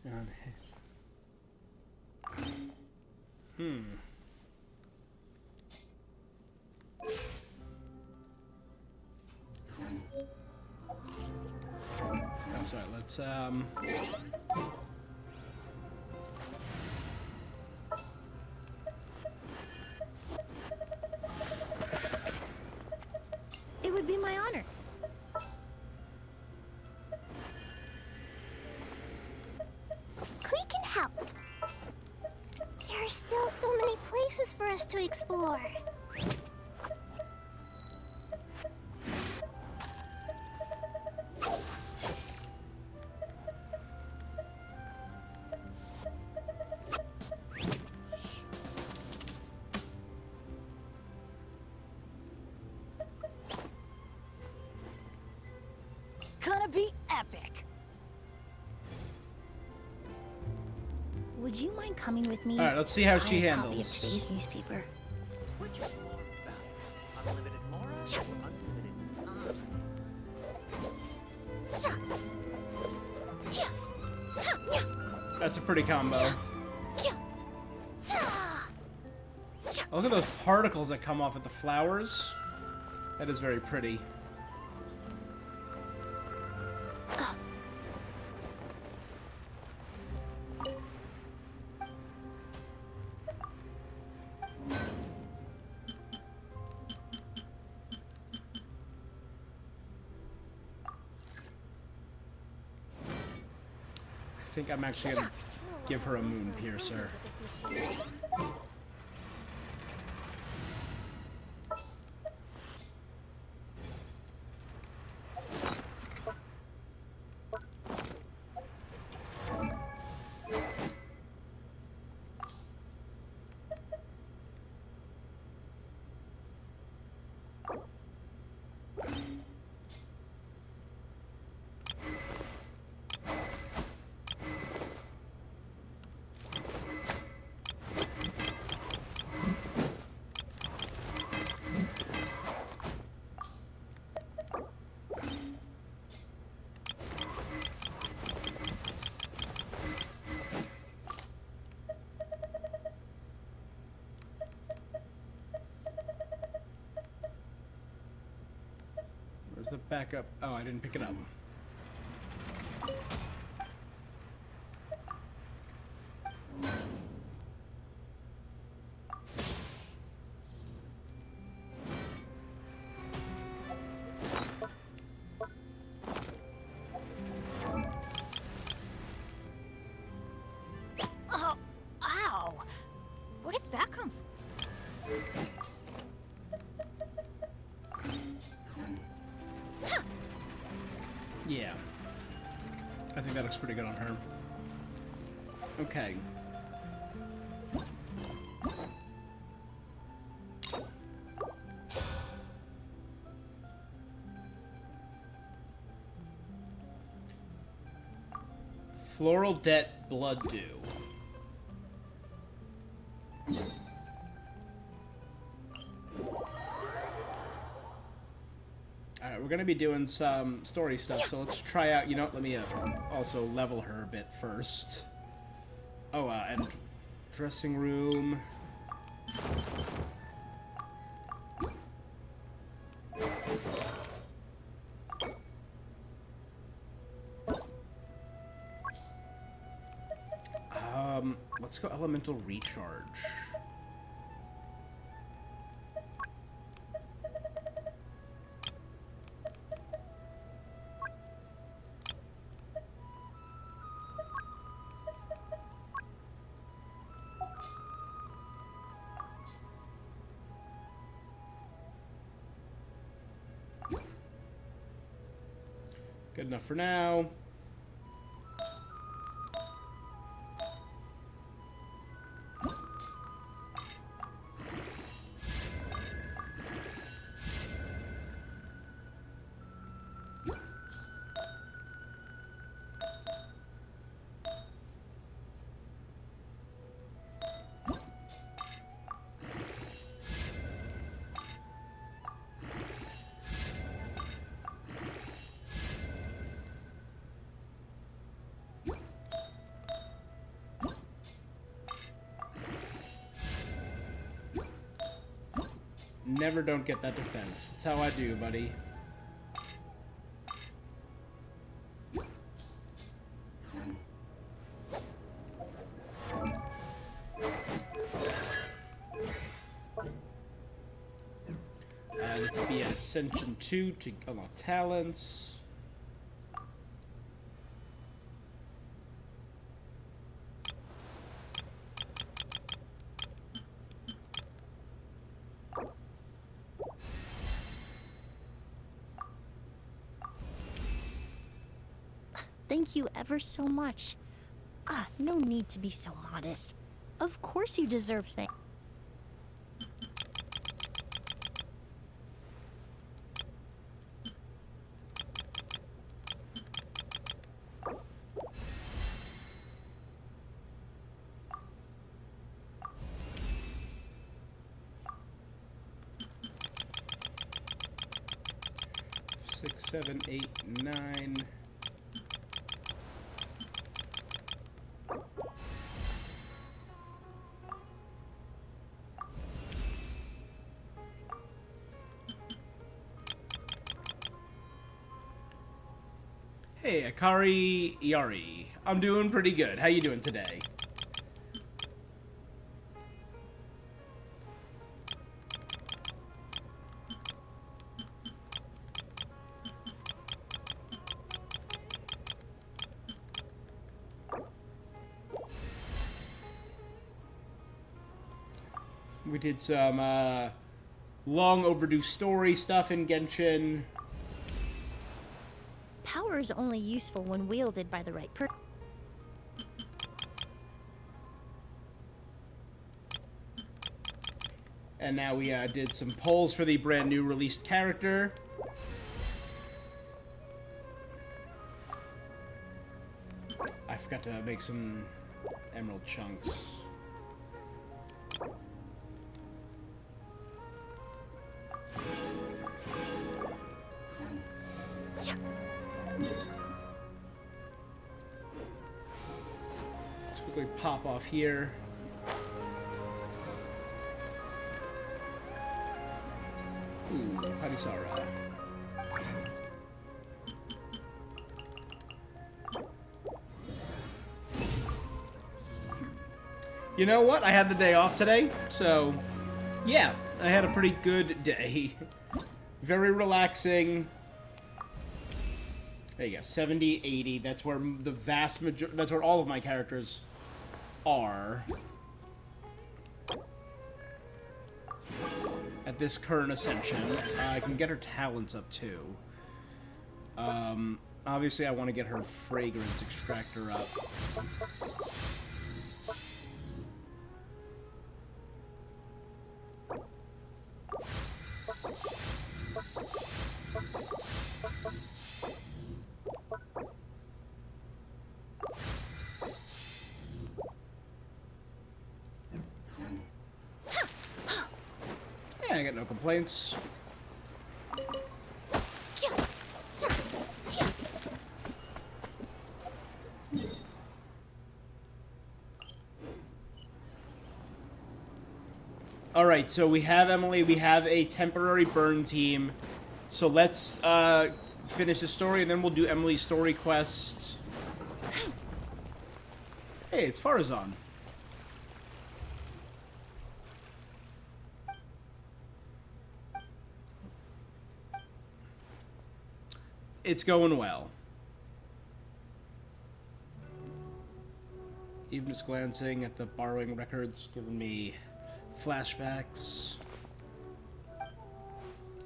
Oh, sorry. Let's It would be my honor. We can help. There are still so many places for us to explore. Gonna be epic. Would you mind coming with me? All right, let's see how she Buy a copy of handles. today's newspaper. Which is more valuable? Unlimited mora or unlimited time? That's a pretty combo. Oh, look at those particles that come off at the flowers. That is very pretty. I think I'm actually gonna give her a moon piercer. Where's the backup? Oh, I didn't pick it up. Oh, ow! Where did that come from? Yeah. I think that looks pretty good on her. Okay. Floral Debt Blood Dew. Alright, we're gonna be doing some story stuff, so let's try out, you know, let me also level her a bit first. Oh, and dressing room. Let's go elemental recharge. Good enough for now. Never don't get that defense. That's how I do, buddy. It could be at Ascension 2 to unlock talents. Thank you ever so much. No need to be so modest. Of course you deserve things. Six, 7, 8, 9. Hey, Akari Yari. I'm doing pretty good. How you doing today? We did some long overdue story stuff in Genshin. Power is only useful when wielded by the right person. And now we did some polls for the brand new released character. I forgot to make some emerald chunks. Let's quickly pop off here. Ooh, Hadisara. You know what? I had the day off today, so yeah, I had a pretty good day. Very relaxing. There you go, 70, 80. That's where the vast majority, that's where all of my characters are. At this current ascension. I can get her talents up too. Obviously I want to get her fragrance extractor up. Yeah, I got no complaints. Alright, so we have Emily, we have a temporary burn team. So let's finish the story and then we'll do Emily's story quest. Hey, it's Farazan. It's going well. Even just glancing at the borrowing records, giving me flashbacks.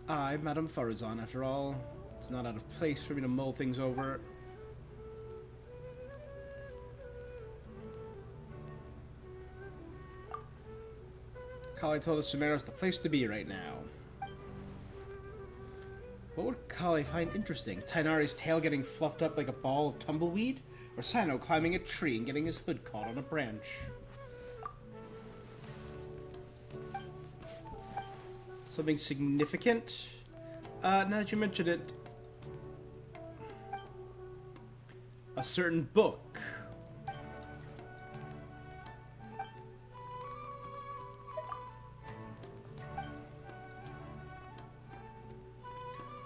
I'm Madame Farazan, after all. It's not out of place for me to mull things over. Kali told us Sumeru's the place to be right now. What would Kali find interesting? Tainari's tail getting fluffed up like a ball of tumbleweed? Or Sino climbing a tree and getting his hood caught on a branch? Something significant? Now that you mention it, a certain book.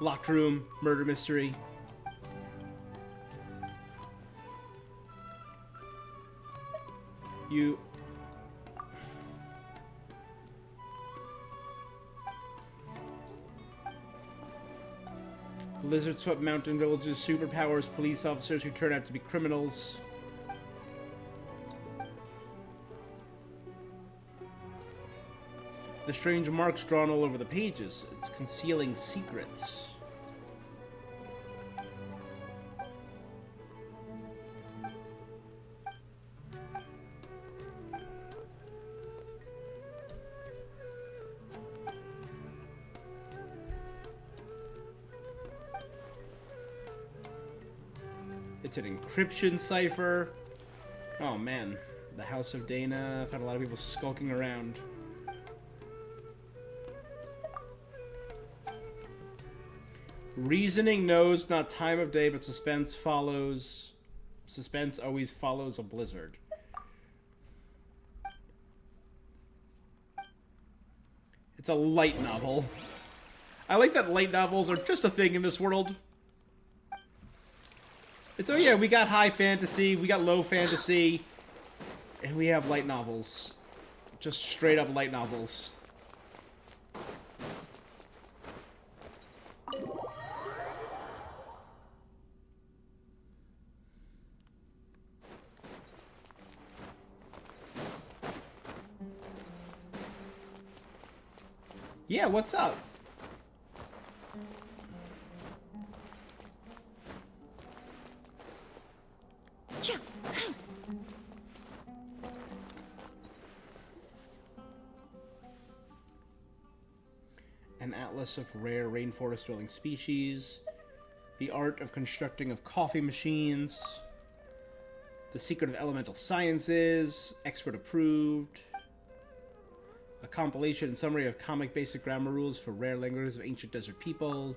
Locked room, murder mystery. You... Blizzard swept mountain villages, superpowers, police officers who turn out to be criminals. The strange marks drawn all over the pages. It's concealing secrets. It's an encryption cipher. Oh man, the House of Dana. I've had a lot of people skulking around. Reasoning knows not time of day, but suspense follows. Suspense always follows a blizzard. It's a light novel. I like that light novels are just a thing in this world. It's, oh yeah, we got high fantasy, we got low fantasy, and we have light novels. Just straight up light novels. Yeah, what's up? An atlas of rare rainforest-dwelling species, the art of constructing of coffee machines, the secret of elemental sciences, expert approved, a compilation and summary of comic basic grammar rules for rare languages of ancient desert people.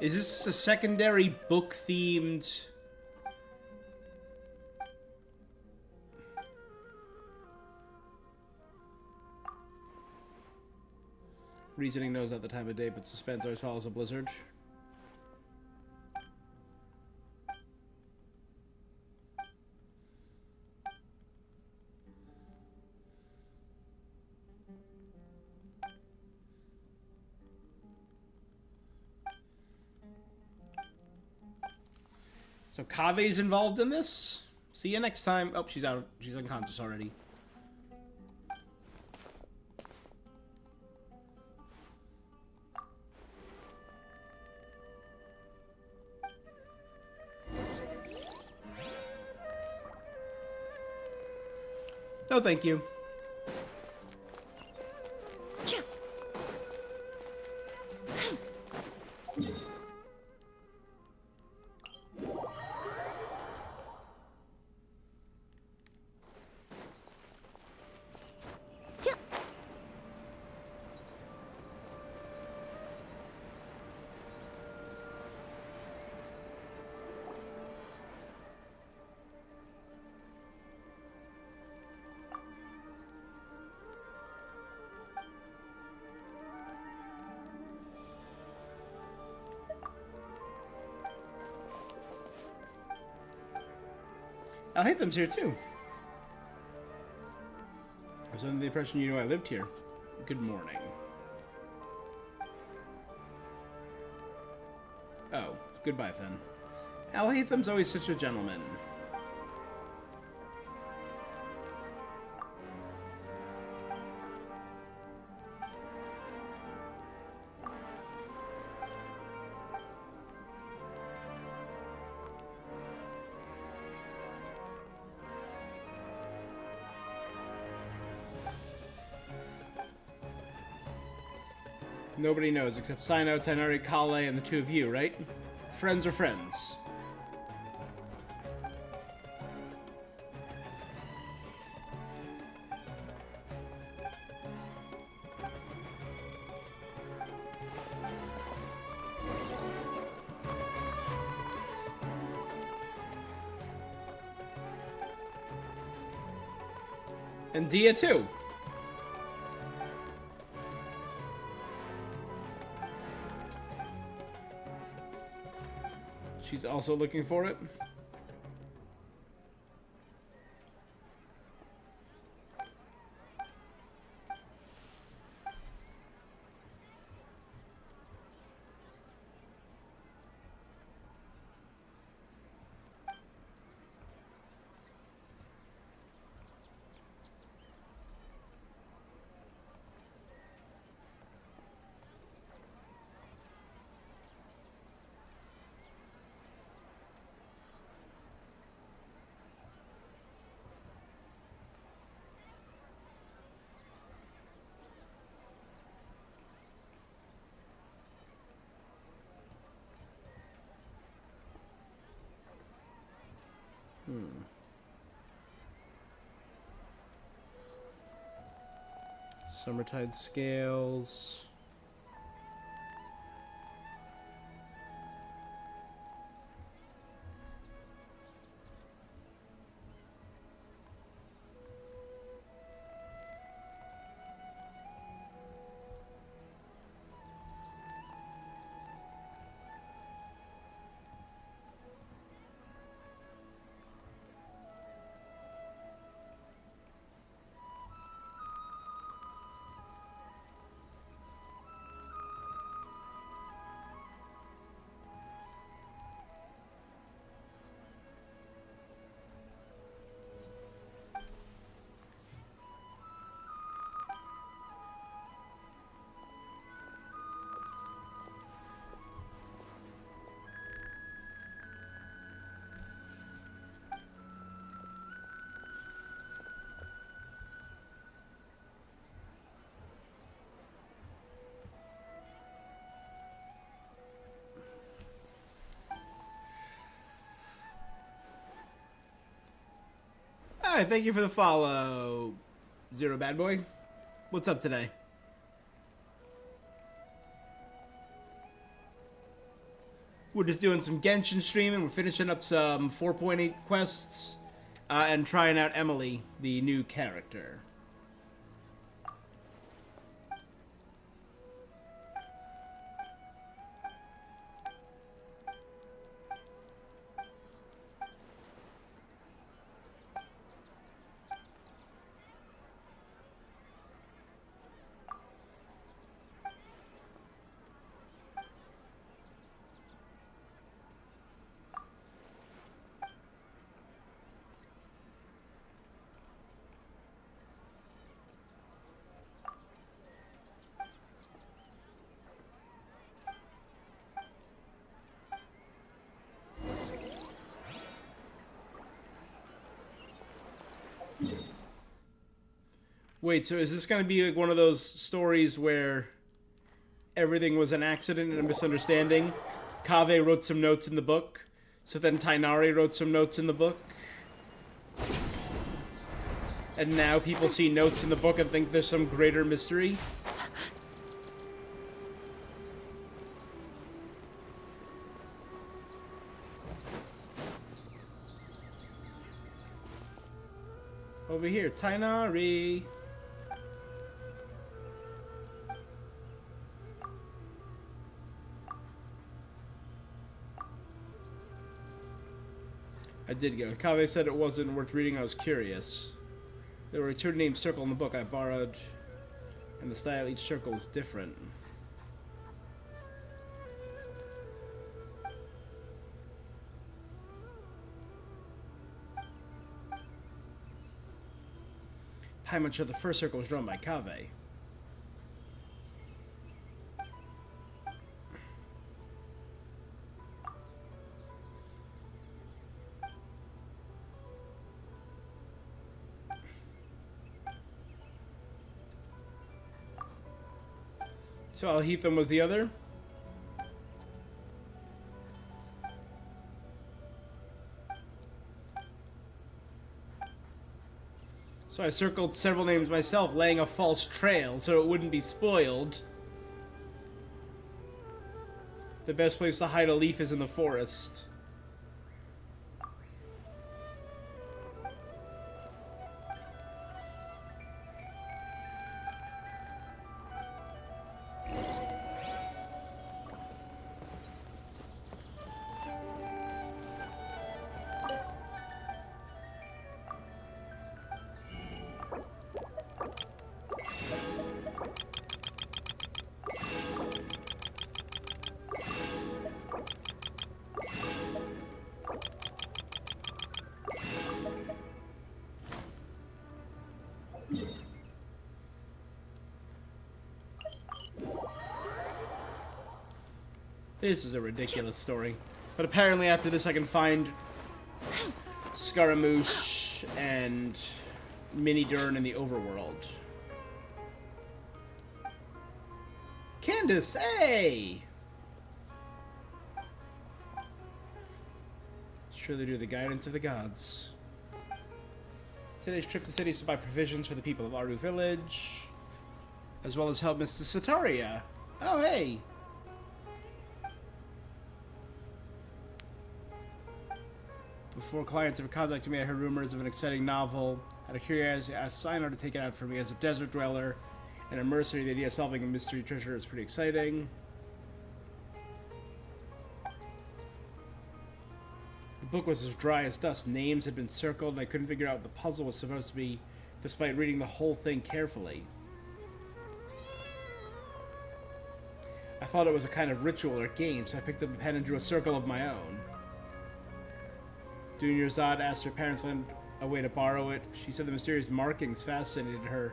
Is this a secondary book-themed... Reasoning knows not the time of day, but suspense always follows a blizzard. So Kave's involved in this? See you next time. Oh, she's out. She's unconscious already. No, thank you. Al-Haytham's here too. I was under the impression you knew I lived here. Good morning. Oh, goodbye then. Al-Haytham's always such a gentleman. Nobody knows except Sino, Tainari, Kale, and the two of you, right? Friends are friends. And Dia too. She's also looking for it. Summertide scales. Hi, thank you for the follow, Zero Bad Boy. What's up today? We're just doing some Genshin streaming. We're finishing up some 4.8 quests and trying out EMILIE, the new character. Wait, so is this going to be like one of those stories where everything was an accident and a misunderstanding? Kaveh wrote some notes in the book, so then Tainari wrote some notes in the book, and now people see notes in the book and think there's some greater mystery? Over here, Tainari. I did go. Kaveh said it wasn't worth reading. I was curious. There were two named circle in the book I borrowed, and the style of each circle was different. How much of the first circle was drawn by Kaveh? So Alhetham was the other? So I circled several names myself, laying a false trail so it wouldn't be spoiled. The best place to hide a leaf is in the forest. This is a ridiculous story. But apparently after this I can find Scaramouche and Mini Dern in the overworld. Candace, hey! Surely do the guidance of the gods. Today's trip to the city is to buy provisions for the people of Aru Village, as well as help Mr. Sataria. Oh, hey! Before clients ever contacted me, I heard rumors of an exciting novel. Out of curiosity, I asked Sinar to take it out for me. As a desert dweller and a mercenary, the idea of solving a mystery treasure is pretty exciting. The book was as dry as dust. Names had been circled, and I couldn't figure out what the puzzle was supposed to be, despite reading the whole thing carefully. I thought it was a kind of ritual or game, so I picked up a pen and drew a circle of my own. Dunyarzad asked her parents lend a way to borrow it. She said the mysterious markings fascinated her.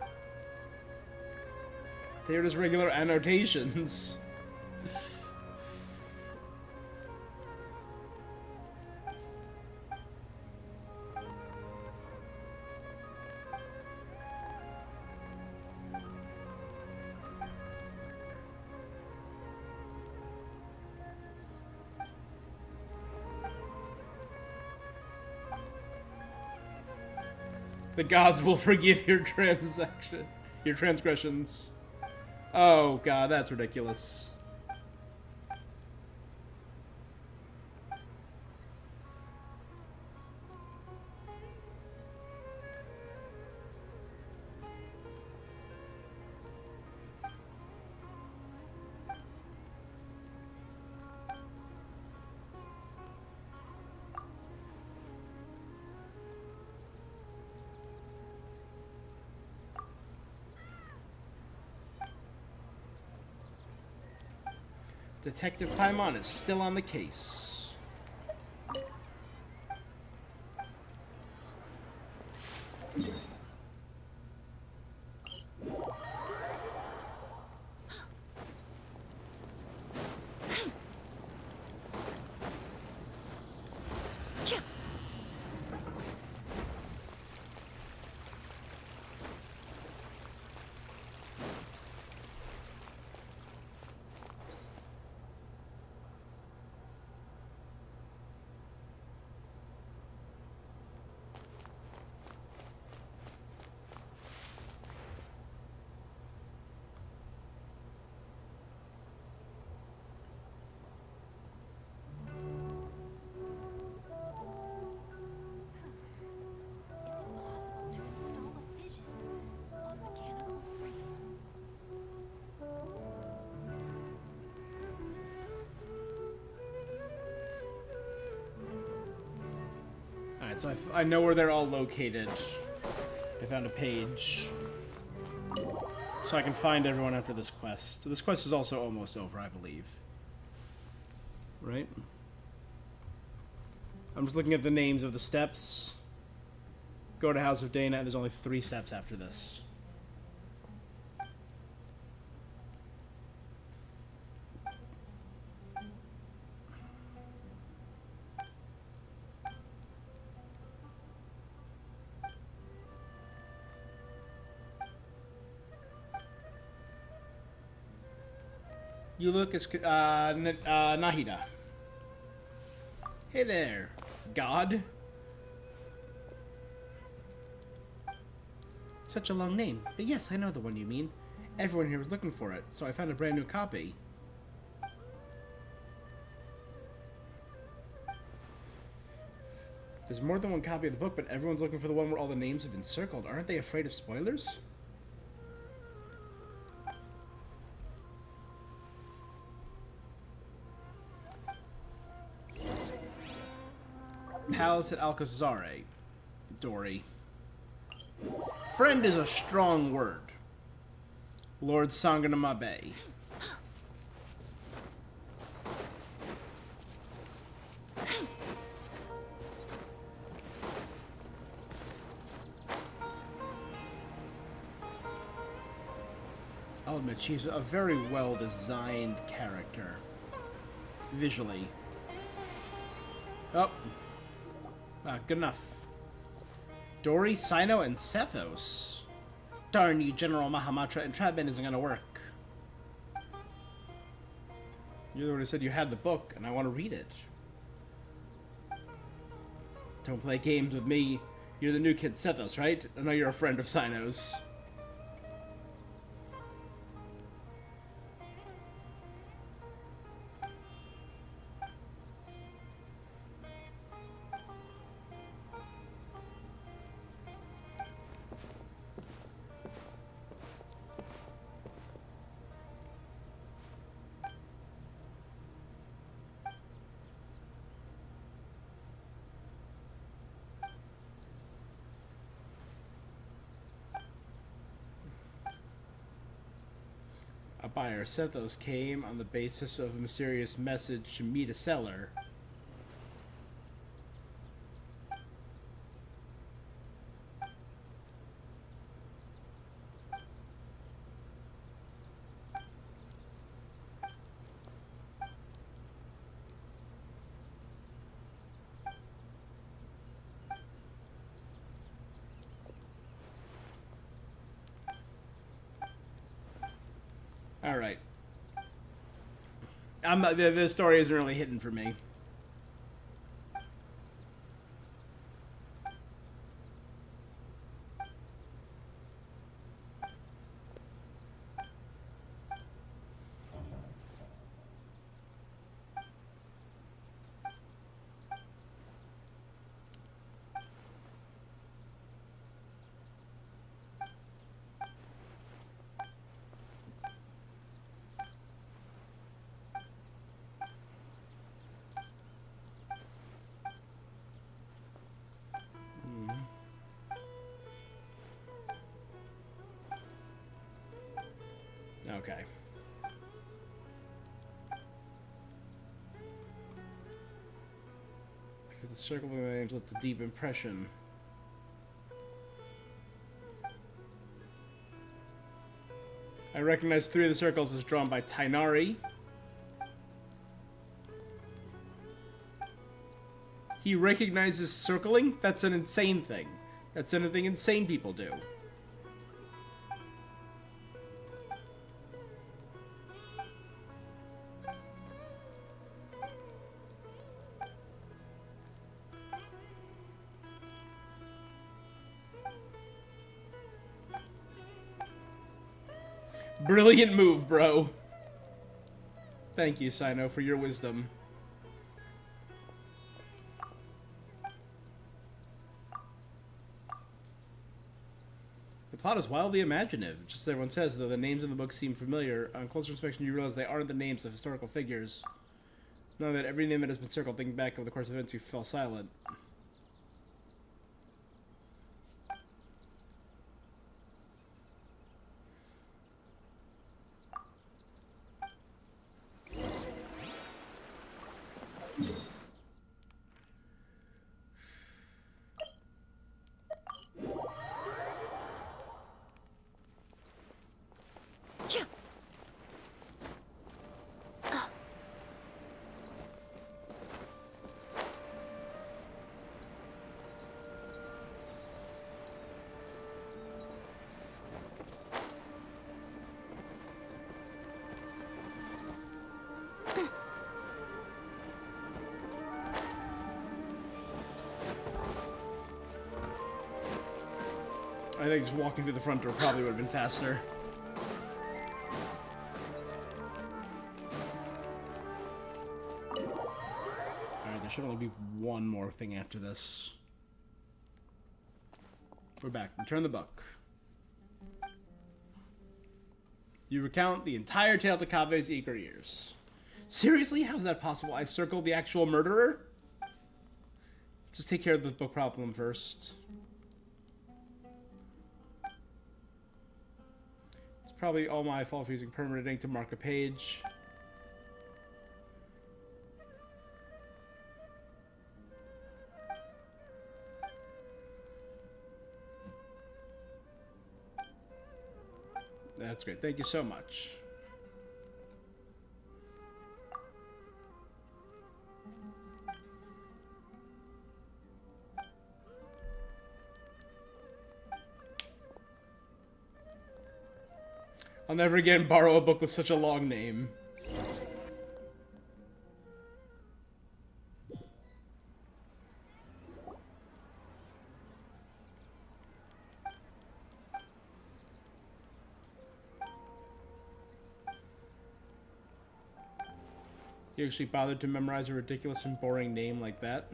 They were just regular annotations. The gods will forgive your transgressions. Oh god, that's ridiculous. Detective Paimon is still on the case. Alright, so I know where they're all located. I found a page. So I can find everyone after this quest. So this quest is also almost over, I believe. Right? I'm just looking at the names of the steps. Go to House of Dana, and there's only 3 steps after this. You look as Nahida. Hey there, God. Such a long name, but yes, I know the one you mean. Everyone here was looking for it, so I found a brand new copy. There's more than one copy of the book, but everyone's looking for the one where all the names have been circled. Aren't they afraid of spoilers? Palace at Alcazare. Dory. Friend is a strong word. Lord Sanganamabe. I'll admit, she's a very well-designed character. visually. Oh. Good enough. Dory, Sino, and Sethos. Darn you, General Mahamatra. Entrapment isn't gonna work. You already said you had the book, and I want to read it. Don't play games with me. You're the new kid Sethos, right? I know you're a friend of Sino's. A buyer, Sethos, came on the basis of a mysterious message to meet a seller. Alright. The story isn't really hidden for me. Okay. Because the circle of names left a deep impression. I recognize 3 of the circles as drawn by Tainari. He recognizes circling? That's an insane thing. That's anything insane people do. Brilliant move, bro. Thank you, Sino, for your wisdom. The plot is wildly imaginative, just as everyone says, though the names in the book seem familiar. On closer inspection, you realize they aren't the names of historical figures. Know that every name that has been circled, thinking back over the course of events, you fell silent. I think just walking through the front door probably would have been faster. Alright, there should only be one more thing after this. We're back. Return the book. You recount the entire tale to Kave's eager ears. Seriously? How's that possible? I circled the actual murderer? Let's just take care of the book problem first. It's probably all my fault for using permanent ink to mark a page. That's great. Thank you so much. I'll never again borrow a book with such a long name. You actually bothered to memorize a ridiculous and boring name like that?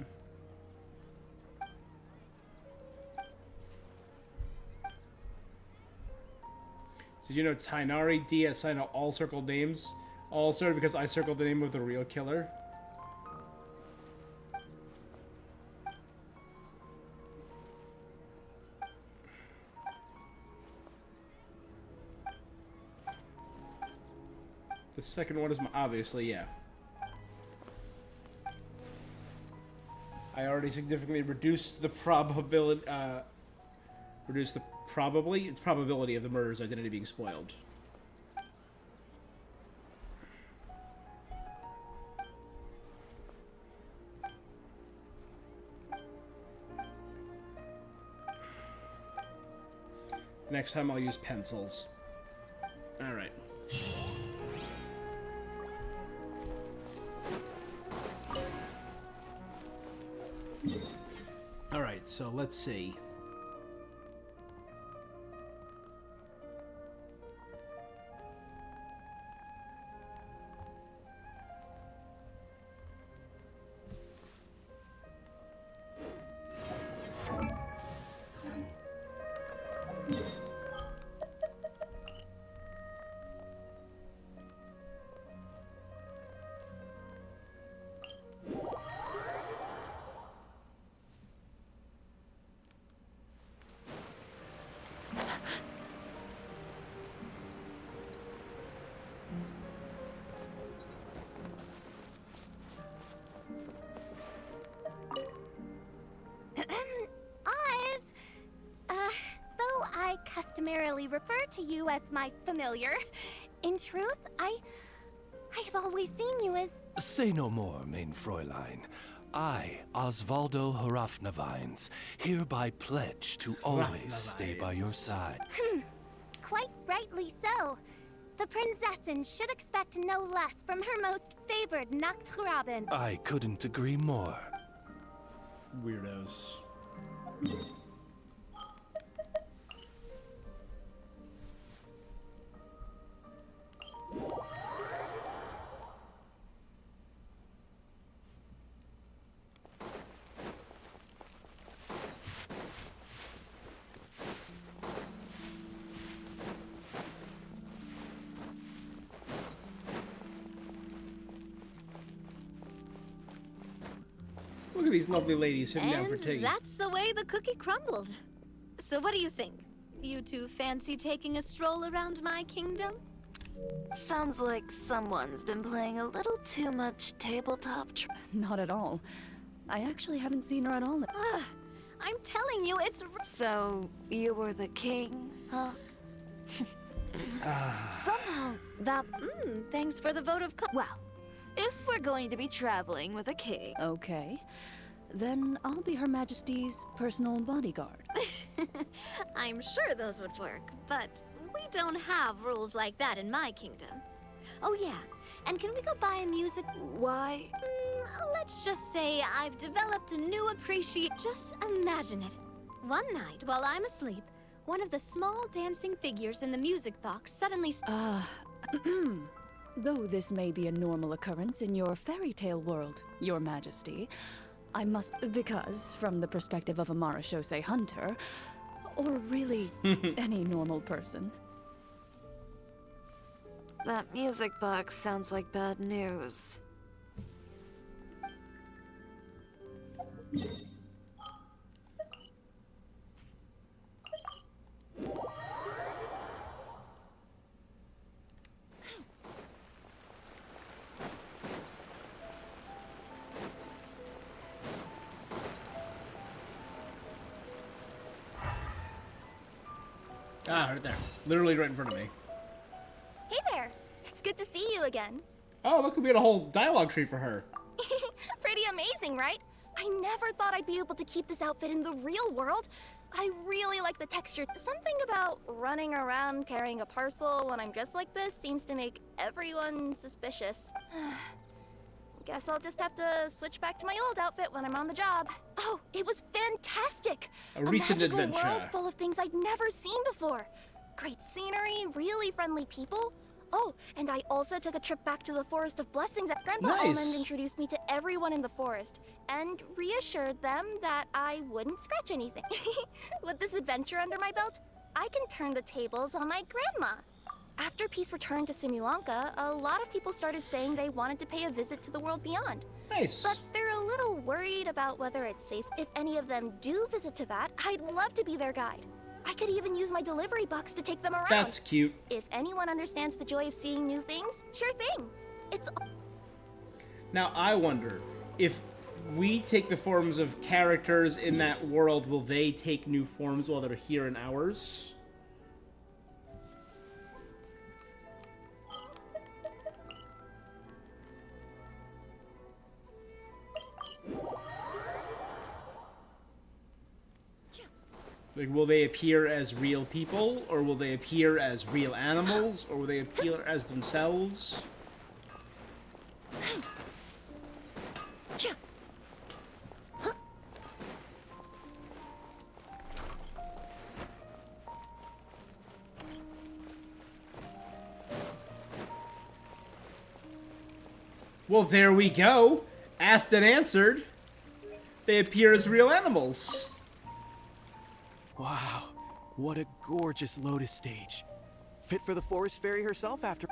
Did you know Tainari D assigned all circled names? All started because I circled the name of the real killer. The second one is obviously, yeah. I already significantly reduced the probability of the murderer's identity being spoiled. Next time I'll use pencils. Alright. Alright, so let's see. Customarily refer to you as my familiar. In truth, I've always seen you as... Say no more, main Fräulein. I, Osvaldo Hrafnavines, hereby pledge to always stay by your side. Quite rightly so. The Prinzessin should expect no less from her most favored Nachtraben. I couldn't agree more. Weirdos. Look at these lovely ladies sitting down for tea. And that's the way the cookie crumbled. So what do you think? You two fancy taking a stroll around my kingdom? Sounds like someone's been playing a little too much tabletop. Not at all. I actually haven't seen her at all. I'm telling you, it's... So, you were the king, huh? Somehow, that... thanks for the vote of... Well, if we're going to be traveling with a king... Okay. Then I'll be Her Majesty's personal bodyguard. I'm sure those would work, but we don't have rules like that in my kingdom. Oh yeah, and can we go buy a music... Why? Let's just say I've developed a new appreciation. Just imagine it. One night, while I'm asleep, one of the small dancing figures in the music box suddenly... Though this may be a normal occurrence in your fairy tale world, Your Majesty, I must... Because, from the perspective of a Marechaussee hunter, or really any normal person... That music box sounds like bad news. Ah, right there. Literally right in front of me. Hey there. It's good to see you again. Oh, look, we had a whole dialogue tree for her. Pretty amazing, right? I never thought I'd be able to keep this outfit in the real world. I really like the texture. Something about running around carrying a parcel when I'm dressed like this seems to make everyone suspicious. Guess I'll just have to switch back to my old outfit when I'm on the job. Oh, it was fantastic! A recent magical adventure. world full of things I'd never seen before. Great scenery, really friendly people. Oh, and I also took a trip back to the Forest of Blessings. Grandpa Nice. Almond introduced me to everyone in the forest and reassured them that I wouldn't scratch anything. With this adventure under my belt, I can turn the tables on my grandma. After peace returned to Simulanka, a lot of people started saying they wanted to pay a visit to the world beyond. Nice. But they're a little worried about whether it's safe. If any of them do visit to that, I'd love to be their guide. I could even use my delivery box to take them around. That's cute. If anyone understands the joy of seeing new things, sure thing. It's... Now, I wonder, if we take the forms of characters in that world, will they take new forms while they're here in ours? Like, will they appear as real people, or will they appear as real animals, or will they appear as themselves? Well, there we go. Asked and answered. They appear as real animals. Wow, what a gorgeous lotus stage. Fit for the forest fairy herself after...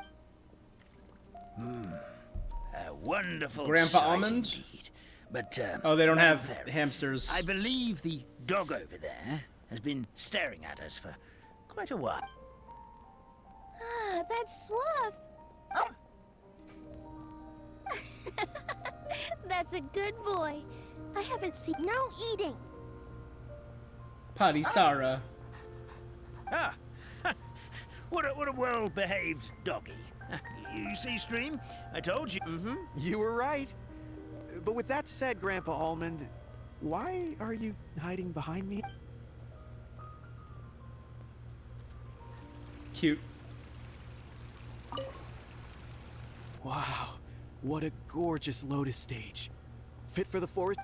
A wonderful Grandpa sight Almond? indeed. But, Oh, they don't not have very. hamsters. I believe the dog over there has been staring at us for quite a while. Ah, that's Swaff. That's a good boy. I haven't seen... No eating. Potty Sarah. Ah, what a well-behaved doggy. You see, Stream? I told you. You were right. But with that said, Grandpa Almond, why are you hiding behind me? Cute. Wow, what a gorgeous lotus stage. Fit for the forest...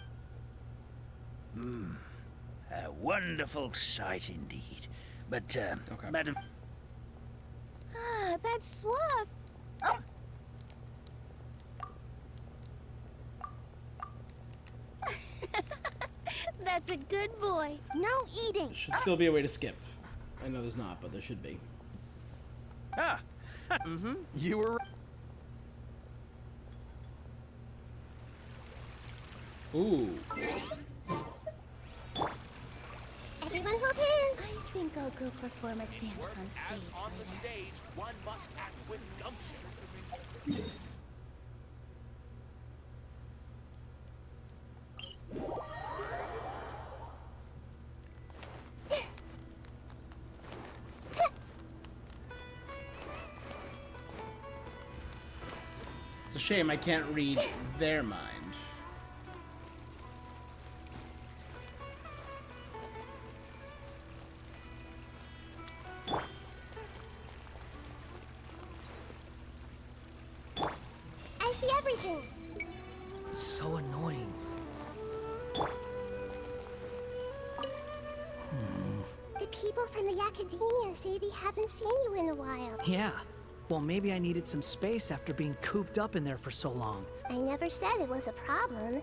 A wonderful sight indeed. But, Madam... Ah, that's Swaff. That's a good boy. No eating. Should still be a way to skip. I know there's not, but there should be. Ah. You were... Ooh. Everyone hop in. I think I'll go perform a dance on stage On the later. stage, one must act with gumption. It's a shame I can't read their mind. I see everything. So annoying. The people from the academia say they haven't seen you in a while. Yeah. Well, maybe I needed some space after being cooped up in there for so long. I never said it was a problem.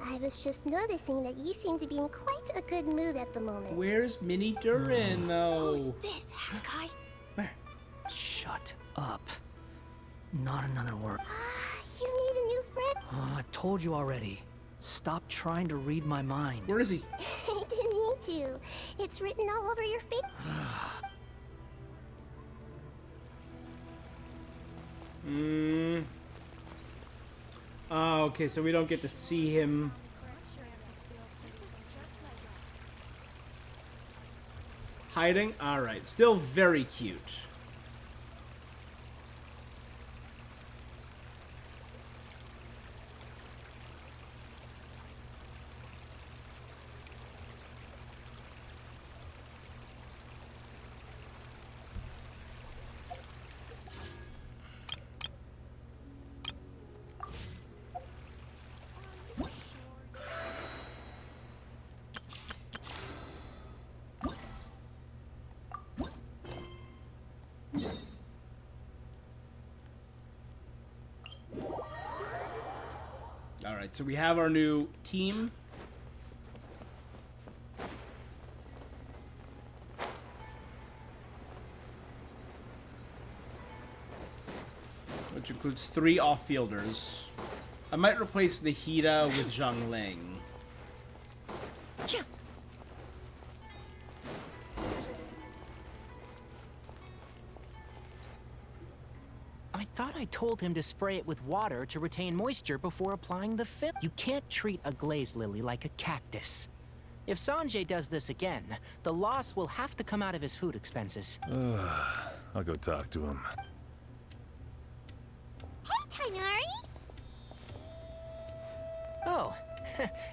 I was just noticing that you seem to be in quite a good mood at the moment. Where's Minnie Durin, though? Who's this, Hakai? Shut up. Not another word. You need a new friend? Oh, I told you already. Stop trying to read my mind. Where is he? I didn't need to. It's written all over your face. Oh, okay, so we don't get to see him. Hiding? Alright, still very cute. Alright, so we have our new team. Which includes 3 off-fielders. I might replace Nahida with Zhang Ling. I thought I told him to spray it with water to retain moisture before applying the fill. You can't treat a glaze lily like a cactus. If Sanjay does this again, the loss will have to come out of his food expenses. I'll go talk to him. Hey, Tainari! Oh,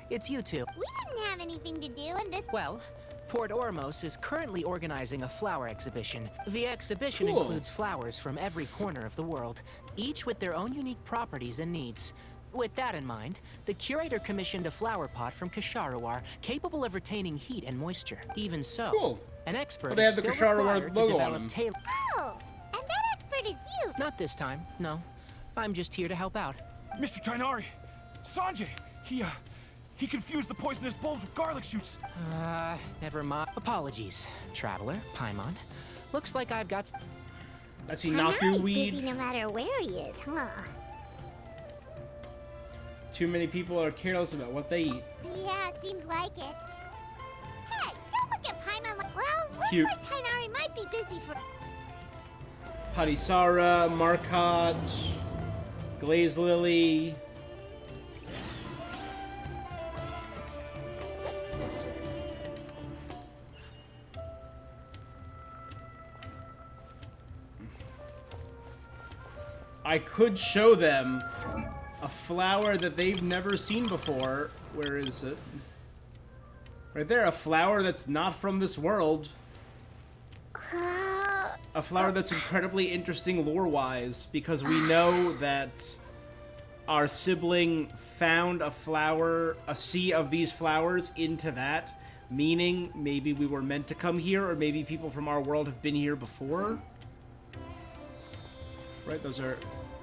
it's you two. We didn't have anything to do in this. Well, Port Ormos is currently organizing a flower exhibition. The exhibition Cool. includes flowers from every corner of the world, each with their own unique properties and needs. With that in mind, the curator commissioned a flower pot from Kasharawar, capable of retaining heat and moisture. Even so, Cool. an expert But they is have the still Kasharawar required to logo on develop them. tailor. Oh, and that expert is you. Not this time, no. I'm just here to help out. Mr. Tainari, Sanjay, he confused the poisonous bulbs with garlic shoots. Never mind. Apologies, Traveler, Paimon. Looks like I've got... That's Inaku weed. Busy no matter where he is, huh? Too many people are careless about what they eat. Yeah, seems like it. Hey, don't look at Paimon like... Well, looks Cute. like Tainari might be busy for... Padisara, Marcotte, Glaze Lily. I could show them a flower that they've never seen before. Where is it? Right there, a flower that's not from this world. A flower that's incredibly interesting lore-wise, because we know that our sibling found a flower, a sea of these flowers into that, meaning maybe we were meant to come here, or maybe people from our world have been here before. Right, those are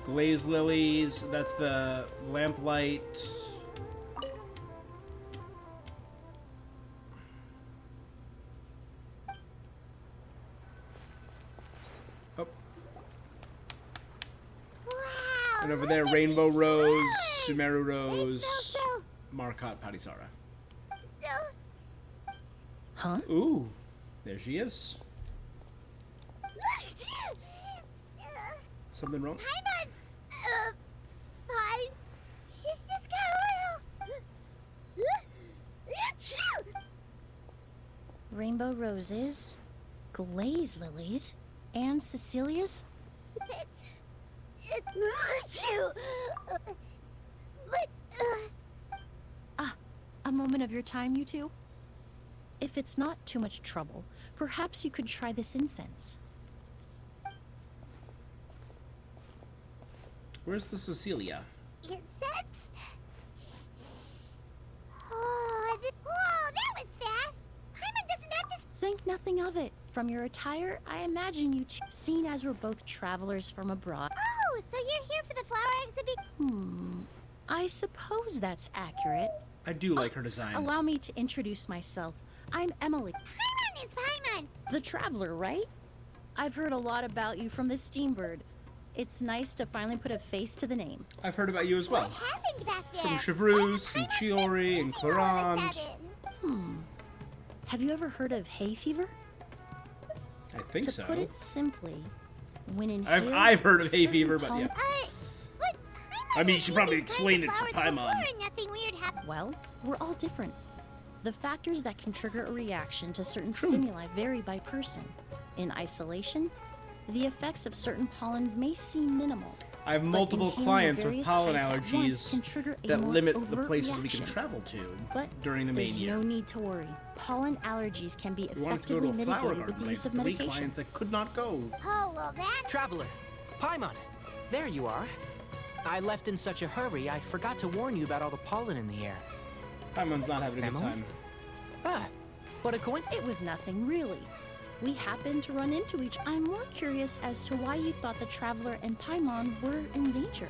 glaze lilies, that's the lamplight. And over there, Rainbow Rose, Sumeru Rose, Marcotte, Padisara. Huh? Ooh, there she is. Something wrong? Paimon's, fine. She's just got a little... Rainbow roses, glaze lilies, and Cecilia's? It's you. But, A moment of your time, you two? If it's not too much trouble, perhaps you could try this incense. Where's the Cecilia? Incense? Oh, that was fast. Paimon doesn't have to... Think nothing of it. From your attire, I imagine you two, seen as we're both travelers from abroad. Oh, so you're here for the flower exhibition? I suppose that's accurate. I do like her design. Allow me to introduce myself. I'm Emily. Paimon is Paimon. The traveler, right? I've heard a lot about you from the Steambird. It's nice to finally put a face to the name. I've heard about you as well. What happened back there? From Chevreuse, and Chiori, and Clarande. Have you ever heard of hay fever? I think to so. put it simply, when in I've heard of hay fever, but yeah. I mean, you should probably explain it for Paimon. Nothing weird happened. Well, we're all different. The factors that can trigger a reaction to certain stimuli vary by person. In isolation, the effects of pollen pollens may seem minimal. I have multiple clients with pollen allergies that limit the places we can travel to during the main year. There's no need to worry. Pollen allergies can be We wanted to go to effectively a flower mitigated with garden. the use of Three medication. clients that could not go. Oh, well, that... Traveler, Paimon, there you are. I left in such a hurry, I forgot to warn you about all the pollen in the air. Paimon's not having a good Emily? time. What a coincidence. It was nothing, really. We happened to run into each. I'm more curious as to why you thought the Traveler and Paimon were in danger.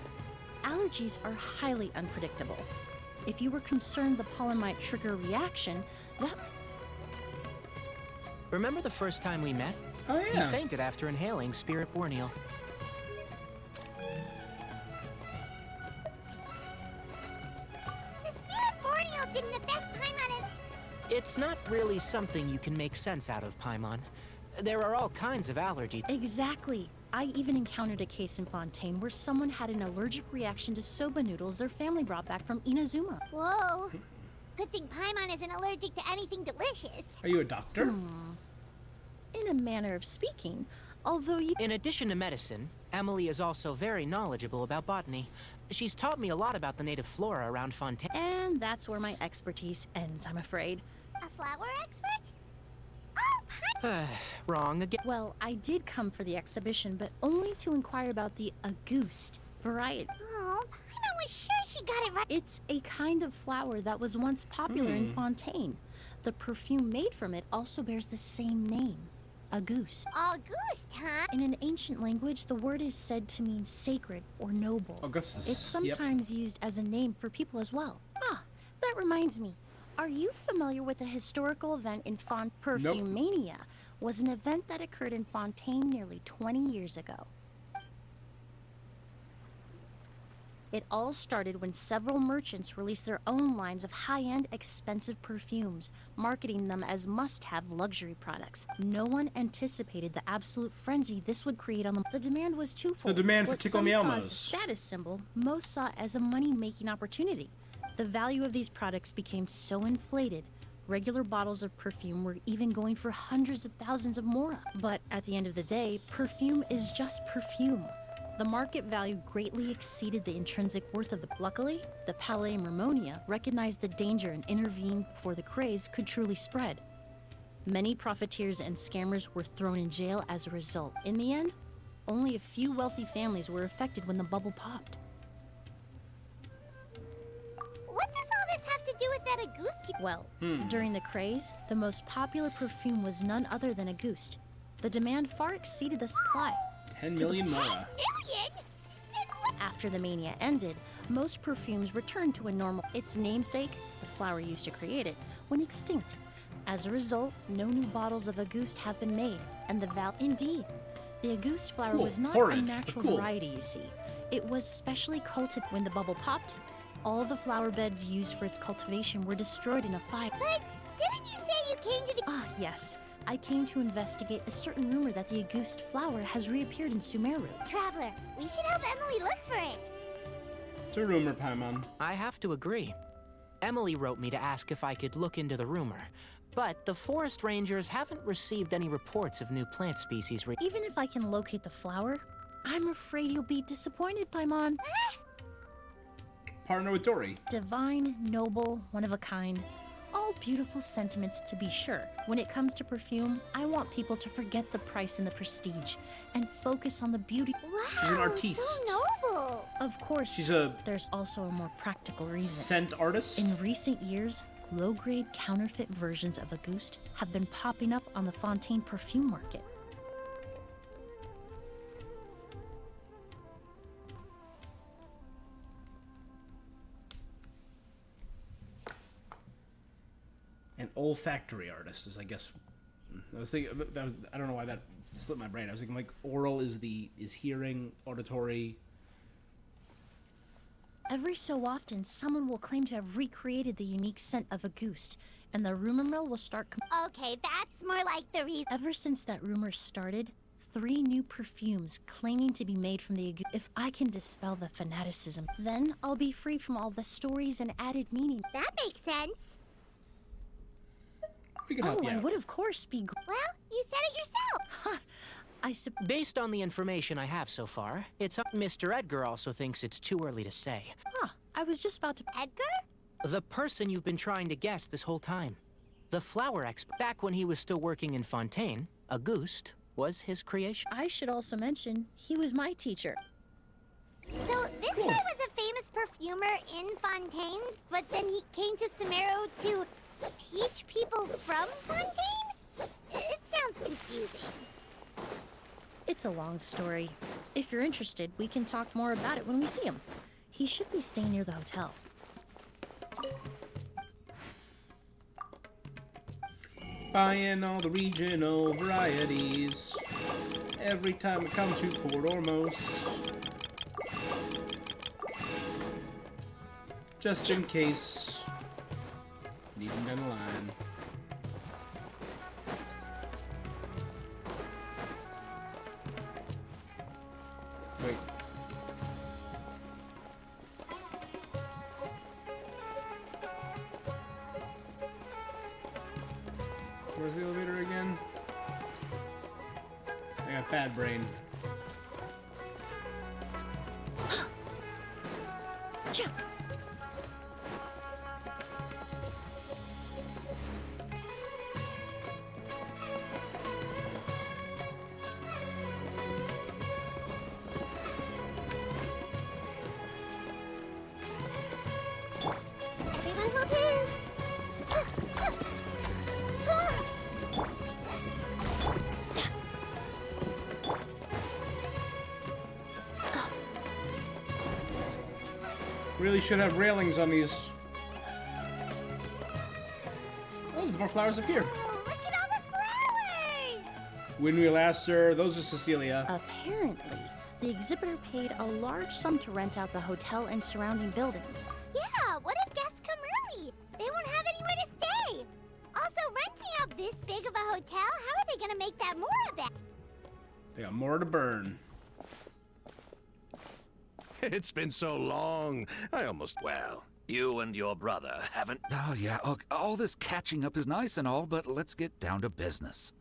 allergies are highly unpredictable. If you were concerned the pollen might trigger a reaction, that... Remember the first time we met? Oh, yeah. You fainted after inhaling Spirit Borneal. The Spirit Borneal didn't affect Paimon at... It's not really something you can make sense out of, Paimon. There are all kinds of allergies. Exactly. I even encountered a case in Fontaine where someone had an allergic reaction to soba noodles their family brought back from Inazuma. Whoa. Good thing Paimon isn't allergic to anything delicious. Are you a doctor? In a manner of speaking, although you... In addition to medicine, Emilie is also very knowledgeable about botany. She's taught me a lot about the native flora around Fontaine. And that's where my expertise ends, I'm afraid. A flower expert? Wrong again. Well, I did come for the exhibition, but only to inquire about the Auguste variety. Oh, Paimon was sure she got it right. It's a kind of flower that was once popular in Fontaine. The perfume made from it also bears the same name, Auguste. Auguste, huh? In an ancient language, the word is said to mean sacred or noble. Augustus. It's sometimes used as a name for people as well. Ah, that reminds me. Are you familiar with a historical event in Perfumania? Was an event that occurred in Fontaine nearly 20 years ago. It all started when several merchants released their own lines of high-end, expensive perfumes, marketing them as must-have luxury products. No one anticipated the absolute frenzy this would create on them. The demand was twofold. The demand for What Tickle some Me saw Elmos. as a status symbol, most saw it as a money-making opportunity. The value of these products became so inflated, regular bottles of perfume were even going for hundreds of thousands of mora. But at the end of the day, perfume is just perfume. The market value greatly exceeded the intrinsic worth of the... Luckily, the Palais Mermonia recognized the danger and intervened before the craze could truly spread. Many profiteers and scammers were thrown in jail as a result. In the end, only a few wealthy families were affected when the bubble popped. What does all this have to do with that Auguste? Well, during the craze, the most popular perfume was none other than Auguste. The demand far exceeded the supply. 10 million mora. After the mania ended, most perfumes returned to a normal... Its namesake, the flower used to create it, went extinct. As a result, no new bottles of Auguste have been made, and Indeed, the Auguste flower was not a natural variety, you see. It was specially cultivated. When the bubble popped, all the flower beds used for its cultivation were destroyed in a fire. But didn't you say you came to the... Ah, yes. I came to investigate a certain rumor that the Auguste flower has reappeared in Sumeru. Traveler, we should help Emilie look for it. It's a rumor, Paimon. I have to agree. Emilie wrote me to ask if I could look into the rumor. But the forest rangers haven't received any reports of new plant species. Even if I can locate the flower, I'm afraid you'll be disappointed, Paimon. Partner with Dory. Divine, noble, one of a kind. All beautiful sentiments, to be sure. When it comes to perfume, I want people to forget the price and the prestige and focus on the beauty. Wow, she's an artiste. So noble. Of course, there's also a more practical reason. Scent artist? In recent years, low-grade counterfeit versions of Auguste have been popping up on the Fontaine perfume market. An olfactory artist is, I guess. I was thinking. I don't know why that slipped my brain. I was thinking like oral is hearing, auditory. Every so often, someone will claim to have recreated the unique scent of Auguste, and the rumor mill will start. Okay, that's more like the reason. Ever since that rumor started, 3 new perfumes claiming to be made from the Auguste. If I can dispel the fanaticism, then I'll be free from all the stories and added meaning. That makes sense. We can help you I out. would of course be. Well, you said it yourself. Based on the information I have so far, it's Mr. Edgar also thinks it's too early to say. I was just about to. Edgar? The person you've been trying to guess this whole time. The flower expert. Back when he was still working in Fontaine, Auguste was his creation. I should also mention, he was my teacher. So this guy was a famous perfumer in Fontaine, but then he came to Sumeru to teach people from Fontaine? It sounds confusing. It's a long story. If you're interested, we can talk more about it when we see him. He should be staying near the hotel. Buying all the regional varieties every time I come to Port Ormos. Just in case. Need them down the line. Wait. Where's the elevator again? I got bad brain. Really should have railings on these. Oh, there's more flowers up here. Oh, look at all the flowers! When we last, sir, those are Cecilia. Apparently, the exhibitor paid a large sum to rent out the hotel and surrounding buildings. Yeah, what if guests come early? They won't have anywhere to stay. Also, renting out this big of a hotel, how are they gonna make that more of it? They got more to burn. It's been so long. I almost... Well, you and your brother haven't... Oh, yeah. Look, all this catching up is nice and all, but let's get down to business.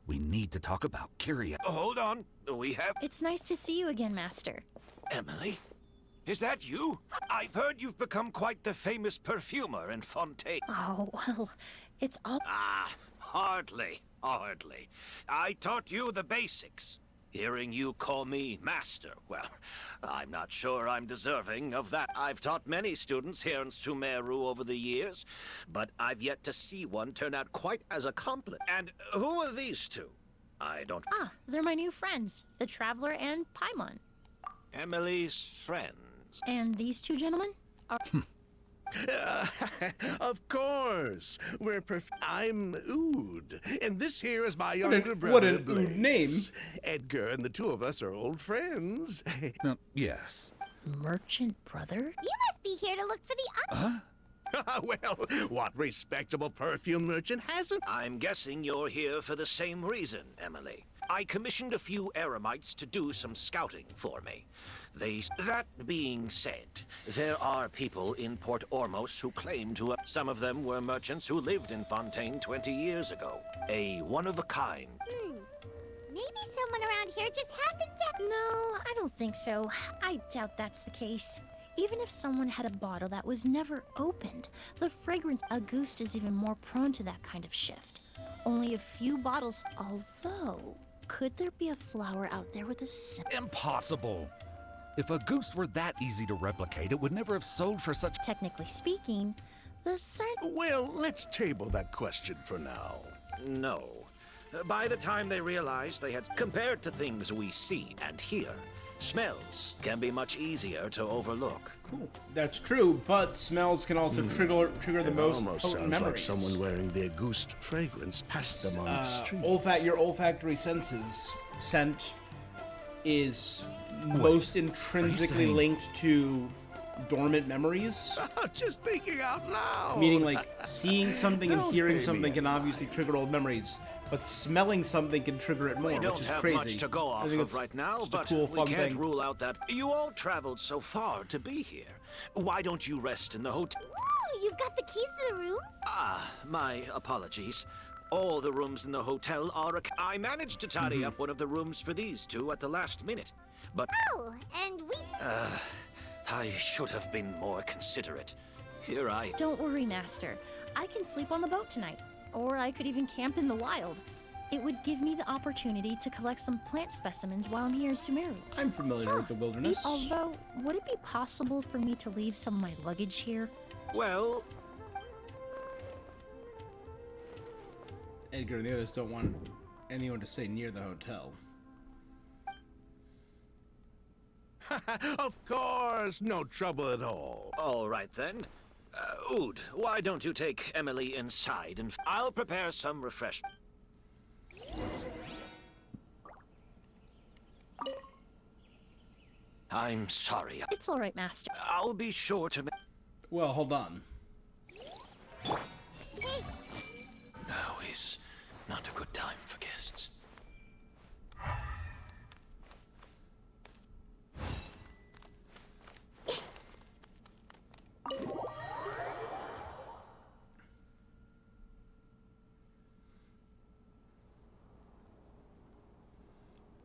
We need to talk about Kyria. Hold on. We have... It's nice to see you again, Master. Emily? Is that you? I've heard you've become quite the famous perfumer in Fontaine. Oh, well, it's all... Ah, hardly. I taught you the basics. Hearing you call me Master, well, I'm not sure I'm deserving of that. I've taught many students here in Sumeru over the years, but I've yet to see one turn out quite as accomplished. And who are these two? I don't... Ah, they're my new friends, the Traveler and Paimon. Emily's friends. And these two gentlemen are... Of course. I'm Ood, and this here is my What younger an brother, Ood name. Edgar and the two of us are old friends. Yes. Merchant brother? You must be here to look for the... Well, what respectable perfume merchant hasn't? I'm guessing you're here for the same reason, Emily. I commissioned a few eremites to do some scouting for me. That being said, there are people in Port Ormos who claim to... Some of them were merchants who lived in Fontaine 20 years ago. A one-of-a-kind. Maybe someone around here just happens to... No, I don't think so. I doubt that's the case. Even if someone had a bottle that was never opened, the fragrance Auguste is even more prone to that kind of shift. Only a few bottles... Although, could there be a flower out there with a... Impossible! If Auguste were that easy to replicate, it would never have sold for such... Technically speaking, the scent... Well, let's table that question for now. No. By the time they realized they had compared to things we see and hear, smells can be much easier to overlook. Cool. That's true, but smells can also trigger the most almost potent sounds memories. like someone wearing the Auguste fragrance passed them on the street. Your olfactory senses. Scent is most intrinsically saying? linked to dormant memories. Just thinking out loud. Meaning, like, seeing something and Don't hearing pay me something any can obviously trigger old memories, but smelling something can trigger it more, We don't which is have crazy. much to go I off think of it's right now, just but a cool, we fun can't thing. rule out that you all traveled so far to be here. Why don't you rest in the hotel? Ooh, you've got the keys to the rooms? Ah, my apologies. All the rooms in the hotel are... I managed to tidy up one of the rooms for these two at the last minute, but... Oh, and we... I should have been more considerate. Here I... Don't worry, Master. I can sleep on the boat tonight. Or I could even camp in the wild. It would give me the opportunity to collect some plant specimens while I'm here in Sumeru. I'm familiar with the wilderness. Although, would it be possible for me to leave some of my luggage here? Well... Edgar and the others don't want anyone to stay near the hotel. Of course, no trouble at all. All right then. Ood, why don't you take Emily inside and I'll prepare some refreshment. I'm sorry. It's all right, Master. I'll be sure to. Well, hold on. Now is not a good time for guests.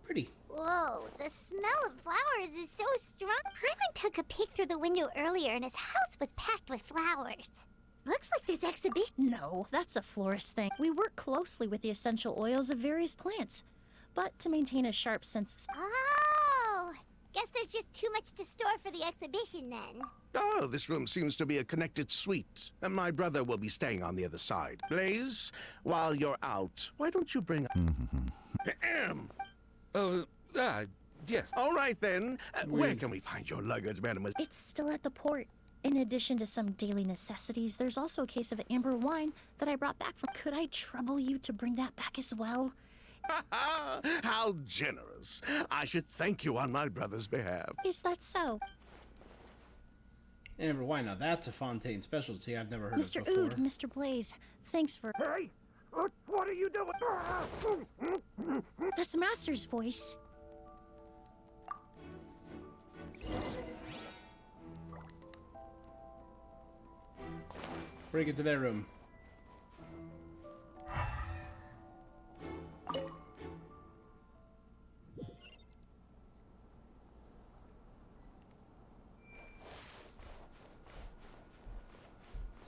Pretty. Whoa, the smell of flowers is so strong. Paimon took a peek through the window earlier and his house was packed with flowers. Looks like this exhibition. No, that's a florist thing. We work closely with the essential oils of various plants, but to maintain a sharp sense of... Oh, guess there's just too much to store for the exhibition then. Oh, this room seems to be a connected suite, and my brother will be staying on the other side. Blaze, while you're out, why don't you bring... Yes. All right, then. Where can we find your luggage, mademoiselle? It's still at the port. In addition to some daily necessities, there's also a case of amber wine that I brought back from... Could I trouble you to bring that back as well? How generous. I should thank you on my brother's behalf. Is that so? Amber wine, now that's a Fontaine specialty I've never heard Mr. of before. Ood, Mr. Blaze, thanks for... Hey! What are you doing? That's Master's voice. Bring it to their room.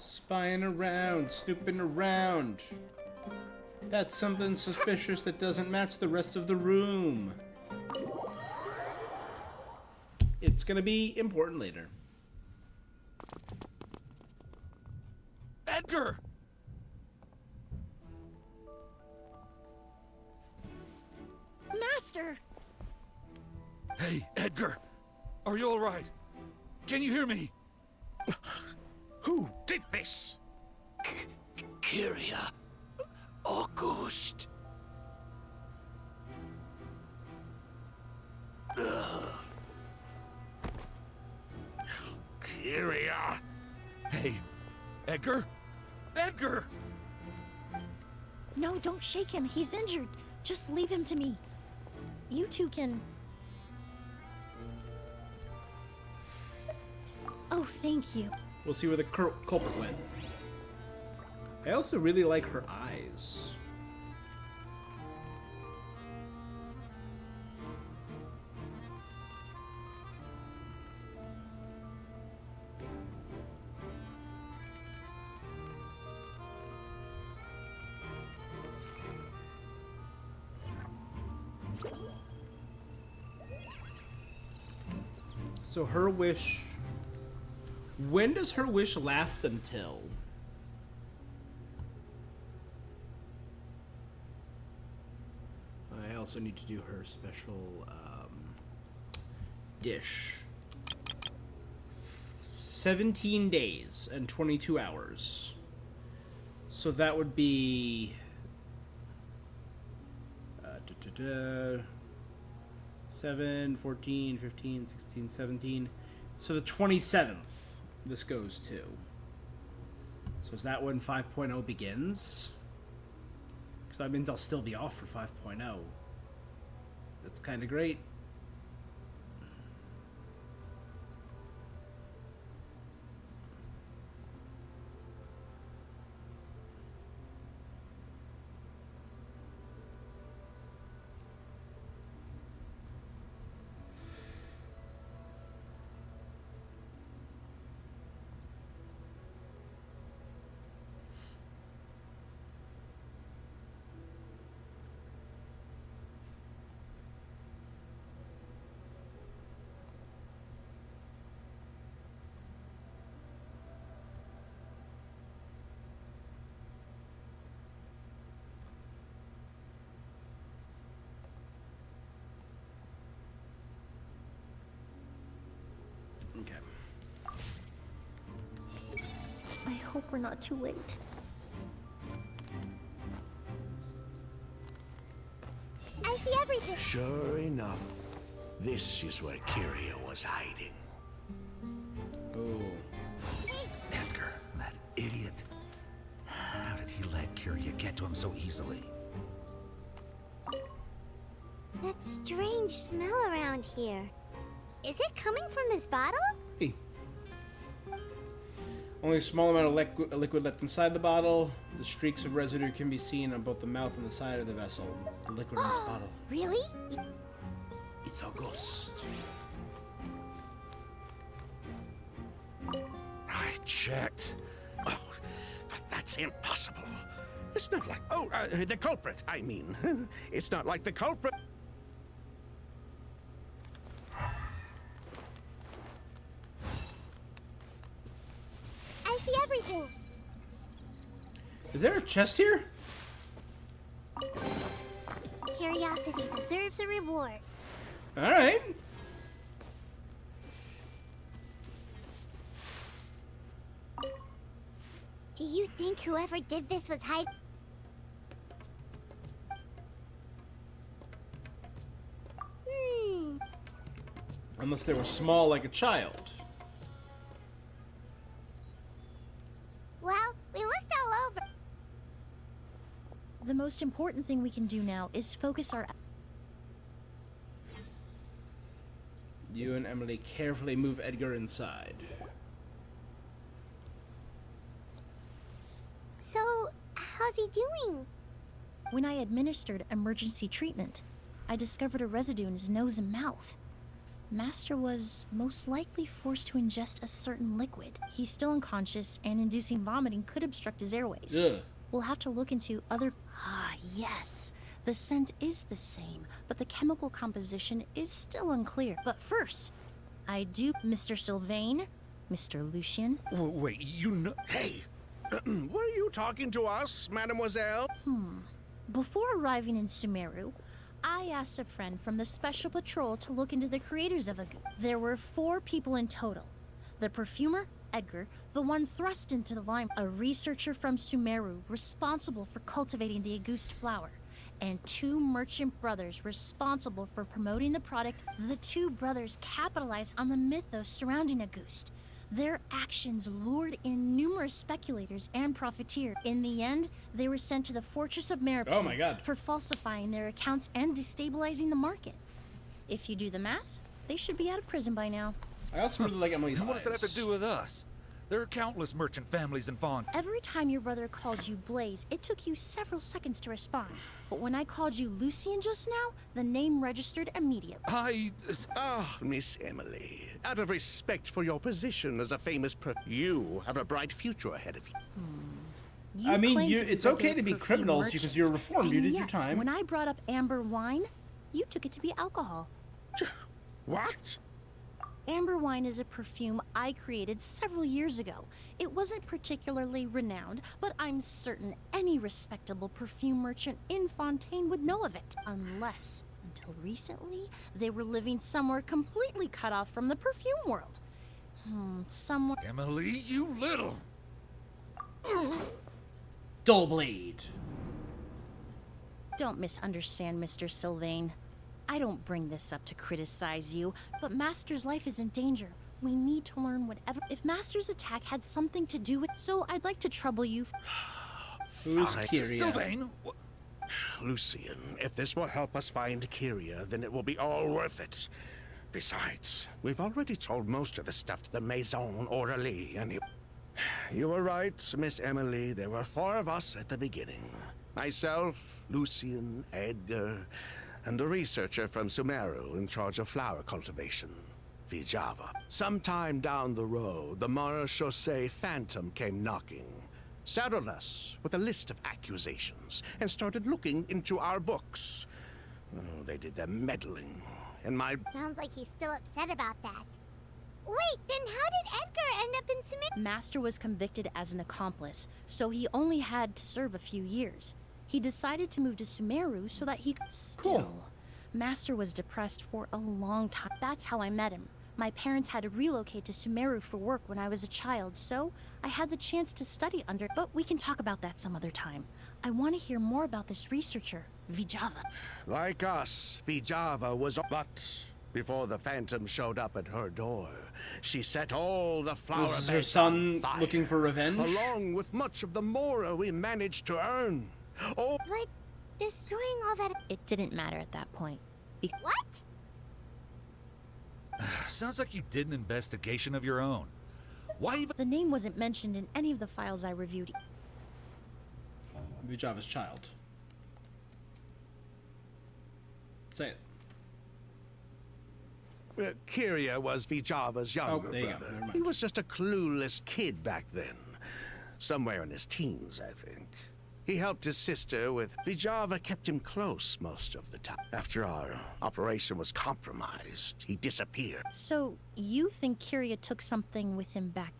Spying around, snooping around. That's something suspicious that doesn't match the rest of the room. It's gonna be important later. Edgar! Master! Hey, Edgar! Are you all right? Can you hear me? Who did this? Kyria. August. Kyria. Hey, Edgar? Edgar! No, don't shake him. He's injured. Just leave him to me. You two can... Oh, thank you. We'll see where the culprit went. I also really like her eyes. So her wish... When does her wish last until? I also need to do her special dish. 17 days and 22 hours. So that would be... 7, 14, 15, 16, 17. So the 27th this goes to. So is that when 5.0 begins? Because that means I'll still be off for 5.0. That's kind of great. I hope we're not too late. I see everything. Sure enough, this is where Kyria was hiding. Oh. Edgar, that idiot. How did he let Kyria get to him so easily? That strange smell around here. Is it coming from this bottle? Hey. Only a small amount of liquid left inside the bottle. The streaks of residue can be seen on both the mouth and the side of the vessel. The liquid in this bottle. Really? It's a ghost. I checked. Oh, but that's impossible. It's not like... Oh, the culprit, I mean. It's not like the culprit... I see everything. Is there a chest here? Curiosity deserves a reward. Alright. Do you think whoever did this was hiding? Unless they were small like a child. Well, we looked all over. The most important thing we can do now is focus our... You and Emily carefully move Edgar inside. So, how's he doing? When I administered emergency treatment, I discovered a residue in his nose and mouth. Master was most likely forced to ingest a certain liquid. He's still unconscious, and inducing vomiting could obstruct his airways. Ugh. We'll have to look into other... Ah, yes. The scent is the same, but the chemical composition is still unclear. But first, I do... Mr. Sylvain, Mr. Lucian. Wait, you know... Hey! Were you talking to us, mademoiselle? Before arriving in Sumeru, I asked a friend from the Special Patrol to look into the creators of a goose. There were 4 people in total. The perfumer, Edgar, the one thrust into the lime, a researcher from Sumeru responsible for cultivating the Auguste flower, and 2 merchant brothers responsible for promoting the product. The 2 brothers capitalized on the mythos surrounding Auguste. Their actions lured in numerous speculators and profiteers. In the end, they were sent to the Fortress of Maripol Oh my God. for falsifying their accounts and destabilizing the market. If you do the math, they should be out of prison by now. I also really like Emily's What does that have eyes. to do with us? There are countless merchant families in Fawn. Every time your brother called you Blaze, it took you several seconds to respond. But when I called you Lucian just now, the name registered immediately. Miss Emily, out of respect for your position as a famous you have a bright future ahead of you. I mean, claim to be it's okay regular to be perfume criminals because you're merchants, reformed. You and did your yet, time. When I brought up amber wine, you took it to be alcohol. What? Amber wine is a perfume I created several years ago. It wasn't particularly renowned, but I'm certain any respectable perfume merchant in Fontaine would know of it. Unless, until recently, they were living somewhere completely cut off from the perfume world. Somewhere... Emily, you little... Dull blade. Don't misunderstand, Mr. Sylvain. I don't bring this up to criticize you, but Master's life is in danger. We need to learn whatever... If Master's attack had something to do with... So I'd like to trouble you... Who's Fine. Kyria? Sylvain? Lucian, if this will help us find Kyria, then it will be all worth it. Besides, we've already told most of the stuff to the Maison Orally, and you were right, Miss Emily. There were 4 of us at the beginning. Myself, Lucian, Edgar, and a researcher from Sumeru in charge of flower cultivation, Vijava. Sometime down the road, the Marechaussee Phantom came knocking, saddled us with a list of accusations, and started looking into our books. Oh, they did their meddling, and my... Sounds like he's still upset about that. Wait, then how did Edgar end up in Sumeru? Master was convicted as an accomplice, so he only had to serve a few years. He decided to move to Sumeru so that he could... Still, Master was depressed for a long time. That's how I met him. My parents had to relocate to Sumeru for work when I was a child, so I had the chance to study under. But we can talk about that some other time. I want to hear more about this researcher, Vijava. Like us, Vijava was... But before the Phantom showed up at her door, she set all the flower This is her beds son on fire, looking for revenge? along with much of the mora we managed to earn. Oh, But destroying all that... It didn't matter at that point. What? Sounds like you did an investigation of your own. Why even... The name wasn't mentioned in any of the files I reviewed. Vijava's child. Say it. Kiria was Vijava's younger there you go. brother. Never mind. He was just a clueless kid back then. Somewhere in his teens, I think. He helped his sister with... Vijava kept him close most of the time. After our operation was compromised, he disappeared. So, you think Kiria took something with him back?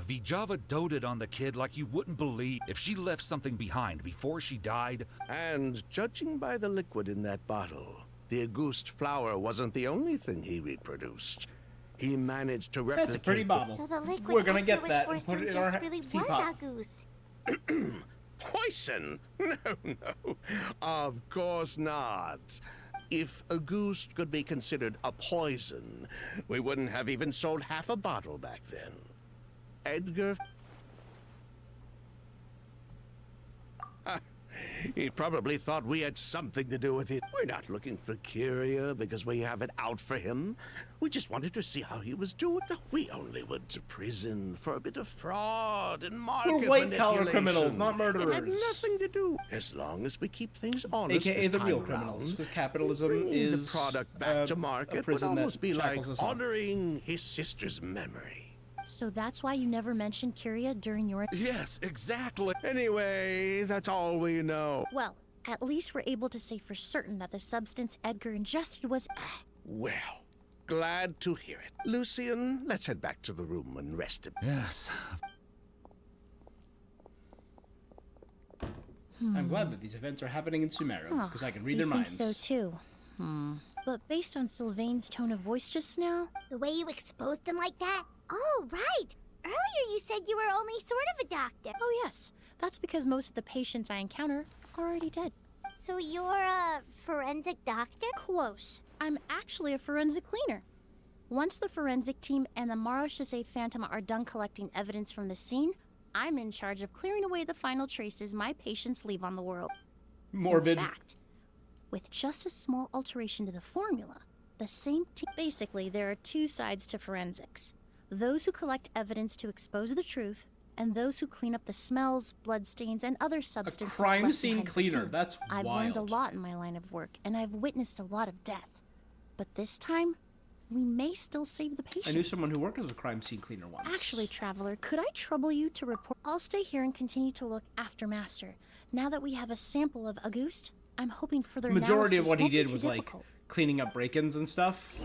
Vijava doted on the kid like you wouldn't believe. If she left something behind before she died... And judging by the liquid in that bottle, the Auguste flower wasn't the only thing he reproduced. He managed to replicate... That's a pretty bottle. So the liquid We're gonna Edgar get was that and forced put to it in our ingest really was teapot. Auguste. Poison? No. Of course not. If Auguste could be considered a poison, we wouldn't have even sold half a bottle back then. Edgar... He probably thought we had something to do with it. We're not looking for Kiria because we have it out for him. We just wanted to see how he was doing. We only went to prison for a bit of fraud and market We're white-collar manipulation. criminals, not It had murderers. nothing to do. As long as we keep things honest AKA this the time real around, criminals, because capitalism bringing is the product back to a market would prison that almost be like shackles us all. honoring his sister's memory. So that's why you never mentioned Kiria during your... Yes, exactly. Anyway, that's all we know. Well, at least we're able to say for certain that the substance Edgar ingested was... Well, glad to hear it. Lucian, let's head back to the room and rest a bit. Yes. I'm glad that these events are happening in Sumeru, because I can read you their think minds. so too. But based on Sylvain's tone of voice just now... The way you exposed them like that? Oh, right. Earlier you said you were only sort of a doctor. Oh yes, that's because most of the patients I encounter are already dead. So you're a forensic doctor? Close. I'm actually a forensic cleaner. Once the forensic team and the Marachese Phantom are done collecting evidence from the scene, I'm in charge of clearing away the final traces my patients leave on the world. Morbid. In fact, with just a small alteration to the formula, the same team... Basically, there are two sides to forensics. Those who collect evidence to expose the truth, and those who clean up the smells, bloodstains, and other substances crime left scene behind the cleaner, scene. that's I've learned a wild. lot in my line of work, and I've witnessed a lot of death. But this time, we may still save the patient. I knew someone who worked as a crime scene cleaner once. Actually, Traveler, could I trouble you to report? I'll stay here and continue to look after Master. Now that we have a sample of Auguste, I'm hoping further Majority of analysis what he won't be did too was difficult. like cleaning up break-ins and stuff.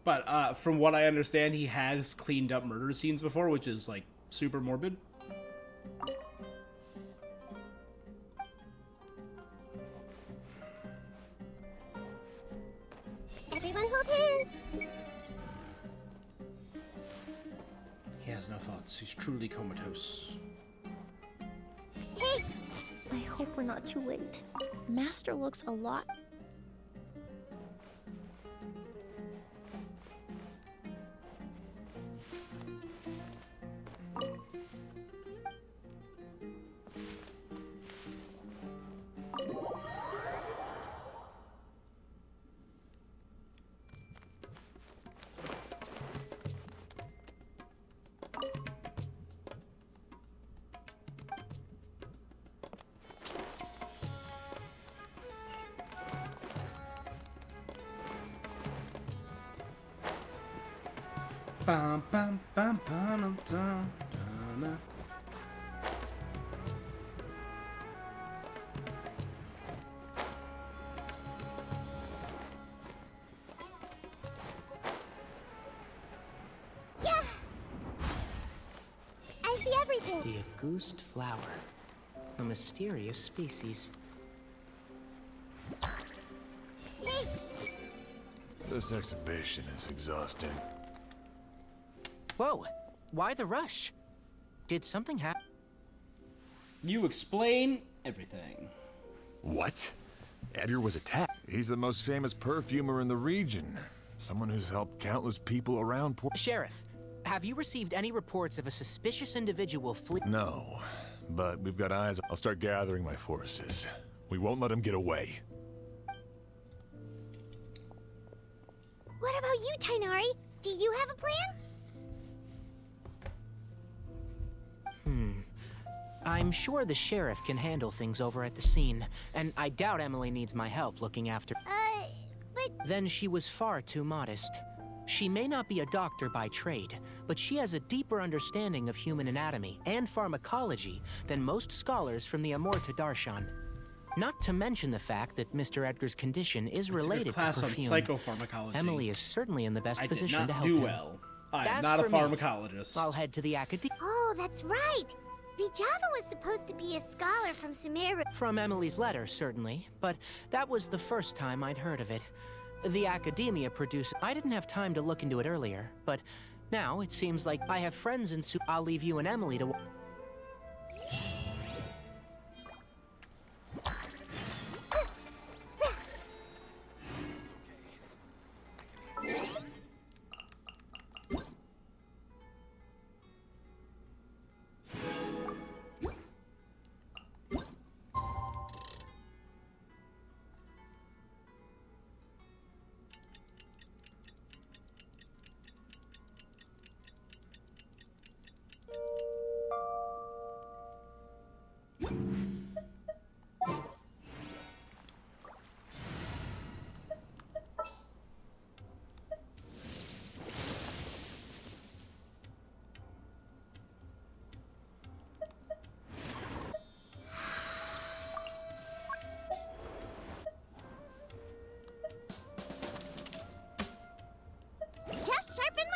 But from what I understand, he has cleaned up murder scenes before, which is like super morbid. Everyone hold hands. He has no thoughts. He's truly comatose. Hey, I hope we're not too late. Master looks a lot... Bum, bum, bum, bum, dum, dum. yeah. I see everything. The Auguste flower. A mysterious species. This exhibition is exhausting. Whoa, why the rush? Did something happen? You explain everything. What? Edgar was attacked. He's the most famous perfumer in the region. Someone who's helped countless people around Sheriff, have you received any reports of a suspicious individual No, but we've got eyes. I'll start gathering my forces. We won't let him get away. What about you, Tainari? Do you have a plan? I'm sure the sheriff can handle things over at the scene, and I doubt Emily needs my help looking after. But... Then she was far too modest. She may not be a doctor by trade, but she has a deeper understanding of human anatomy and pharmacology than most scholars from the Amorta Darshan. Not to mention the fact that Mr. Edgar's condition is related to perfume. On psychopharmacology. Emily is certainly in the best position to help him. him. Well. I am As not a for me, pharmacologist. I'll head to the academy. Oh, that's right! Vijava was supposed to be a scholar from Sumeru. From Emily's letter, certainly, but that was the first time I'd heard of it. The academia produced... I didn't have time to look into it earlier, but now it seems like I have friends in I'll leave you and Emily to...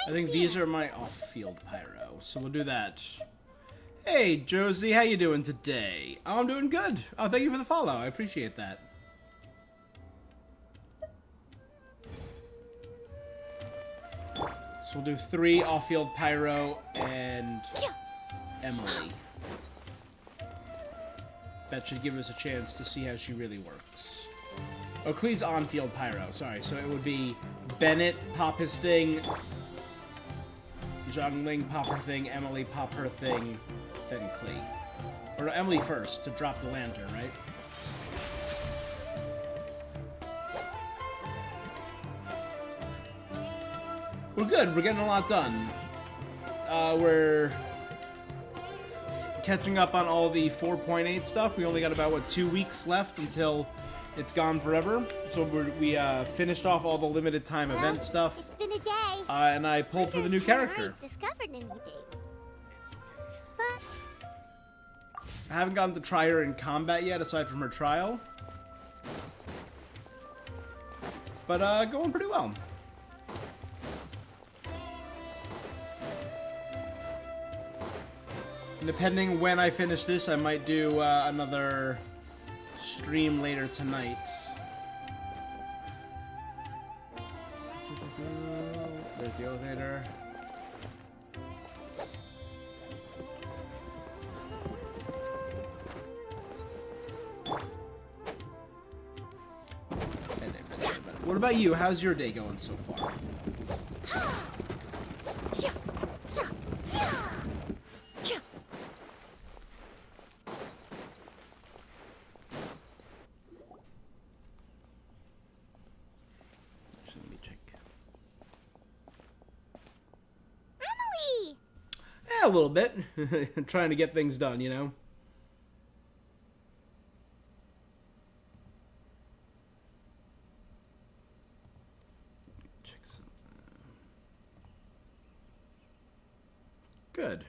I think these are my off-field pyro, so we'll do that. Hey, Josie, how you doing today? Oh, I'm doing good. Oh, thank you for the follow. I appreciate that. So we'll do 3 off-field pyro and Emily. That should give us a chance to see how she really works. Oh, Klee's on-field pyro. Sorry, so it would be Bennett pop his thing, Zhongling pop her thing, Emily pop her thing, then Klee. Or no, Emily first to drop the lantern, right? We're good. We're getting a lot done. We're catching up on all the 4.8 stuff. We only got about, what, 2 weeks left until it's gone forever. So we finished off all the limited time event stuff. It's been a day. And I pulled for the new character. Discovered anything. I haven't gotten to try her in combat yet, aside from her trial. But going pretty well. And depending when I finish this, I might do another stream later tonight. There's the elevator. What about you? How's your day going so far? Let me check. Emily! Yeah, a little bit. Trying to get things done, you know? Good.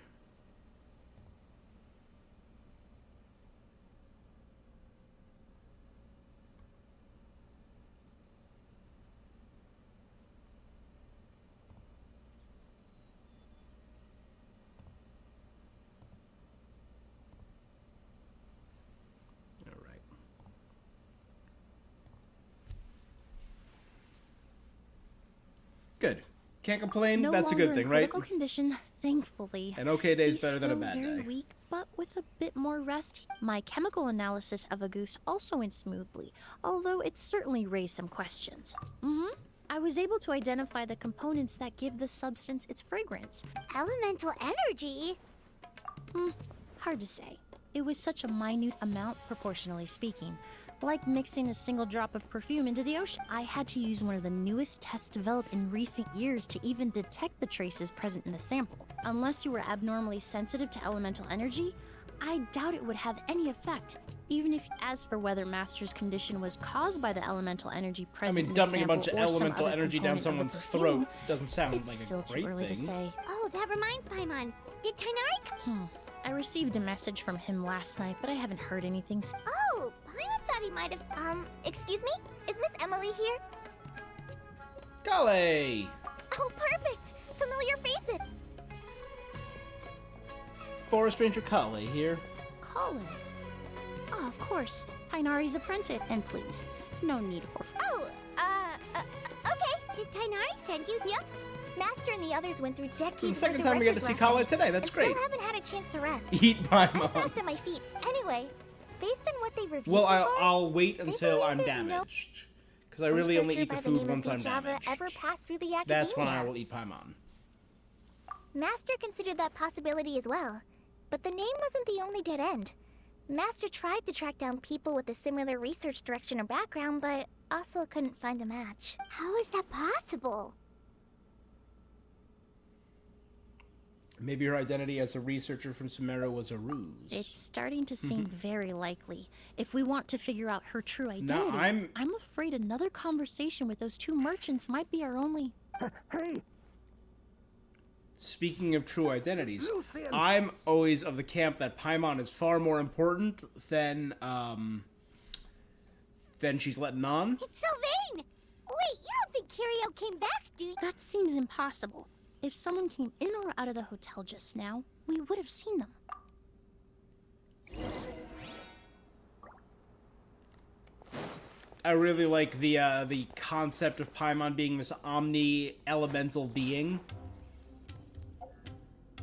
All right. Good. Can't complain. No That's a longer good thing, in right? critical condition, thankfully. An okay day is He's better than a still bad very day. weak, but with a bit more rest. My chemical analysis of a goose also went smoothly, although it certainly raised some questions. I was able to identify the components that give the substance its fragrance. Elemental energy? Hard to say. It was such a minute amount, proportionally speaking. Like mixing a single drop of perfume into the ocean. I had to use one of the newest tests developed in recent years to even detect the traces present in the sample. Unless you were abnormally sensitive to elemental energy, I doubt it would have any effect. Even if, as for whether Master's condition was caused by the elemental energy I present mean, in the dumping a sample bunch of or some elemental other energy down component of the someone's perfume, throat doesn't sound it's like still a great too early thing. to say. Oh, that reminds Paimon. Did Tainari? I received a message from him last night, but I haven't heard anything. Oh, Paimon thought he might have. Excuse me? Is Miss Emily here? Kale! Oh, perfect! Familiar face it. Forest Ranger Kale here. Colin. Oh, of course. Tainari's apprentice. And please, no need for... Oh, okay. Did Tainari send you? Yep. Master and the others went through decades It's the second worth of time we get to records see last Kale night, today. That's and great. Still haven't had a chance to rest. Eat I'm Paimon. fast on my feet. Anyway, based on what they've reviewed Well, so far, I'll wait they until believe I'm there's no damaged. Because I really only researcher eat the by food name once of I'm Java damaged. ever passed through the academia. That's when I will eat Paimon. Master considered that possibility as well. But the name wasn't the only dead end. Master tried to track down people with a similar research direction or background, but also couldn't find a match. How is that possible? Maybe her identity as a researcher from Sumeru was a ruse. It's starting to seem very likely. If we want to figure out her true identity, I'm afraid another conversation with those two merchants might be our only... Hey! Speaking of true identities, I'm always of the camp that Paimon is far more important than she's letting on. It's Sylvain! Wait, you don't think Kirio came back, do you? That seems impossible. If someone came in or out of the hotel just now, we would have seen them. I really like the concept of Paimon being this omni-elemental being.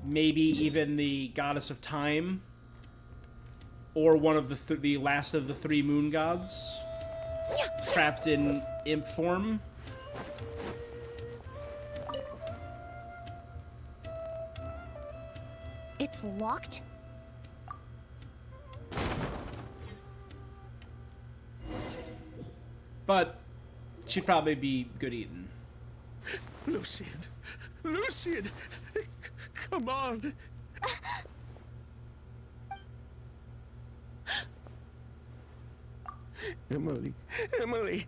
Maybe even the goddess of time, or one of the last of the three moon gods, trapped in imp form. It's locked? But she'd probably be good eating. Lucian! Lucian! Come on! Emily! Emily!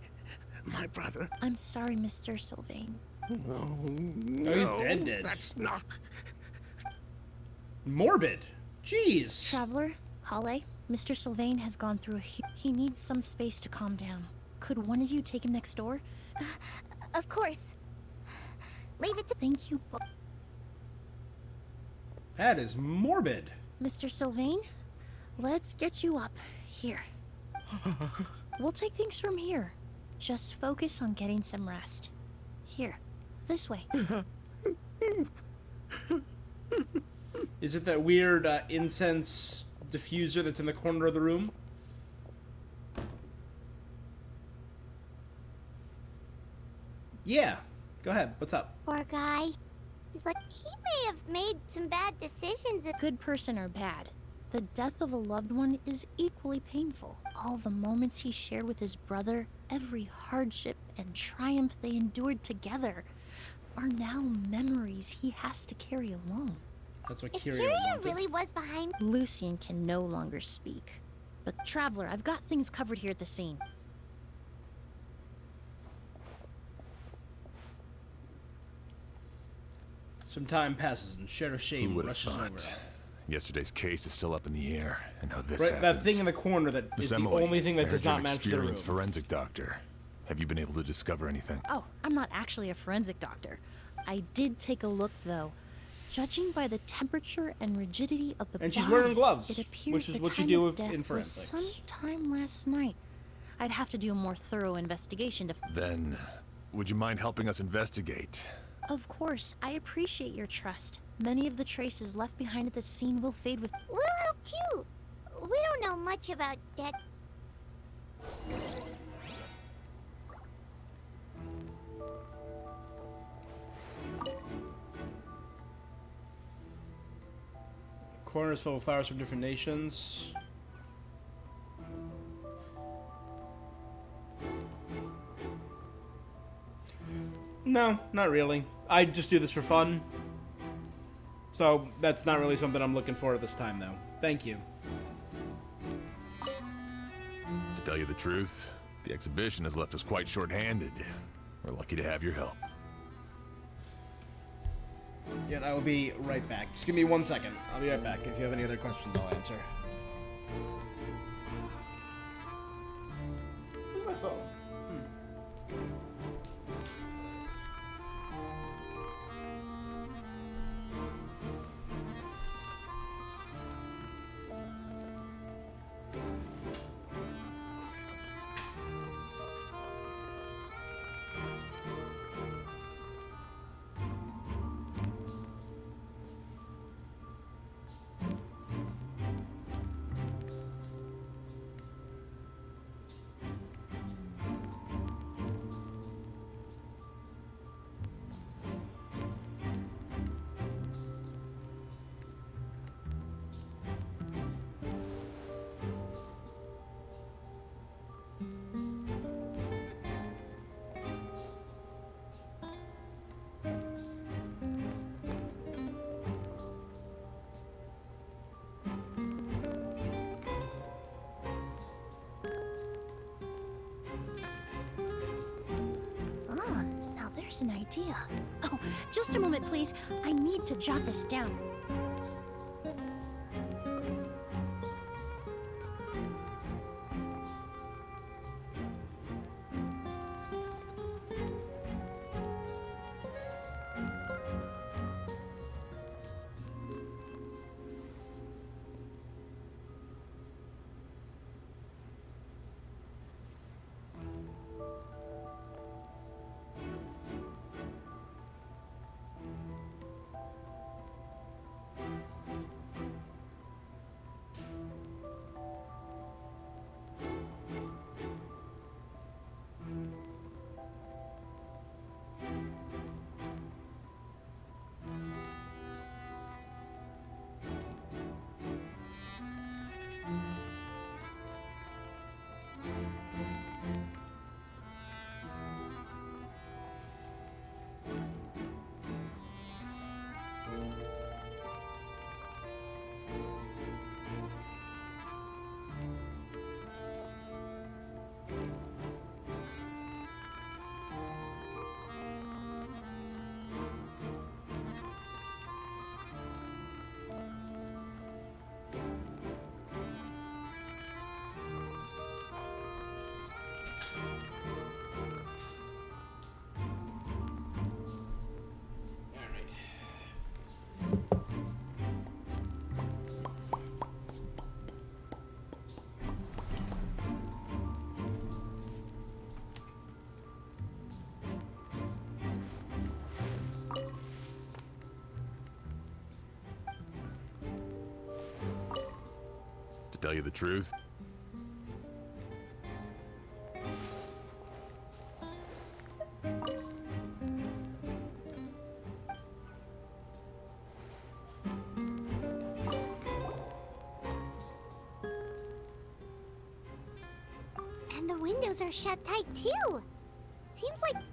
My brother. I'm sorry, Mr. Sylvain. No, he's dead. That's not... Morbid. Jeez. Traveler, Kale, Mr. Sylvain has gone through he needs some space to calm down. Could one of you take him next door? Of course. Leave it to... Thank you. That is morbid. Mr. Sylvain, let's get you up. Here. We'll take things from here. Just focus on getting some rest. Here. This way. Is it that weird incense diffuser that's in the corner of the room? Yeah. Go ahead. What's up? Poor guy. He's like, he may have made some bad decisions. Good person or bad, the death of a loved one is equally painful. All the moments he shared with his brother, every hardship and triumph they endured together, are now memories he has to carry alone. That's what If Kirio Kirio wanted. really was behind... Lucian can no longer speak. But Traveler, I've got things covered here at the scene. Some time passes and Sheriff Who Shane would have rushes thought? over. Yesterday's case is still up in the air, and now this Right, happens. that thing in the corner that is Miss the Emily, only thing I that does heard you're not an match the room. experienced forensic doctor. Have you been able to discover anything? Oh, I'm not actually a forensic doctor. I did take a look, though. Judging by the temperature and rigidity of the And she's body, wearing gloves, it appears which is the what you time do of death in was forensics. sometime last night. I'd have to do a more thorough investigation to... Then, would you mind helping us investigate? Of course, I appreciate your trust. Many of the traces left behind at the scene will fade with... We'll help too. We don't know much about that. Corners full of flowers from different nations. No, not really. I just do this for fun. So that's not really something I'm looking for at this time, though. Thank you. To tell you the truth, the exhibition has left us quite short-handed. We're lucky to have your help. Yeah, I will be right back. Just give me 1 second. I'll be right back. If you have any other questions, I'll answer. Where's my phone? There's an idea. Oh, just a moment, please. I need to jot this down. To tell you the truth, And the windows are shut tight too. Seems like...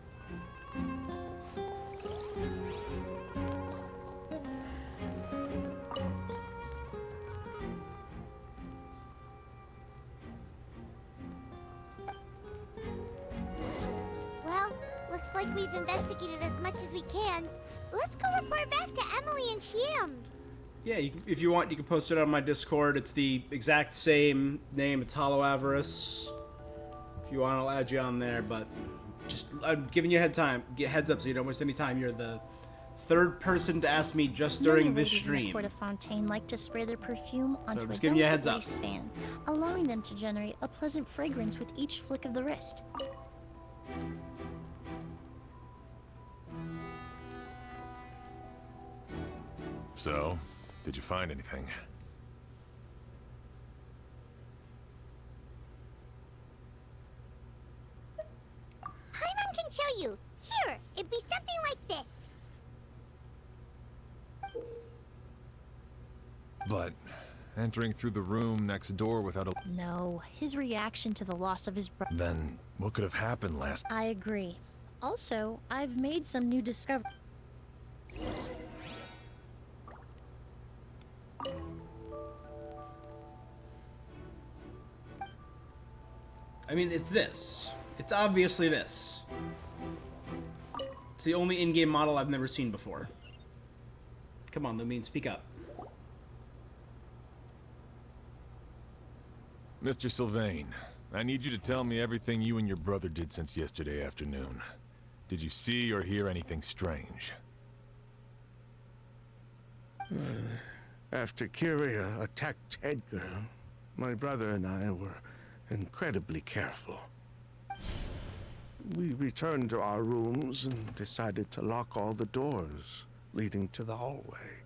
Well, looks like we've investigated as much as we can. Let's go report back to Emily and Sham. Yeah, if you want, you can post it on my Discord. It's the exact same name. It's Hollow Avarice. If you want, I'll add you on there. But just I'm giving you heads up so you don't waste any time. You're the third person to ask me just during this stream. Many ladies in the Court of Fontaine like to spray their perfume onto a giving you a heads delicate up. lace fan, allowing them to generate a pleasant fragrance with each flick of the wrist. So, did you find anything? Paimon can show you. Here, it'd be something like this. But entering through the room next door without a... No, his reaction to the loss of his brother. Then what could have happened last... I agree. Also, I've made some new discoveries. I mean, it's this. It's obviously this. It's the only in-game model I've never seen before. Come on, Lumine, speak up. Mr. Sylvain, I need you to tell me everything you and your brother did since yesterday afternoon. Did you see or hear anything strange? After Kyria attacked Edgar, my brother and I were incredibly careful. We returned to our rooms and decided to lock all the doors leading to the hallway.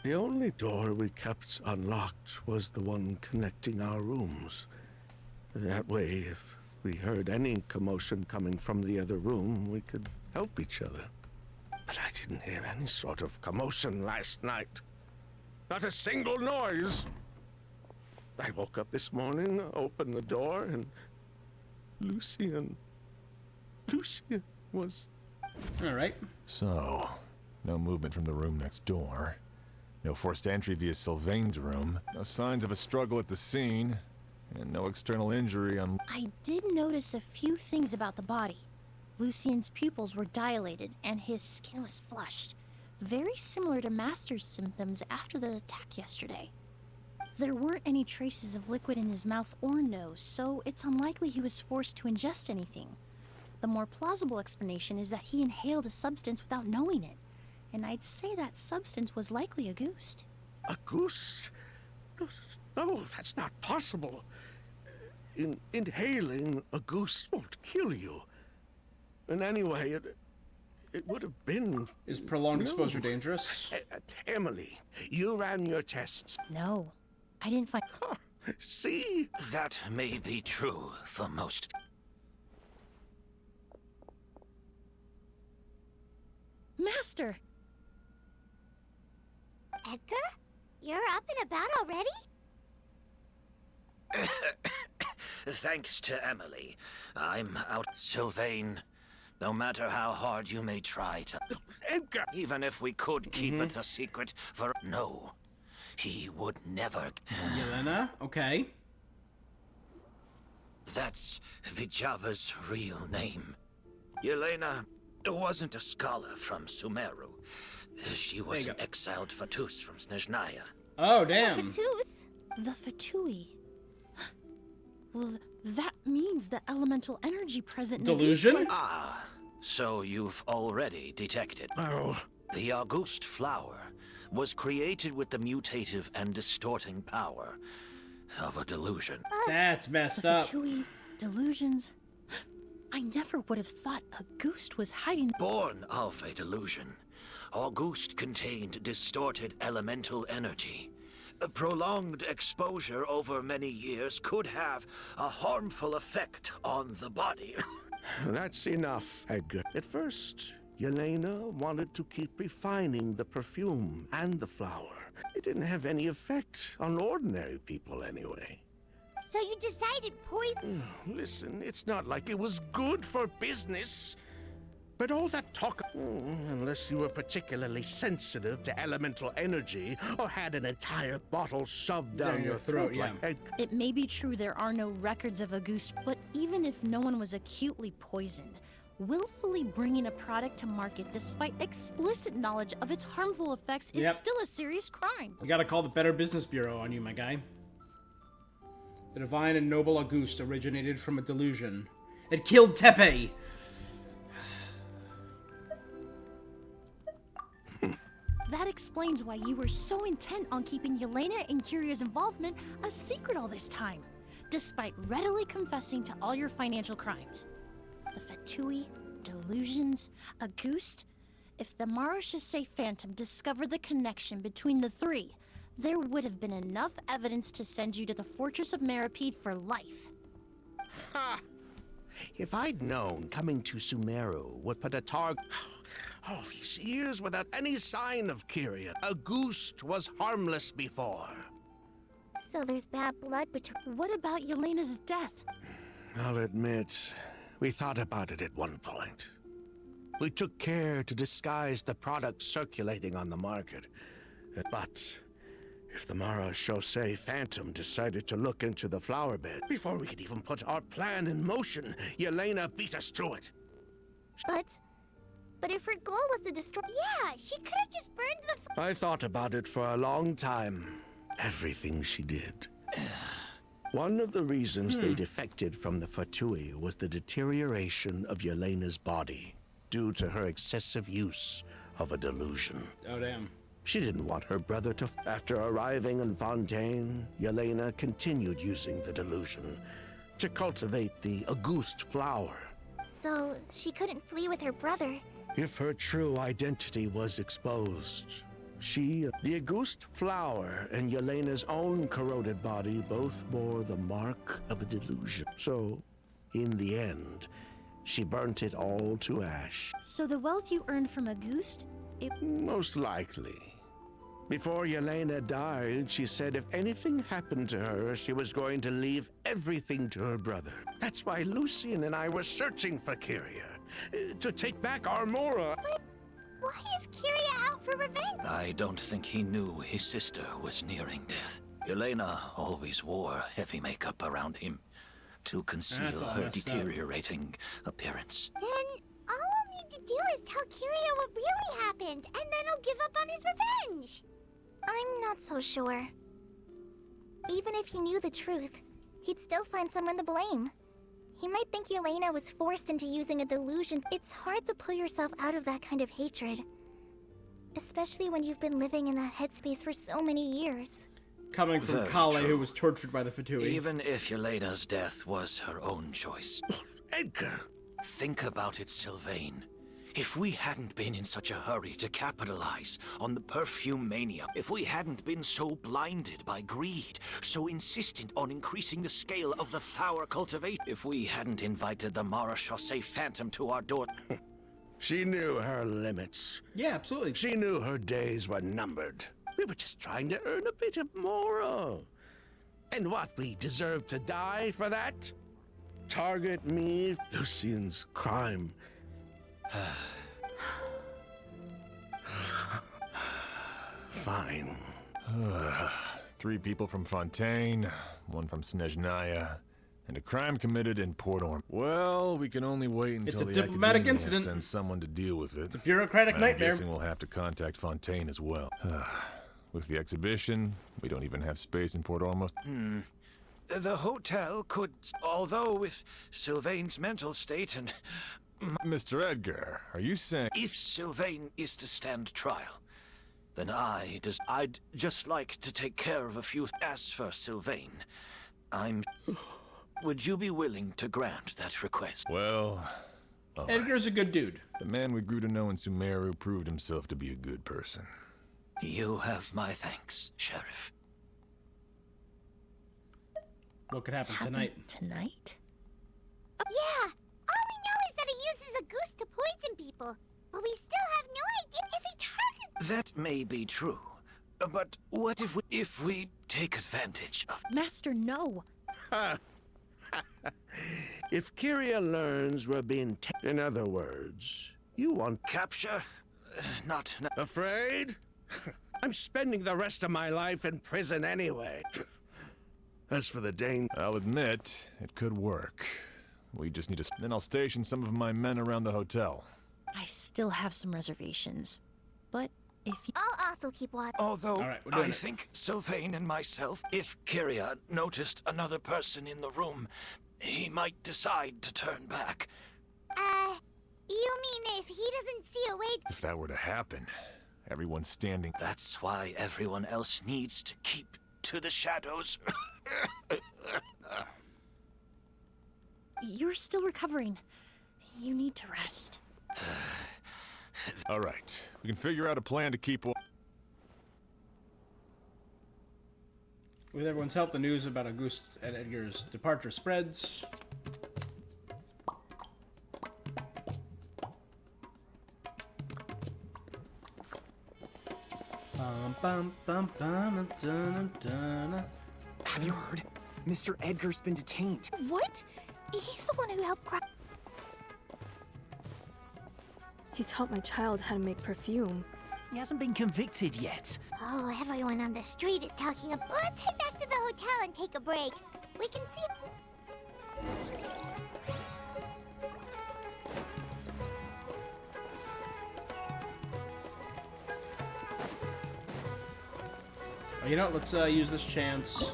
The only door we kept unlocked was the one connecting our rooms. That way, if we heard any commotion coming from the other room, we could help each other. But I didn't hear any sort of commotion last night. Not a single noise. I woke up this morning, opened the door, and Lucian was... Alright. So, no movement from the room next door. No forced entry via Sylvain's room. No signs of a struggle at the scene. And no external injury on... I did notice a few things about the body. Lucian's pupils were dilated, and his skin was flushed. Very similar to Master's symptoms after the attack yesterday. There weren't any traces of liquid in his mouth or nose, so it's unlikely he was forced to ingest anything. The more plausible explanation is that he inhaled a substance without knowing it. And I'd say that substance was likely a goose. A goose? No, that's not possible. Inhaling a goose won't kill you. And anyway, it would have been... Is prolonged exposure dangerous? Emily, you ran your tests. No, I didn't find... See? That may be true for most. Master! Edgar? You're up and about already? Thanks to Emily, I'm out. Sylvain, no matter how hard you may try to... Edgar! Even if we could keep it a secret for... No, he would never... Yelena? Okay. That's Vijava's real name. Yelena wasn't a scholar from Sumeru. She was an exiled Fatus from Snezhnaya. Oh, damn. Fatus? The Fatui. Well, that means the elemental energy present in Delusion? Ah, so you've already detected. Oh. The August flower was created with the mutative and distorting power of a delusion. That's messed the up. Fatui, delusions. I never would have thought a goose was hiding. Born of a delusion, August contained distorted elemental energy. A prolonged exposure over many years could have a harmful effect on the body. That's enough, Edgar. At first, Yelena wanted to keep refining the perfume and the flower. It didn't have any effect on ordinary people anyway. So you decided poison... Listen, it's not like it was good for business. But all that talk... unless you were particularly sensitive to elemental energy or had an entire bottle shoved down your throat like Edgar. It may be true there are no records of a goose, but even if no one was acutely poisoned, willfully bringing a product to market despite explicit knowledge of its harmful effects is still a serious crime. You gotta call the Better Business Bureau on you, my guy. The divine and noble Auguste originated from a delusion. It killed Tepe! That explains why you were so intent on keeping Yelena and Kyria's involvement a secret all this time, despite readily confessing to all your financial crimes. The Fatui, delusions, Auguste. If the Marachese Phantom discovered the connection between the three, there would have been enough evidence to send you to the Fortress of Meripede for life. Ha! If I'd known coming to Sumeru would put a target all these years without any sign of Kyria, Auguste was harmless before. So there's bad blood between. What about Yelena's death? I'll admit, we thought about it at one point. We took care to disguise the products circulating on the market. But if the Marachese Phantom decided to look into the flower bed, before we could even put our plan in motion, Yelena beat us to it. But if her goal was to destroy... Yeah, she could have just burned the... I thought about it for a long time. Everything she did. One of the reasons they defected from the Fatui was the deterioration of Yelena's body due to her excessive use of a delusion. Oh, damn. She didn't want her brother to... After arriving in Fontaine, Yelena continued using the delusion to cultivate the Auguste flower. So, she couldn't flee with her brother. If her true identity was exposed, the Auguste flower, and Yelena's own corroded body both bore the mark of a delusion. So, in the end, she burnt it all to ash. So the wealth you earned from Auguste, Most likely. Before Yelena died, she said if anything happened to her, she was going to leave everything to her brother. That's why Lucian and I were searching for Kyria, to take back Armora. But why is Kyria out for revenge? I don't think he knew his sister was nearing death. Yelena always wore heavy makeup around him to conceal her deteriorating appearance. Then all we'll need to do is tell Kyria what really happened, and then he'll give up on his revenge. I'm not so sure. Even if he knew the truth, he'd still find someone to blame. He might think Yelena was forced into using a delusion. It's hard to pull yourself out of that kind of hatred. Especially when you've been living in that headspace for so many years. Coming from Very Kale, true. who was tortured by the Fatui. Even if Yelena's death was her own choice. Edgar! Think about it, Sylvain. If we hadn't been in such a hurry to capitalize on the perfume mania, if we hadn't been so blinded by greed, so insistent on increasing the scale of the flower cultivation, if we hadn't invited the Marachese Phantom to our door... She knew her limits. Yeah, absolutely. She knew her days were numbered. We were just trying to earn a bit of Mora. And what, we deserve to die for that? Target me, Lucian's crime. Fine. 3 people from Fontaine, 1 from Snezhnaya, and a crime committed in Port Orm. Well, we can only wait until a the diplomatic Academia incident. sends someone to deal with it. It's a bureaucratic nightmare. I'm guessing we'll have to contact Fontaine as well. With the exhibition, we don't even have space in Port Ormuz. The hotel could, although with Sylvain's mental state and... Mr. Edgar, are you saying... If Sylvain is to stand trial, then I'd just like to take care of a few... As for Sylvain, Would you be willing to grant that request? Well... all Edgar's a good dude. The man we grew to know in Sumeru proved himself to be a good person. You have my thanks, Sheriff. What could happen tonight? Tonight? Yeah! All we know is that he uses a goose to poison people. But we still have no idea if he targets... That may be true. But what if we take advantage of... Master, no! If Kyria learns we're being in other words, you want... Capture? Not... Afraid? I'm spending the rest of my life in prison anyway. As for the Dane... I'll admit, it could work. We just need to... Then I'll station some of my men around the hotel. I still have some reservations. But if you... I'll also keep watch. Although, All right, we're doing I it. think Sylvain and myself, if Kyria noticed another person in the room, he might decide to turn back. You mean if he doesn't see a way to... If that were to happen, everyone standing... That's why everyone else needs to keep to the shadows. You're still recovering. You need to rest. All right, we can figure out a plan to keep. With everyone's help, the news about Auguste and Edgar's departure spreads. Have you heard? Mr. Edgar's been detained. What? He's the one who helped cry. He taught my child how to make perfume. He hasn't been convicted yet. Oh, everyone on the street is talking about. Let's head back to the hotel and take a break. We can see. Oh, you know, let's use this chance.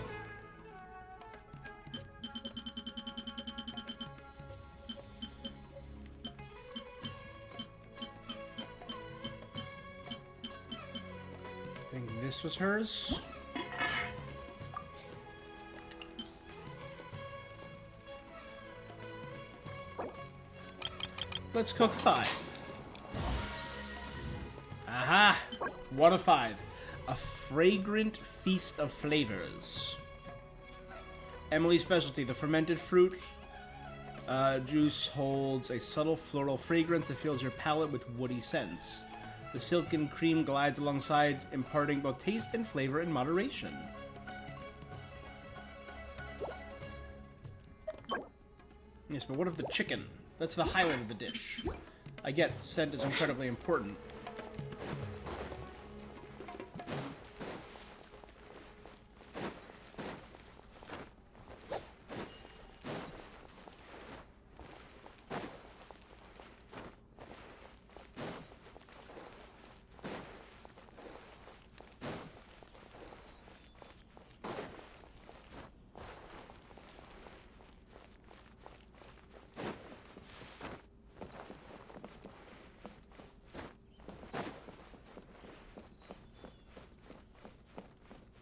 I think this was hers. Let's cook 5. Aha! 1 of 5. A fragrant feast of flavors. Emily's specialty, the fermented fruit juice holds a subtle floral fragrance that fills your palate with woody scents. The silken cream glides alongside, imparting both taste and flavor in moderation. Yes, but what of the chicken? That's the highlight of the dish. I get scent is incredibly important.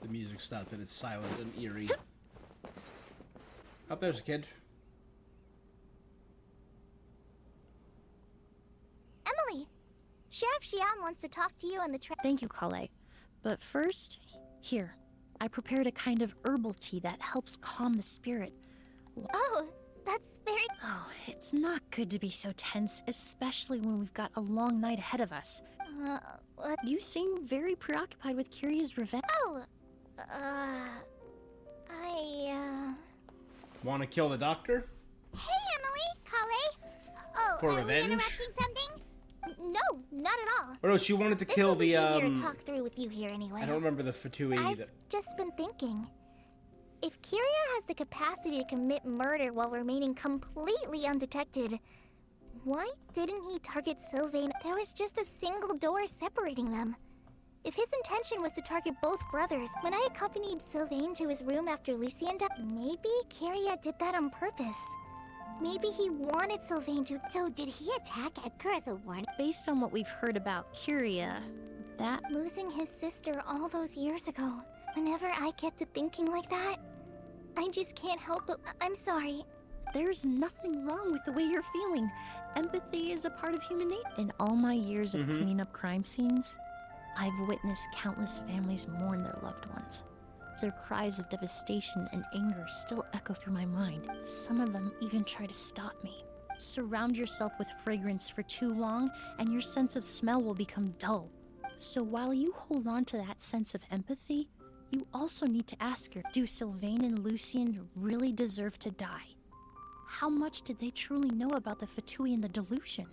The music stopped and it's silent and eerie. Oh, there's a kid. Emily, Sheriff Xian wants to talk to you on the Thank you, Kale. But first, here, I prepared a kind of herbal tea that helps calm the spirit. Oh, that's very... Oh, it's not good to be so tense, especially when we've got a long night ahead of us. What? You seem very preoccupied with Kiria's revenge. Oh, Want to kill the doctor? Hey, Emily, Kale. Oh, For are revenge? we interrupting something? No, not at all. Or no, she wanted to kill the, easier to talk through with you here anyway. I don't remember the Fatui. I've just been thinking. If Kiria has the capacity to commit murder while remaining completely undetected, why didn't he target Sylvain? There was just a single door separating them. If his intention was to target both brothers, when I accompanied Sylvain to his room after Lucien died, maybe Kiria did that on purpose. Maybe he wanted Sylvain to... So did he attack Edgar as a warning? Based on what we've heard about Kiria, that... Losing his sister all those years ago. Whenever I get to thinking like that, I just can't help but... I'm sorry. There's nothing wrong with the way you're feeling. Empathy is a part of human nature. In all my years of cleaning up crime scenes, I've witnessed countless families mourn their loved ones. Their cries of devastation and anger still echo through my mind. Some of them even try to stop me. Surround yourself with fragrance for too long, and your sense of smell will become dull. So while you hold on to that sense of empathy, you also need to ask her, do Sylvain and Lucien really deserve to die? How much did they truly know about the Fatui and the delusion?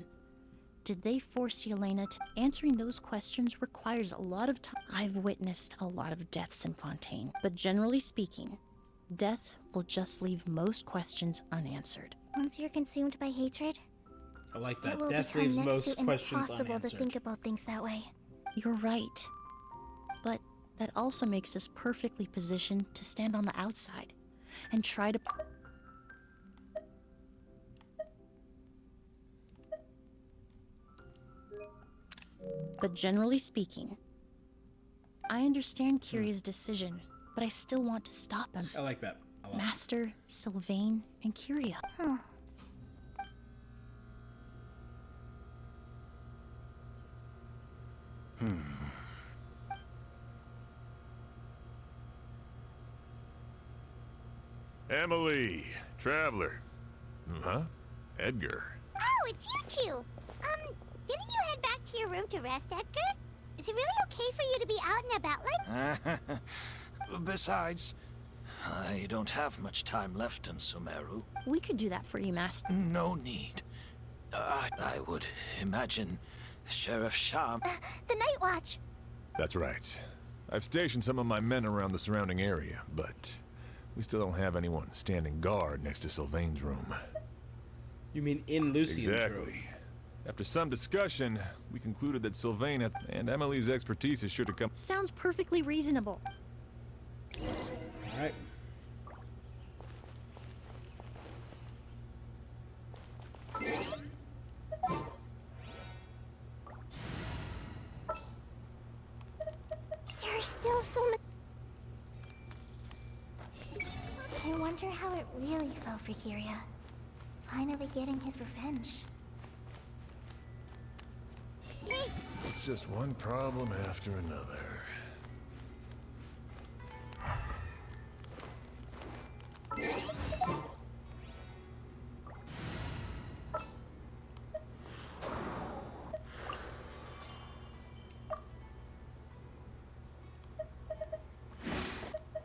Did they force Yelena to... Answering those questions requires a lot of time. I've witnessed a lot of deaths in Fontaine, but generally speaking, death will just leave most questions unanswered. Once you're consumed by hatred, I like it that. will Death become leaves next most to questions impossible unanswered. to think about things that way. You're right. But that also makes us perfectly positioned to stand on the outside and try to... But generally speaking, I understand Kiria's decision, but I still want to stop him. I like that a lot. Master, Sylvain, and Kiria. Emily, Traveler. Huh? Edgar. Oh, it's you two. Didn't you head back to your room to rest, Edgar? Is it really okay for you to be out and about like? Besides, I don't have much time left in Sumeru. We could do that for you, Master. No need. I would imagine Sheriff Sham. The Night Watch. That's right. I've stationed some of my men around the surrounding area, but we still don't have anyone standing guard next to Sylvain's room. You mean in Lucian's room? Exactly. After some discussion, we concluded that Sylvain and Emily's expertise is sure to come. Sounds perfectly reasonable. All right. There are still so many. I wonder how it really felt for Kiria. Finally getting his revenge. It's just one problem after another.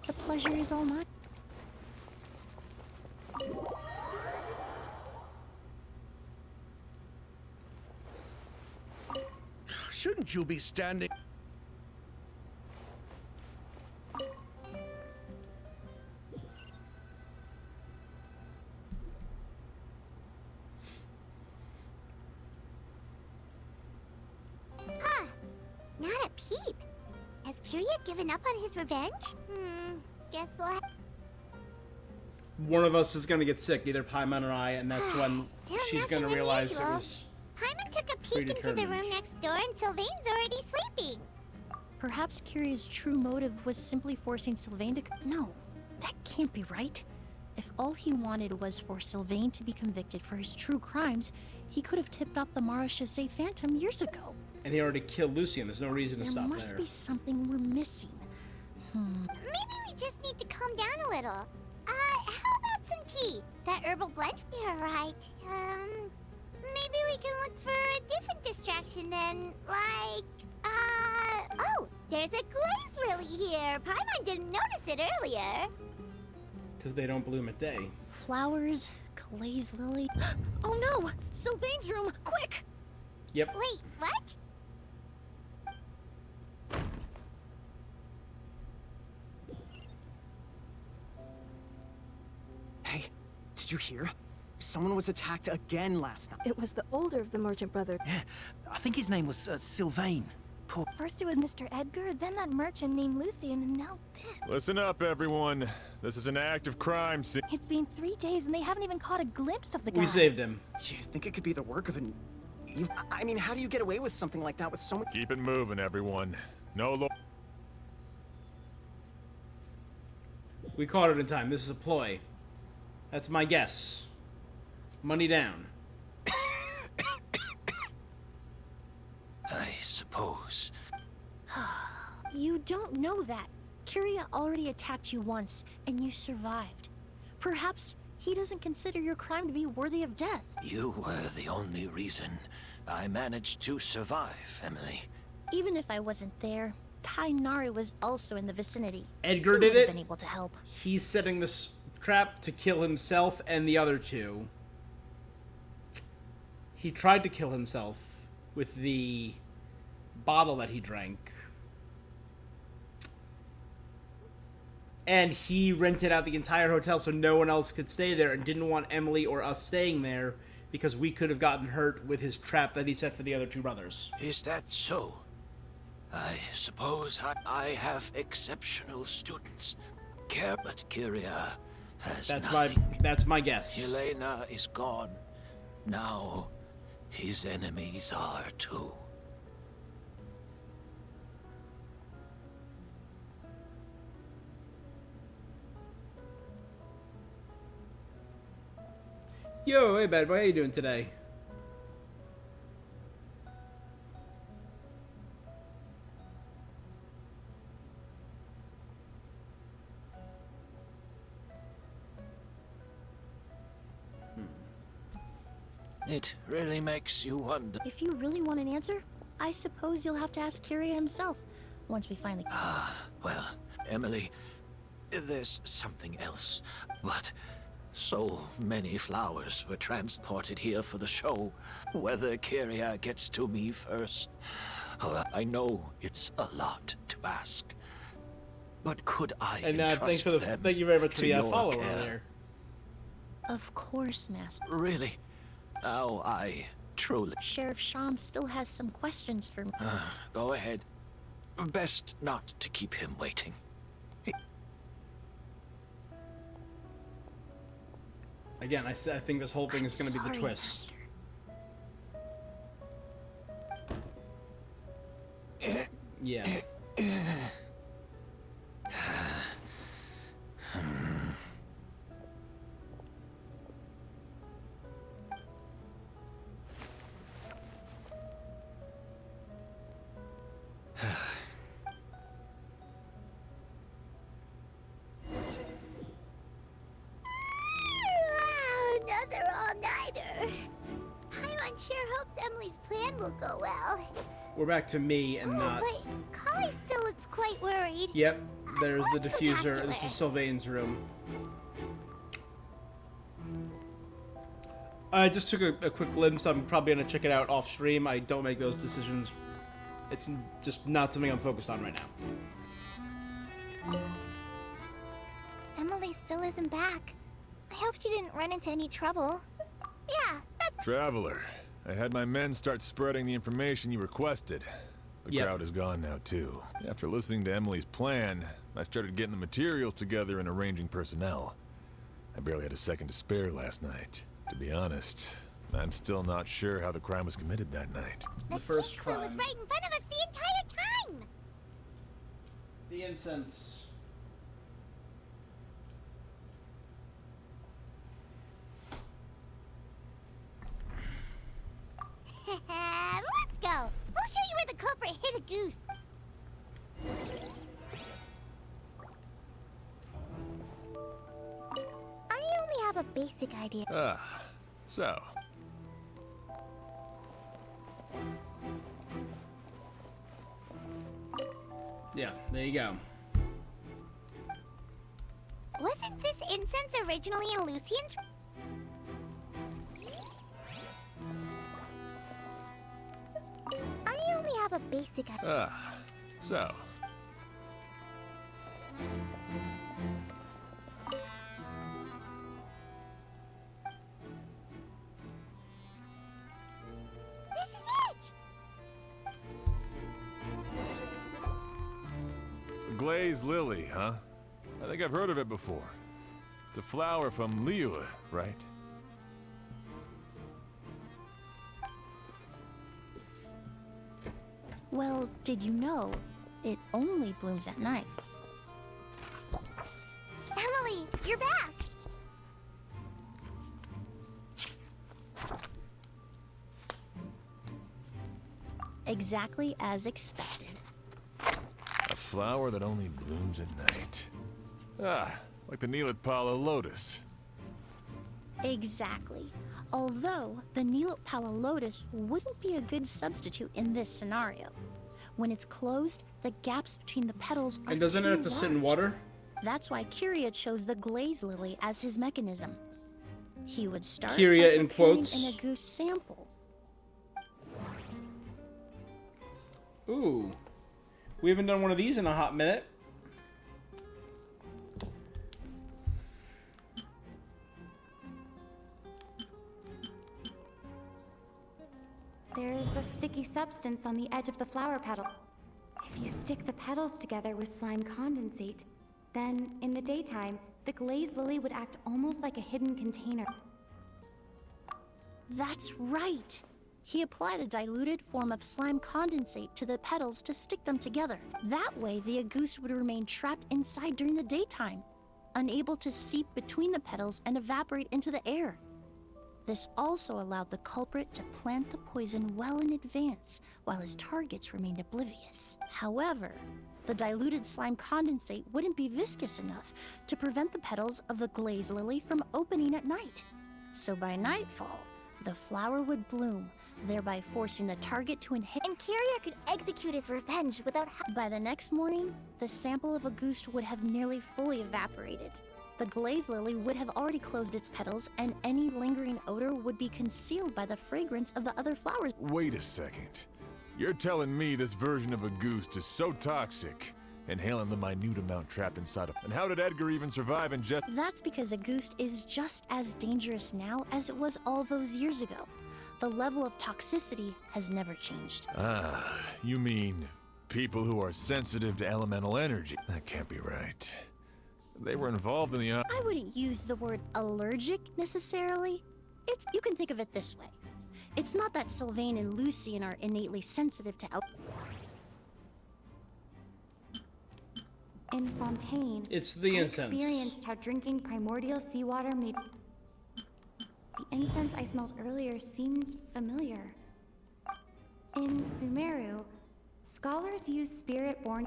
The pleasure is all mine. Shouldn't you be standing? Huh. Not a peep. Has Kiria given up on his revenge? Guess we'll have... One of us is gonna get sick, either Paimon or I, and that's when Still she's nothing gonna realize it unusual. was. Paimon took a peek into the predetermined. room next door and Sylvain's already sleeping. Perhaps Kiria's true motive was simply forcing Sylvain to... No, that can't be right. If all he wanted was for Sylvain to be convicted for his true crimes, he could have tipped off the Marechaussee Phantom years ago. And he already killed Lucian. There's no reason to There stop must there. be something we're missing. Maybe we just need to calm down a little. How about some tea? That herbal blend? You're right. Maybe we can look for a different distraction then, like, oh, there's a glaze lily here. Paimon didn't notice it earlier. Because they don't bloom at day. Flowers, glaze lily. Oh no! Sylvain's room! Quick! Yep. Wait, what? Hey, did you hear? Someone was attacked again last night. It was the older of the merchant brothers. Yeah, I think his name was Sylvain. Poor. First it was Mr. Edgar, then that merchant named Lucian, and now this. Listen up, everyone. This is an active crime scene. It's been 3 days and they haven't even caught a glimpse of the guy. We saved him. Do you think it could be the work of an... I mean, how do you get away with something like that with so much... Keep it moving, everyone. No lo- We caught it in time. This is a ploy. That's my guess. Money down. I suppose. You don't know that. Kiria already attacked you once, and you survived. Perhaps he doesn't consider your crime to be worthy of death. You were the only reason I managed to survive, Emily. Even if I wasn't there, Tainari was also in the vicinity. Edgar He did would have it. been able to help. He's setting this trap to kill himself and the other two. He tried to kill himself with the bottle that he drank. And he rented out the entire hotel so no one else could stay there and didn't want Emily or us staying there because we could have gotten hurt with his trap that he set for the other two brothers. Is that so? I suppose I have exceptional students. Care, but Kiria has nothing. That's my guess. Helena is gone. Now, his enemies are too. Yo, hey bad boy, how you doing today? It really makes you wonder. If you really want an answer, I suppose you'll have to ask Kyria himself once we finally... Well, Emily, there's something else. But so many flowers were transported here for the show. Whether Kyria gets to me first... I know it's a lot to ask. But could I entrust them thank you very much for to the your follow care? earlier. Of course, Master. Really? Now I truly... Sheriff Sham still has some questions for me. Go ahead. Best not to keep him waiting. Again, I think this whole thing is going to be the twist. Yeah. Another all-nighter. Paimon sure hopes Emily's plan will go well. We're back to me and not... But Kali still looks quite worried. Yep, there's the diffuser. This is Sylvain's room. I just took a quick glimpse. I'm probably going to check it out off stream. I don't make those decisions. It's just not something I'm focused on right now. Emily still isn't back. I hope she didn't run into any trouble. Yeah, that's... Traveler, I had my men start spreading the information you requested. The crowd is gone now, too. After listening to Emily's plan, I started getting the materials together and arranging personnel. I barely had a second to spare last night. To be honest, I'm still not sure how the crime was committed that night. The first crime. It was right in front of us the entire time. The incense. Let's go. We'll show you where the culprit hit a goose. I only have a basic idea. So. Yeah, there you go. Wasn't this incense originally in Lucian's? I only have a basic idea. So. This is it! The glazed lily, huh? I think I've heard of it before. It's a flower from Liyue, right? Well, did you know it only blooms at night? Emily, you're back! Exactly as expected. A flower that only blooms at night. Like the Neelitpala lotus. Exactly. Although, the Neelitpala lotus wouldn't be a good substitute in this scenario. When it's closed, the gaps between the petals are And doesn't it too have to sit in large. water? That's why Kyria chose the glaze lily as his mechanism. He would start Kyria by in preparing quotes. an Agoose sample. Ooh. We haven't done one of these in a hot minute. There's a sticky substance on the edge of the flower petal. If you stick the petals together with slime condensate, then in the daytime, the glazed lily would act almost like a hidden container. That's right! He applied a diluted form of slime condensate to the petals to stick them together. That way, the Agoose would remain trapped inside during the daytime, unable to seep between the petals and evaporate into the air. This also allowed the culprit to plant the poison well in advance, while his targets remained oblivious. However, the diluted slime condensate wouldn't be viscous enough to prevent the petals of the glaze lily from opening at night. So by nightfall, The flower would bloom, thereby forcing the target to inhale. And Kiria could execute his revenge without. By the next morning, the sample of Auguste would have nearly fully evaporated. The glaze lily would have already closed its petals, and any lingering odor would be concealed by the fragrance of the other flowers. Wait a second. You're telling me this version of Auguste is so toxic, inhaling the minute amount trapped inside of. And how did Edgar even survive and just? That's because Auguste is just as dangerous now as it was all those years ago. The level of toxicity has never changed. Ah, you mean people who are sensitive to elemental energy? That can't be right. They were involved in the. I wouldn't use the word allergic necessarily. You can think of it this way. It's not that Sylvain and Lucien are innately sensitive to In Fontaine, it's the I incense. experienced how drinking primordial seawater made. The incense I smelled earlier seemed familiar. In Sumeru, scholars use spirit-born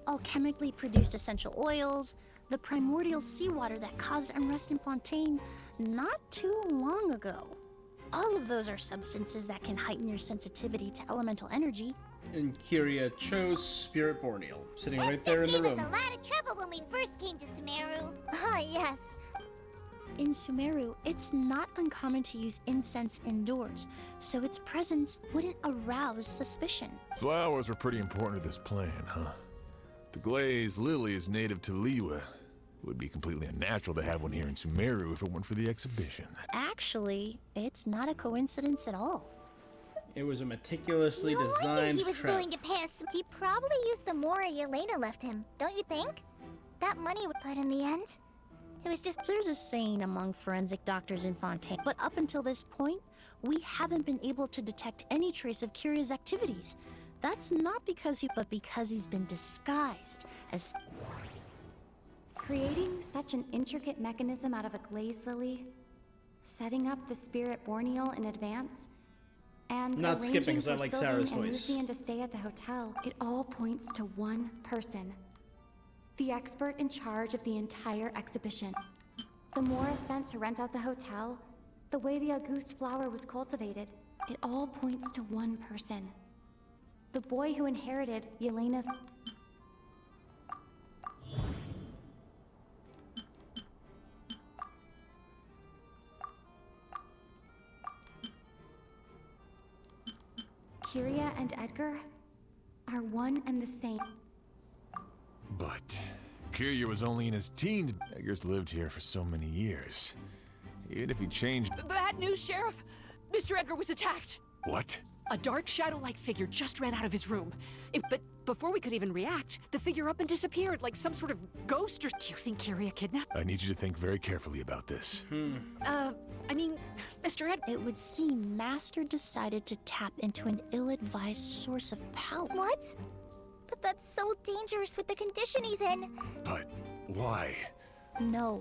alchemically produced essential oils, the primordial seawater that caused unrest in Fontaine not too long ago. All of those are substances that can heighten your sensitivity to elemental energy. And Kiria chose Spirit Borneal, sitting right there in the room. Gave us a lot of trouble when we first came to Sumeru. Ah, yes. In Sumeru, it's not uncommon to use incense indoors, so its presence wouldn't arouse suspicion. Flowers were pretty important to this plan, huh? The glaze lily is native to Liyue. It would be completely unnatural to have one here in Sumeru if it weren't for the exhibition. Actually, it's not a coincidence at all. It was a meticulously No wonder designed he was trap. willing to pay us. He probably used the Mora Yelena left him, don't you think? That money would, but in the end, it was just. There's a saying among forensic doctors in Fontaine, but up until this point, we haven't been able to detect any trace of Kiria's activities. That's not because but because he's been disguised as. Creating such an intricate mechanism out of a glaze lily, setting up the spirit Borneal in advance, and Not skipping, arranging 'cause I for like Sylvain Sarah's and voice. Lucien to stay at the hotel, it all points to one person. The expert in charge of the entire exhibition. The Mora spent to rent out the hotel, the way the Auguste flower was cultivated, it all points to one person. The boy who inherited Yelena's. Kiria and Edgar are one and the same. But Kiria was only in his teens. Edgar's lived here for so many years. Even if he changed. Bad news, Sheriff! Mr. Edgar was attacked! What? A dark shadow-like figure just ran out of his room. But before we could even react, the figure up and disappeared like some sort of ghost or... Do you think Kiria kidnapped? I need you to think very carefully about this. I mean, Mr. Ed... It would seem Master decided to tap into an ill-advised source of power. What? But that's so dangerous with the condition he's in. But why? No.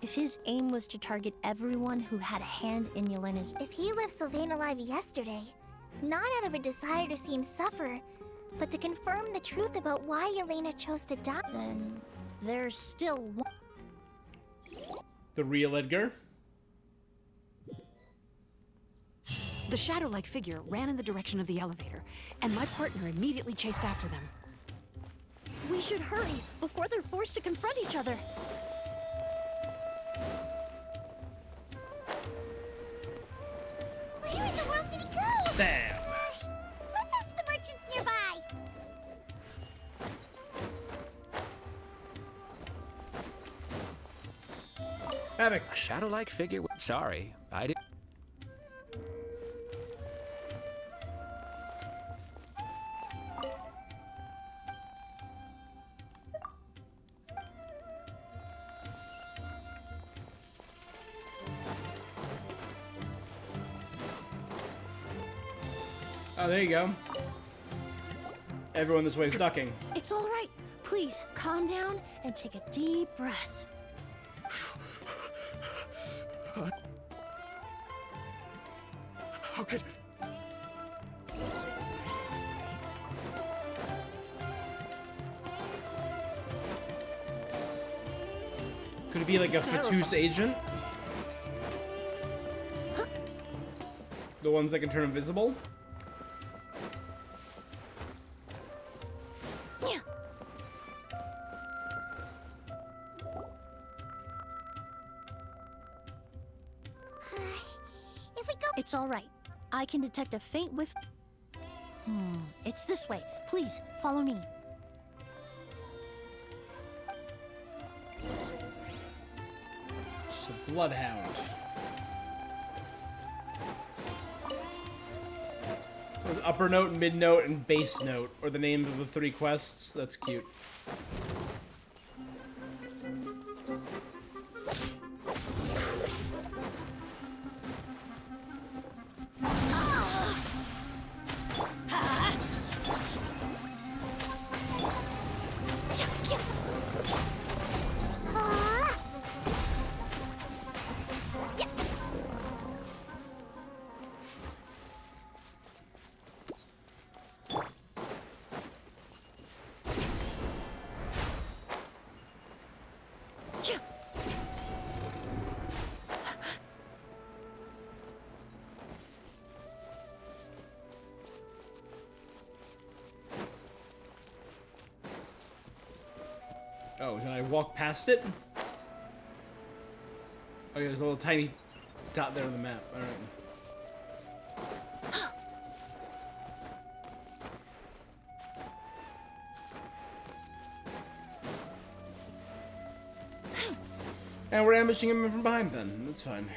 If his aim was to target everyone who had a hand in Yelena's... If he left Sylvain alive yesterday, not out of a desire to see him suffer, but to confirm the truth about why Yelena chose to die, then there's still one. The real Edgar? The shadow-like figure ran in the direction of the elevator, and my partner immediately chased after them. We should hurry before they're forced to confront each other. Where in the world did he go? Stab. Let's ask the merchants nearby. Havoc. A shadow-like figure. Sorry, I didn't. Oh, there you go. Everyone this way is ducking. It's all right. Please, calm down and take a deep breath. How could... Could it be like a This is Fatous agent? The ones that can turn invisible? Yeah. If we go... It's all right. I can detect a faint whiff. It's this way. Please, follow me. It's a bloodhound. There's upper note, mid note, and base note, or the names of the 3 quests. That's cute. Oh, can I walk past it? Oh, yeah, there's a little tiny dot there on the map. Alright. And we're ambushing him from behind then. That's fine.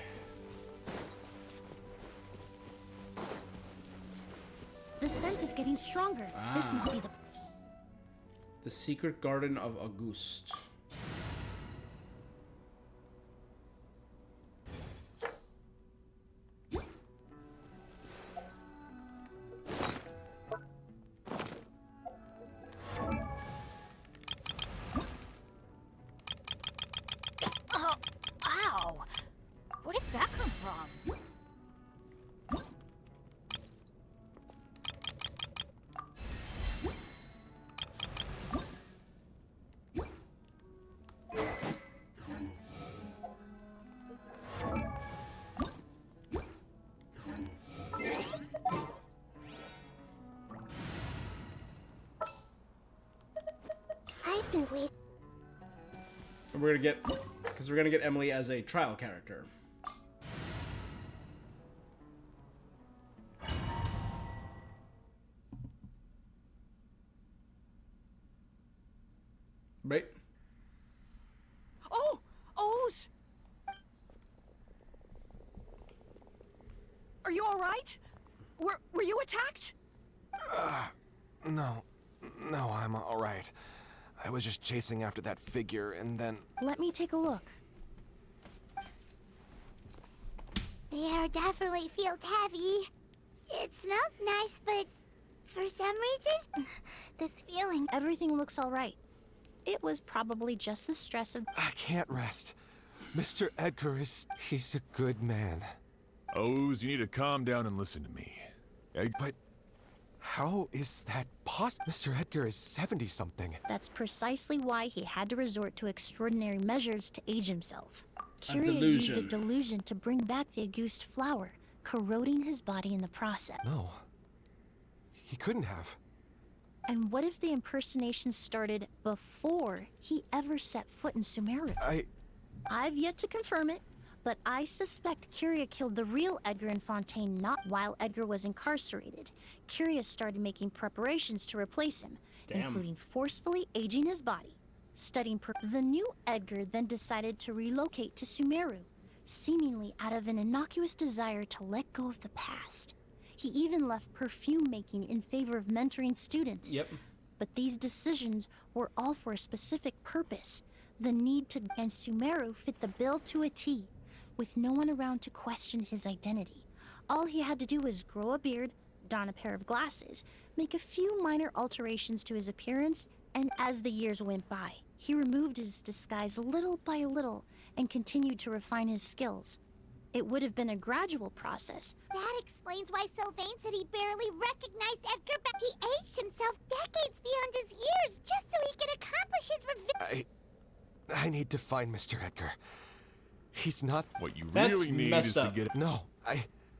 The scent is getting stronger. This must be The Secret Garden of Auguste. Oh, ow! Where did that come from? I've been waiting. And we're gonna get, because we're gonna get Emilie as a trial character. Right? Oh! Oz! Are you alright? Were you attacked? No. No, I'm all right. I was just chasing after that figure, and then... Let me take a look. The air definitely feels heavy. It smells nice, but for some reason, this feeling... Everything looks all right. It was probably just the stress of... I can't rest. Mr. Edgar he's a good man. Oz, you need to calm down and listen to me. But how is that possible? Mr. Edgar is 70-something. That's precisely why he had to resort to extraordinary measures to age himself. Kyria delusion. used a delusion to bring back the Auguste flower, corroding his body in the process. No. He couldn't have. And what if the impersonation started before he ever set foot in Sumeru? I've yet to confirm it, but I suspect Kyria killed the real Edgar in Fontaine not while Edgar was incarcerated. Kyria started making preparations to replace him, including forcefully aging his body. The new Edgar then decided to relocate to Sumeru, seemingly out of an innocuous desire to let go of the past. He even left perfume making in favor of mentoring students. Yep. But these decisions were all for a specific purpose. The need to... And Sumeru fit the bill to a T, with no one around to question his identity. All he had to do was grow a beard, don a pair of glasses, make a few minor alterations to his appearance, and as the years went by, he removed his disguise little by little and continued to refine his skills. It would have been a gradual process. That explains why Sylvain said he barely recognized Edgar back. He aged himself decades beyond his years just so he could accomplish his revenge. I need to find Mr. Edgar. He's not... What you really need is to get... No,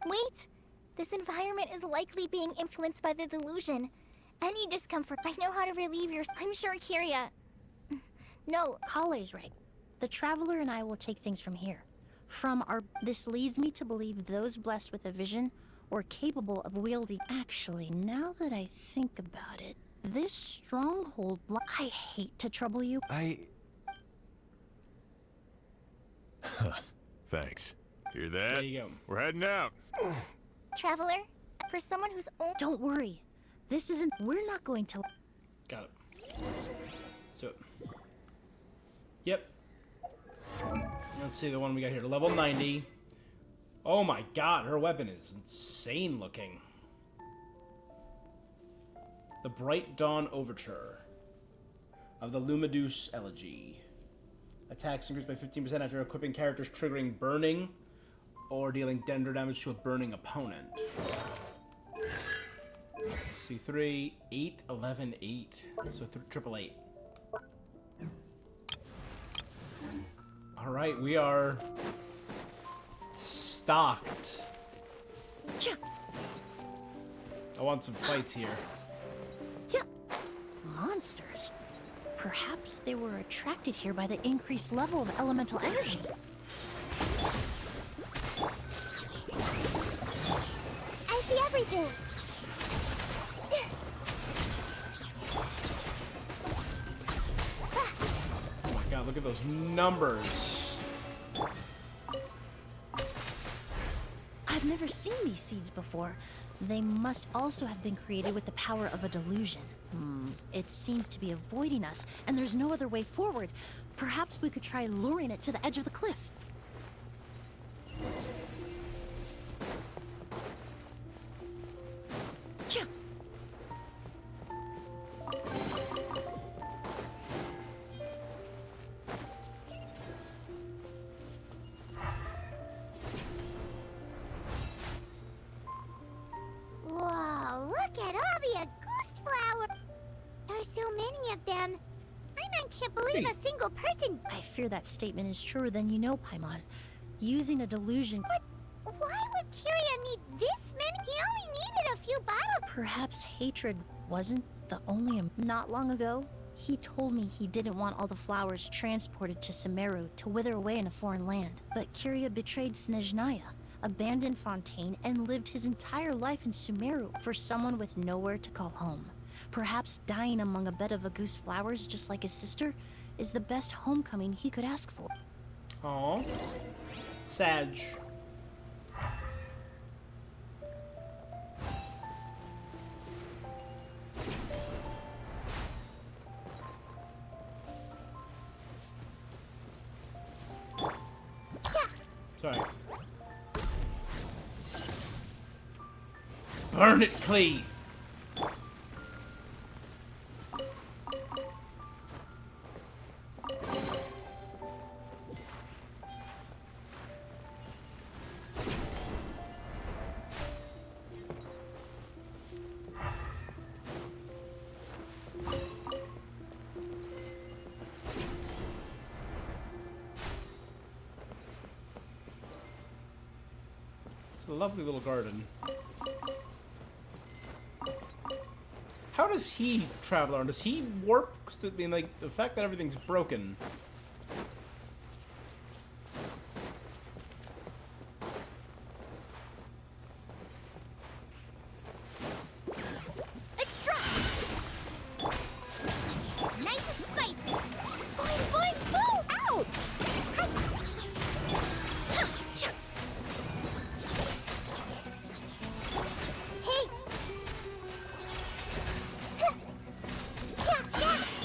Wait. This environment is likely being influenced by the delusion. Any discomfort, I know how to relieve your... I'm sure Kiria... No. Kale's right. The Traveler and I will take things from here. This leads me to believe those blessed with a vision or capable of wielding... Actually, now that I think about it, this stronghold... I hate to trouble you. Thanks. Hear that? There you go. We're heading out. Traveler, for someone who's old... Don't worry. This isn't... We're not going to... Got it. So... Yep. Let's see the one we got here. Level 90. Oh my god, her weapon is insane looking. The Bright Dawn Overture of the Lumideus Elegy. Attacks increased by 15% after equipping characters, triggering burning or dealing dender damage to a burning opponent. C3, 8, 11, 8. So triple 8. Alright, we are stocked. I want some fights here. Monsters. Perhaps they were attracted here by the increased level of elemental energy. I see everything. Oh my god, look at those numbers. I've never seen these seeds before. They must also have been created with the power of a delusion. It seems to be avoiding us, and there's no other way forward. Perhaps we could try luring it to the edge of the cliff. Whoa, look at all the Auguste flowers. There are so many of them. I can't believe a single person... I fear that statement is truer than you know, Paimon. Using a delusion... But why would Kiria need this many? He only needed a few bottles. Perhaps hatred wasn't the only... Not long ago, he told me he didn't want all the flowers transported to Sumeru to wither away in a foreign land. But Kiria betrayed Snezhnaya, abandoned Fontaine, and lived his entire life in Sumeru for someone with nowhere to call home. Perhaps dying among a bed of Auguste flowers, just like his sister, is the best homecoming he could ask for. Aww. Sag. Sorry. Burn it clean. It's a lovely little garden. How does he travel on? Does he warp? 'Cause I mean, like, the fact that everything's broken. Nice and spicy. Boing, boing, boom! Ouch! Hey! Yeah!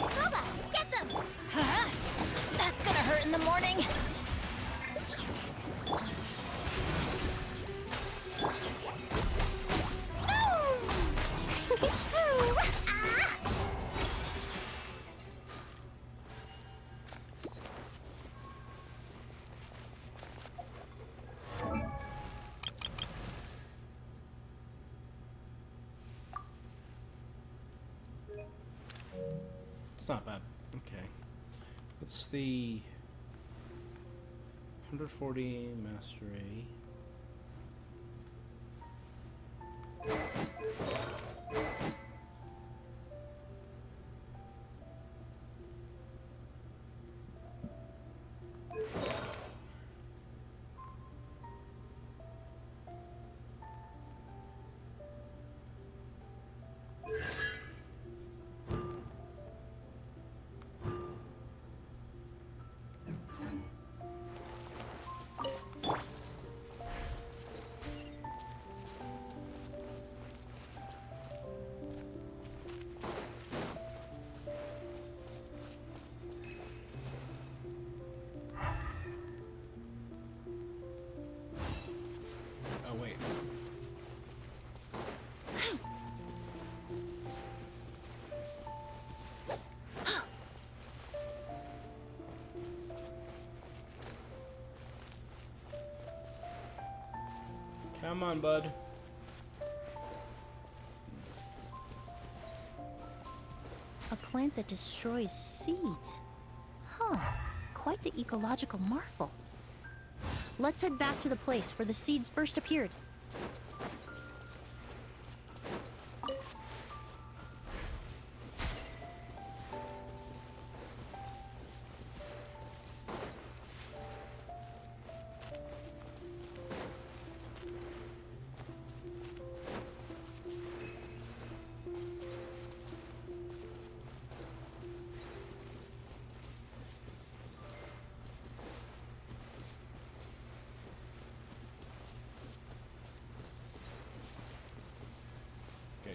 Boba, get them! That's gonna hurt in the morning. It's not bad. Okay. What's the 140 mastery? Come on, bud. A plant that destroys seeds. Huh. Quite the ecological marvel. Let's head back to the place where the seeds first appeared.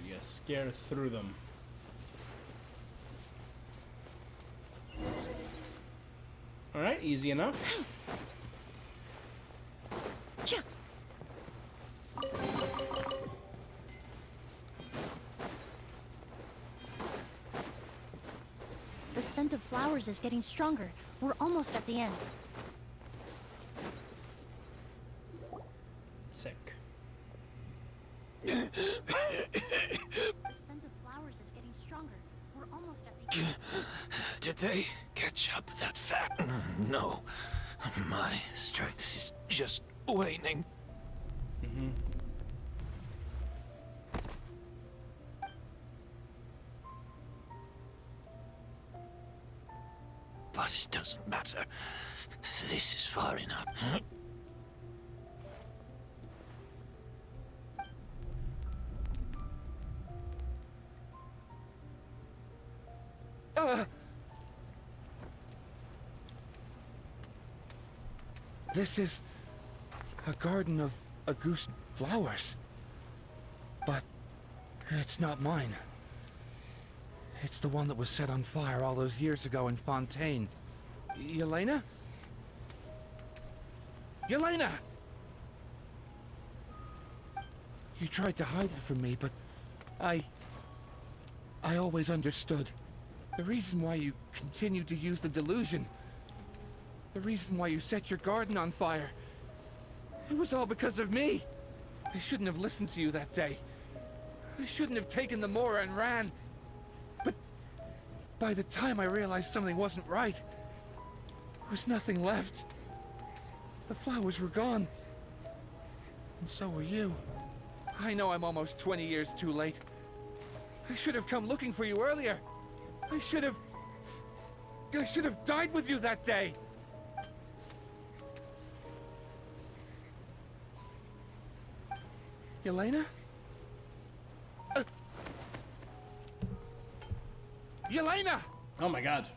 Yeah, scare through them. Alright, easy enough. The scent of flowers is getting stronger. We're almost at the end. Sick. The scent of flowers is getting stronger. We're almost at the end. Did they catch up that fast? No. My strength is just waning. Mm-hmm. But it doesn't matter. This is far enough. This is a garden of Auguste flowers. But it's not mine. It's the one that was set on fire all those years ago in Fontaine. Yelena? Yelena! You tried to hide it from me, but I always understood. The reason why you continued to use the delusion, the reason why you set your garden on fire, it was all because of me. I shouldn't have listened to you that day. I shouldn't have taken the Mora and ran. But by the time I realized something wasn't right, there was nothing left. The flowers were gone. And so were you. I know I'm almost 20 years too late. I should have come looking for you earlier. I should have died with you that day. Yelena? Yelena! Oh my god.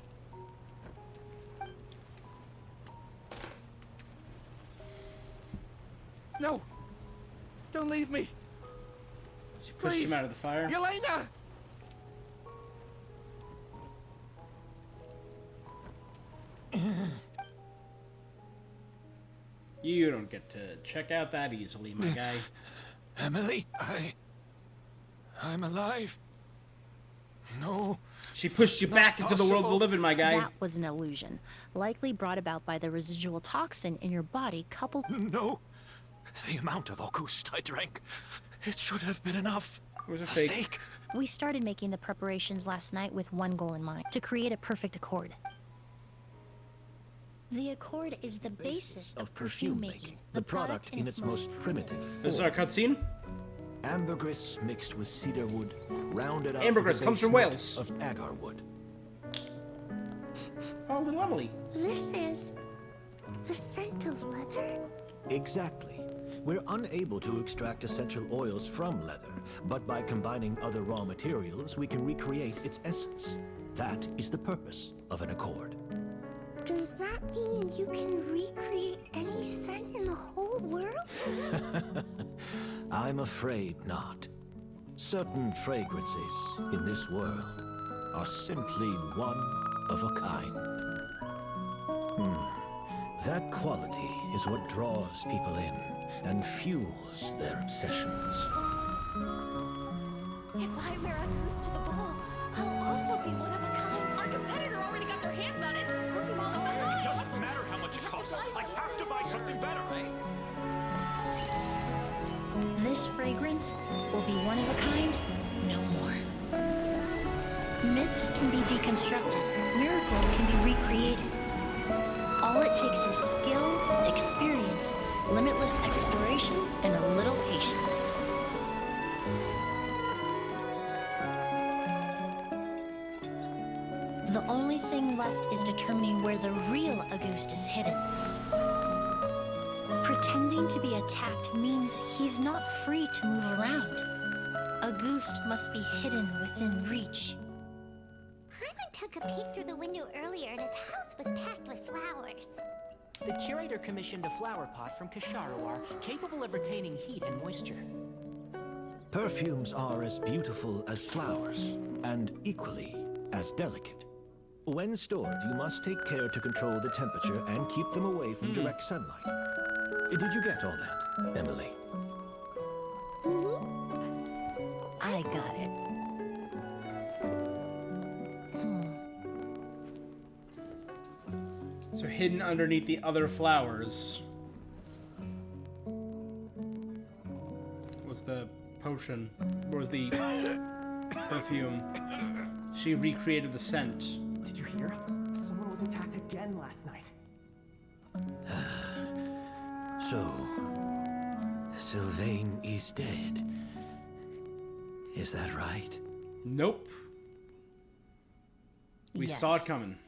No! Don't leave me! She pushed Please. him out of the fire. Yelena! You don't get to check out that easily, my guy. Emily, I'm alive. No. She pushed you back into the world we live in, my guy. That was an illusion, likely brought about by the residual toxin in your body coupled... No. The amount of Auguste I drank, it should have been enough. It was a fake. We started making the preparations last night with one goal in mind, to create a perfect accord. The accord is the basis of perfume making, the product in its most primitive form. This is our cutscene. Ambergris mixed with cedar wood, rounded up Ambergris comes from Wales. of agar wood. Oh, little Emily. This is the scent of leather? Exactly. We're unable to extract essential oils from leather, but by combining other raw materials, we can recreate its essence. That is the purpose of an accord. Does that mean you can recreate any scent in the whole world? I'm afraid not. Certain fragrances in this world are simply one of a kind. That quality is what draws people in and fuels their obsessions. If I wear a goose to the ball, I'll also be one of a kind. Our competitor already got their hands on it. It doesn't matter how much it costs. I have to buy something better. one of a kind, no more. Myths can be deconstructed, miracles can be recreated. All it takes is skill, experience, limitless exploration, and a little patience. The only thing left is determining where the real Auguste is hidden. Pretending to be attacked means he's not free to move around. Auguste must be hidden within reach. Paimon took a peek through the window earlier and his house was packed with flowers. The curator commissioned a flower pot from Kasharawar, capable of retaining heat and moisture. Perfumes are as beautiful as flowers, and equally as delicate. When stored, you must take care to control the temperature and keep them away from direct sunlight. Did you get all that, Emily? I got it. So hidden underneath the other flowers was the potion. Was the perfume. She recreated the scent. Did you hear? Someone was attacked again last night. So, Sylvain is dead. Is that right? Nope. We Yes. saw it coming.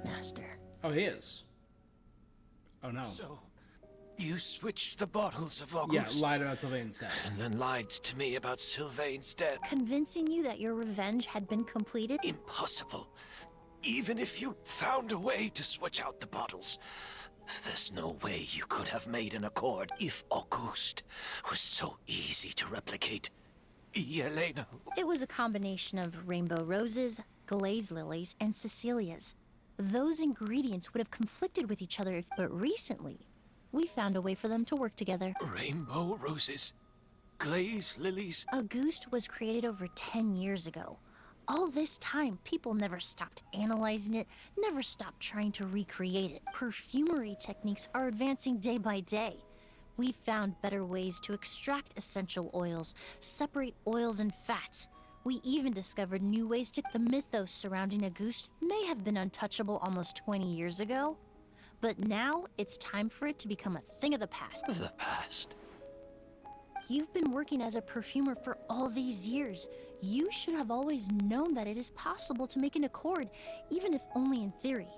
Master. Oh, he is. Oh no. So, you switched the bottles of Yeah, August? lied about Sylvain's death. And then lied to me about Sylvain's death? Convincing you that your revenge had been completed? Impossible. Even if you found a way to switch out the bottles, there's no way you could have made an accord if Auguste was so easy to replicate. Yelena. It was a combination of rainbow roses, glaze lilies, and Cecilias. Those ingredients would have conflicted with each other but recently, we found a way for them to work together. Rainbow roses, glaze lilies. Auguste was created over 10 years ago. All this time, people never stopped analyzing it, never stopped trying to recreate it. Perfumery techniques are advancing day by day. We've found better ways to extract essential oils, separate oils and fats. We even discovered new ways to... The mythos surrounding Auguste may have been untouchable almost 20 years ago, but now it's time for it to become a thing of the past. The past? You've been working as a perfumer for all these years. You should have always known that it is possible to make an accord, even if only in theory.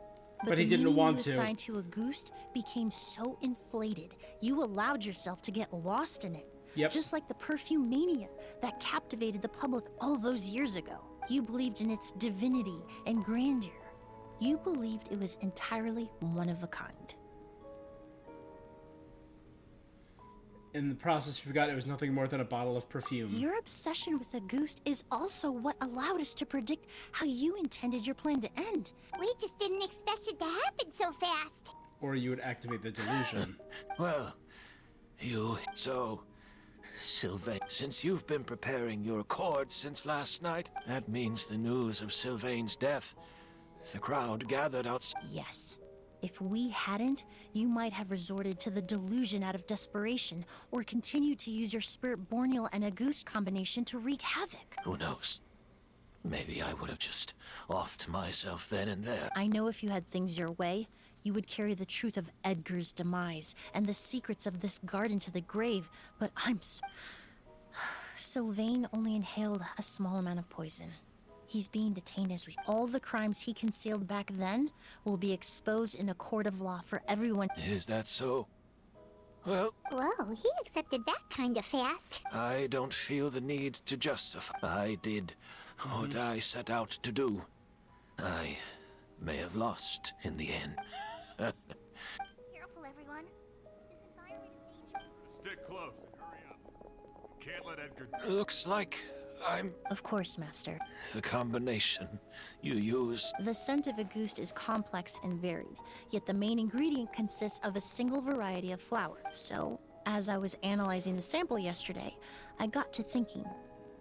But he the didn't meaning want you to. assigned to Auguste became so inflated, you allowed yourself to get lost in it. Yep. Just like the perfume mania that captivated the public all those years ago. You believed in its divinity and grandeur. You believed it was entirely one of a kind. In the process, you forgot it was nothing more than a bottle of perfume. Your obsession with Auguste is also what allowed us to predict how you intended your plan to end. We just didn't expect it to happen so fast. Or you would activate the delusion. Well, so, Sylvain, since you've been preparing your accord since last night, that means the news of Sylvain's death. The crowd gathered outside. Yes. If we hadn't, you might have resorted to the delusion out of desperation, or continued to use your spirit Borneal and Auguste combination to wreak havoc. Who knows? Maybe I would have just offed myself then and there. I know if you had things your way, you would carry the truth of Edgar's demise and the secrets of this garden to the grave, but Sylvain only inhaled a small amount of poison. He's being detained as we... All the crimes he concealed back then will be exposed in a court of law for everyone. Is that so? Well... Whoa, he accepted that kind of fast. I don't feel the need to justify. I did what I set out to do. I may have lost in the end. Careful, everyone. This environment is dangerous. Stick close and hurry up. Can't let Edgar... Looks like I'm... Of course, Master. The combination you used... The scent of Auguste is complex and varied, yet the main ingredient consists of a single variety of flower. So, as I was analyzing the sample yesterday, I got to thinking,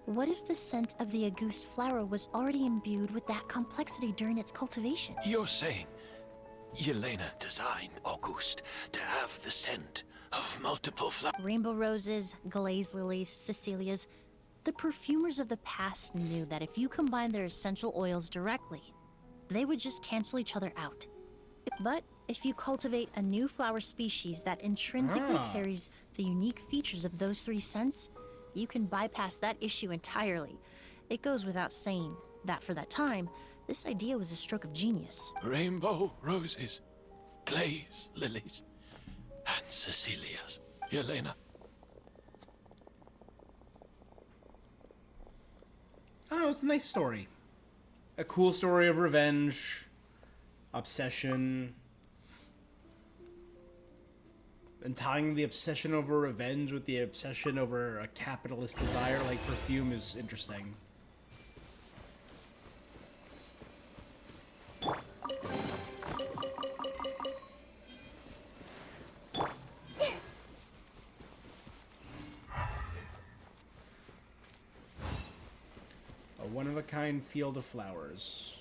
what if the scent of the Auguste flower was already imbued with that complexity during its cultivation? You're saying Yelena designed Auguste to have the scent of multiple flowers? Rainbow roses, glaze lilies, Cecilias. The perfumers of the past knew that if you combine their essential oils directly, they would just cancel each other out. But if you cultivate a new flower species that intrinsically carries the unique features of those 3 scents, you can bypass that issue entirely. It goes without saying that for that time, this idea was a stroke of genius. Rainbow roses, glaze lilies, and Cecilias. Yelena. Oh, it's a nice story. A cool story of revenge, obsession, and tying the obsession over revenge with the obsession over a capitalist desire like perfume is interesting. A one-of-a-kind field of flowers.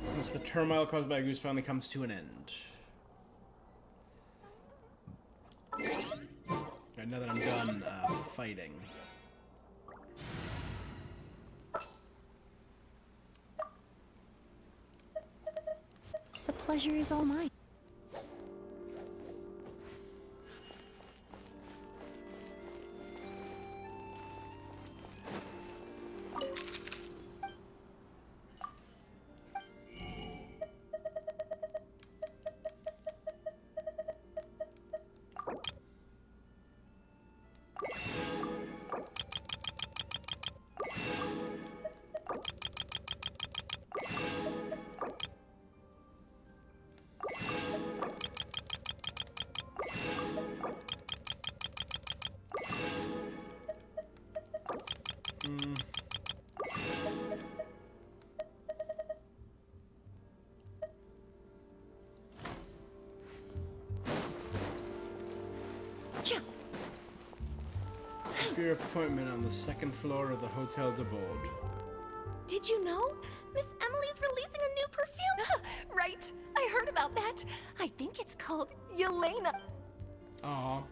Once the turmoil caused by a goose finally comes to an end. Right, now that I'm done fighting. The pleasure is all mine. Your appointment on the 2nd floor of the Hotel de Bourg. Did you know? Miss Emily's releasing a new perfume! Right, I heard about that. I think it's called Yelena. Aw.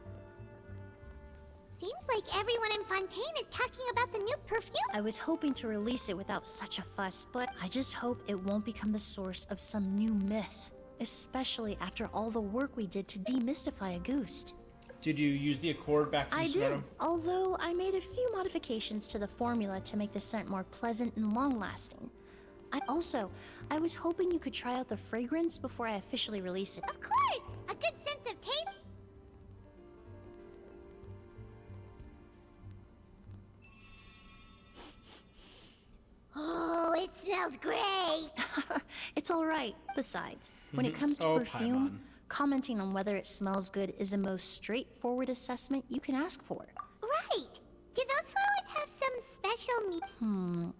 Seems like everyone in Fontaine is talking about the new perfume. I was hoping to release it without such a fuss, but I just hope it won't become the source of some new myth. Especially after all the work we did to demystify a goose. Did you use the accord back from I Sonata? did, although I made a few modifications to the formula to make the scent more pleasant and long-lasting. I was hoping you could try out the fragrance before I officially release it. Of course! A good sense of taste. Oh, it smells great! It's alright. Besides, when it comes to perfume, commenting on whether it smells good is the most straightforward assessment you can ask for. Right! Do those flowers have some special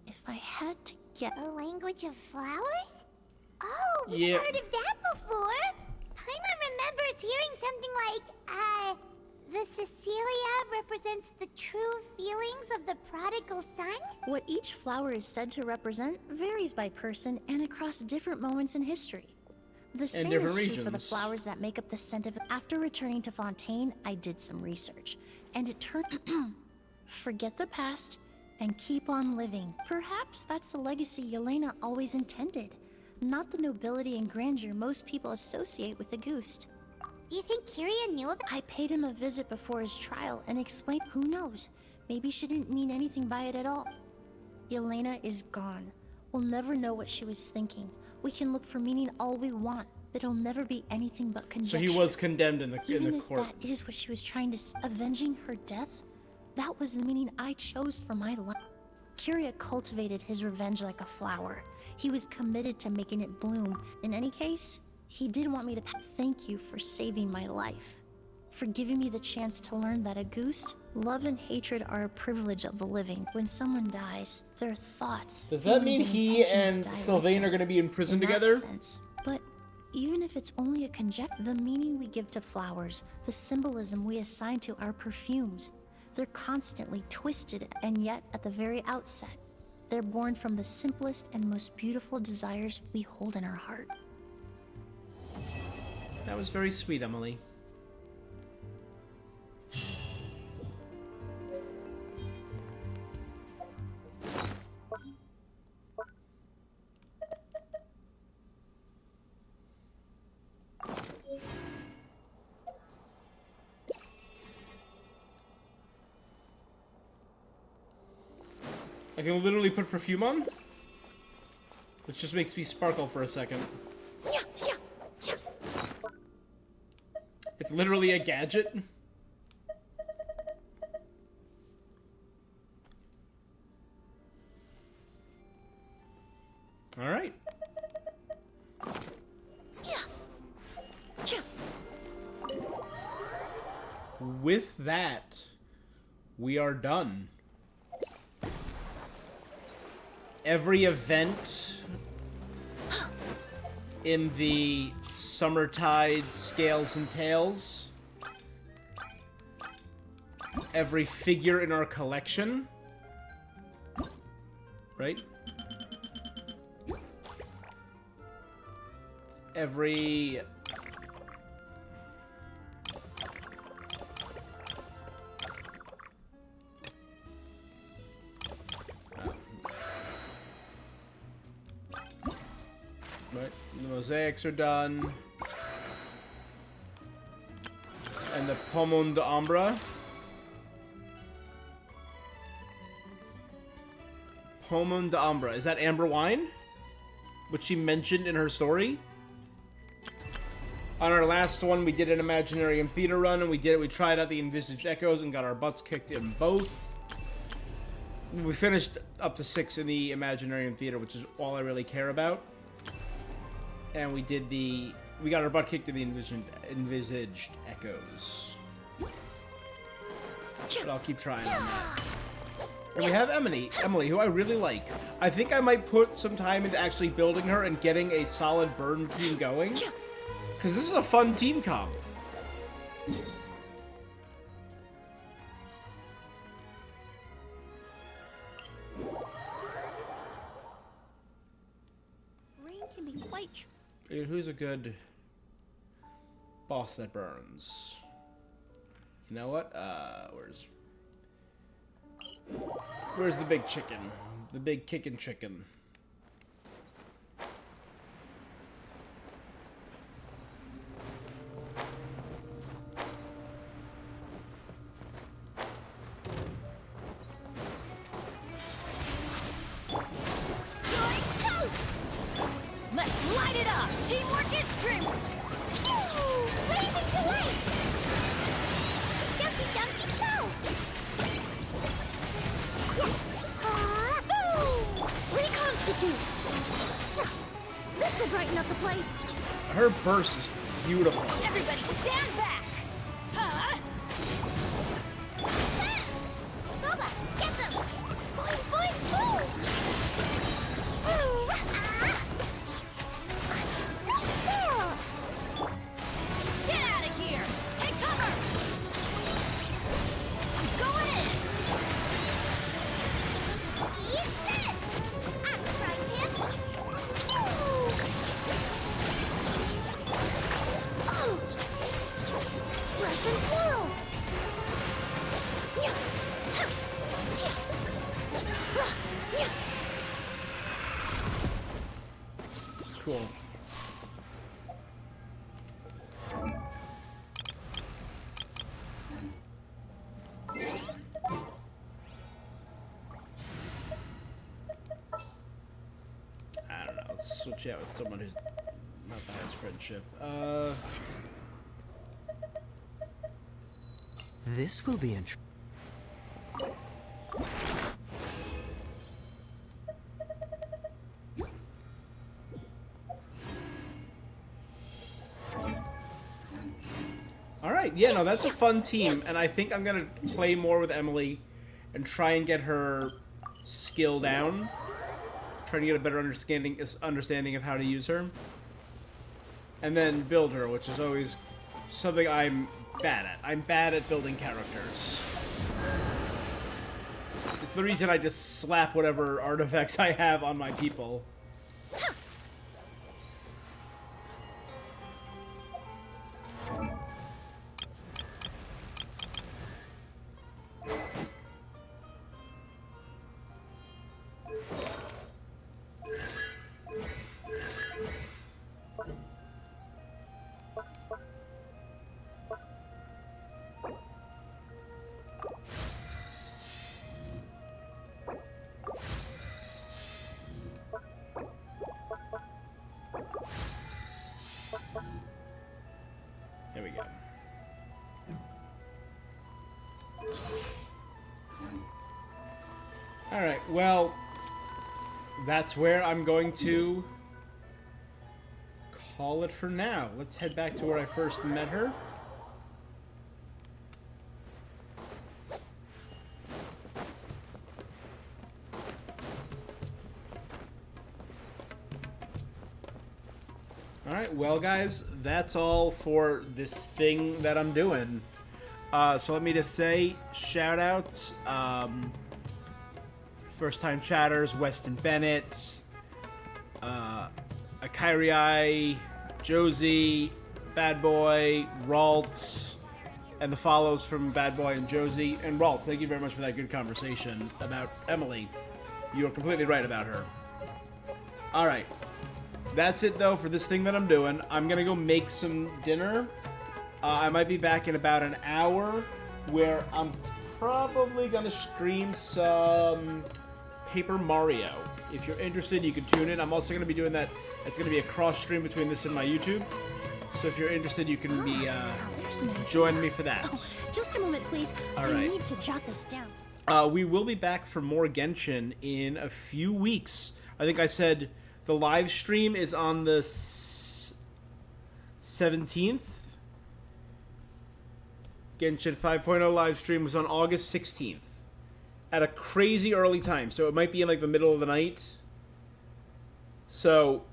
If I had to get... A language of flowers? Oh, we've Yeah. heard of that before! Paimon remembers hearing something like, the Cecilia represents the true feelings of the prodigal son? What each flower is said to represent varies by person and across different moments in history. The same is true for the flowers that make up the scent of it. After returning to Fontaine, I did some research, and it turned... Forget the past and keep on living. Perhaps that's the legacy Yelena always intended, not the nobility and grandeur most people associate with the goose. Do you think Kiria knew about... I paid him a visit before his trial and explained, who knows, maybe she didn't mean anything by it at all. Yelena is gone. We'll never know what she was thinking. We can look for meaning all we want, but it'll never be anything but conjecture. So he was condemned in the court. Even if that is what she was trying to avenging her death, that was the meaning I chose for my life. Kiria cultivated his revenge like a flower. He was committed to making it bloom. In any case, he did want me to thank you for saving my life, for giving me the chance to learn that a goose, love and hatred are a privilege of the living. When someone dies, their thoughts. Does that mean feelings, he intentions and die with Sylvain them. are going to be in prison In that together? sense. But even if it's only a conjecture, the meaning we give to flowers, the symbolism we assign to our perfumes, they're constantly twisted, and yet at the very outset, they're born from the simplest and most beautiful desires we hold in our heart. That was very sweet, Emily. I can literally put perfume on, which just makes me sparkle for a second. It's literally a gadget. All right. With that, we are done. Every event in the Summertide Scales and Tails, every figure in our collection, right? Every... Right, the mosaics are done. And the Pomon de Ambra. Pomon de Ambra. Is that amber wine? Which she mentioned in her story? On our last one, we did an Imaginarium Theater run, and we tried out the Envisaged Echoes and got our butts kicked in both. We finished up to 6 in the Imaginarium Theater, which is all I really care about. And we got our butt kicked in the Envisaged Echoes. But I'll keep trying on that. And we have Emily, who I really like. I think I might put some time into actually building her and getting a solid burn team going. Because this is a fun team comp. Rain can be quite... Who's a good boss that burns? You know what? Where's the big chicken? The big kickin' chicken. Let's light it up! Teamwork is strength! Blazing delight! Dumpy dumpy go! Reconstitute! This'll brighten up the place! Her burst is beautiful. Everybody stand back! Huh? Boba, get them! Boing, boing, boom! Get out of here! Take cover! I'm going in! Eat this! I'm trying him! Oh! Russian whirl! Cool. I don't know. Let's switch out with someone who's not the highest friendship. This will be interesting. Alright, yeah, no, that's a fun team, and I think I'm gonna play more with Emily and try and get her skill down. Trying to get a better understanding of how to use her. And then build her, which is always something I'm bad at. I'm bad at building characters. It's the reason I just slap whatever artifacts I have on my people. Alright, well, that's where I'm going to call it for now. Let's head back to where I first met her. Alright, well guys, that's all for this thing that I'm doing. So let me just say, shout-outs, first-time chatters, Weston Bennett, Akairii, Josie, Bad Boy, Ralt, and the follows from Bad Boy and Josie. And Ralt, thank you very much for that good conversation about Emily. You are completely right about her. Alright. That's it, though, for this thing that I'm doing. I'm gonna go make some dinner. I might be back in about an hour, where I'm probably gonna stream some Paper Mario. If you're interested, you can tune in. I'm also gonna be doing that. It's gonna be a cross stream between this and my YouTube. So if you're interested, you can be join me for that. Oh, just a moment, please. All I right. need to jot this down. We will be back for more Genshin in a few weeks. I think I said the live stream is on the 17th. Genshin 5.0 live stream was on August 16th. At a crazy early time. So it might be in like the middle of the night. So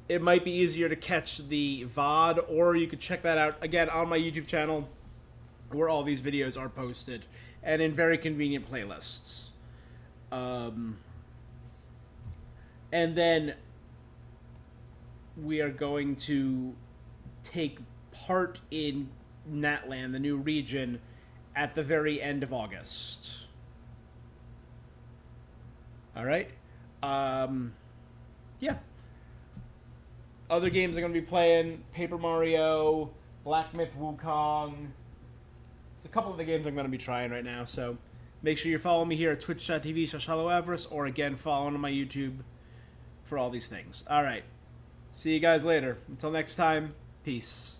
it might be easier to catch the VOD, or you could check that out again on my YouTube channel where all these videos are posted and in very convenient playlists. And then we are going to take part in Natlan, the new region, at the very end of August. Alright? Yeah. Other games I'm going to be playing, Paper Mario, Black Myth Wukong. There's a couple of the games I'm going to be trying right now, so make sure you're following me here at twitch.tv/HalloAvarice, or again, following on my YouTube for all these things. Alright. See you guys later. Until next time, peace.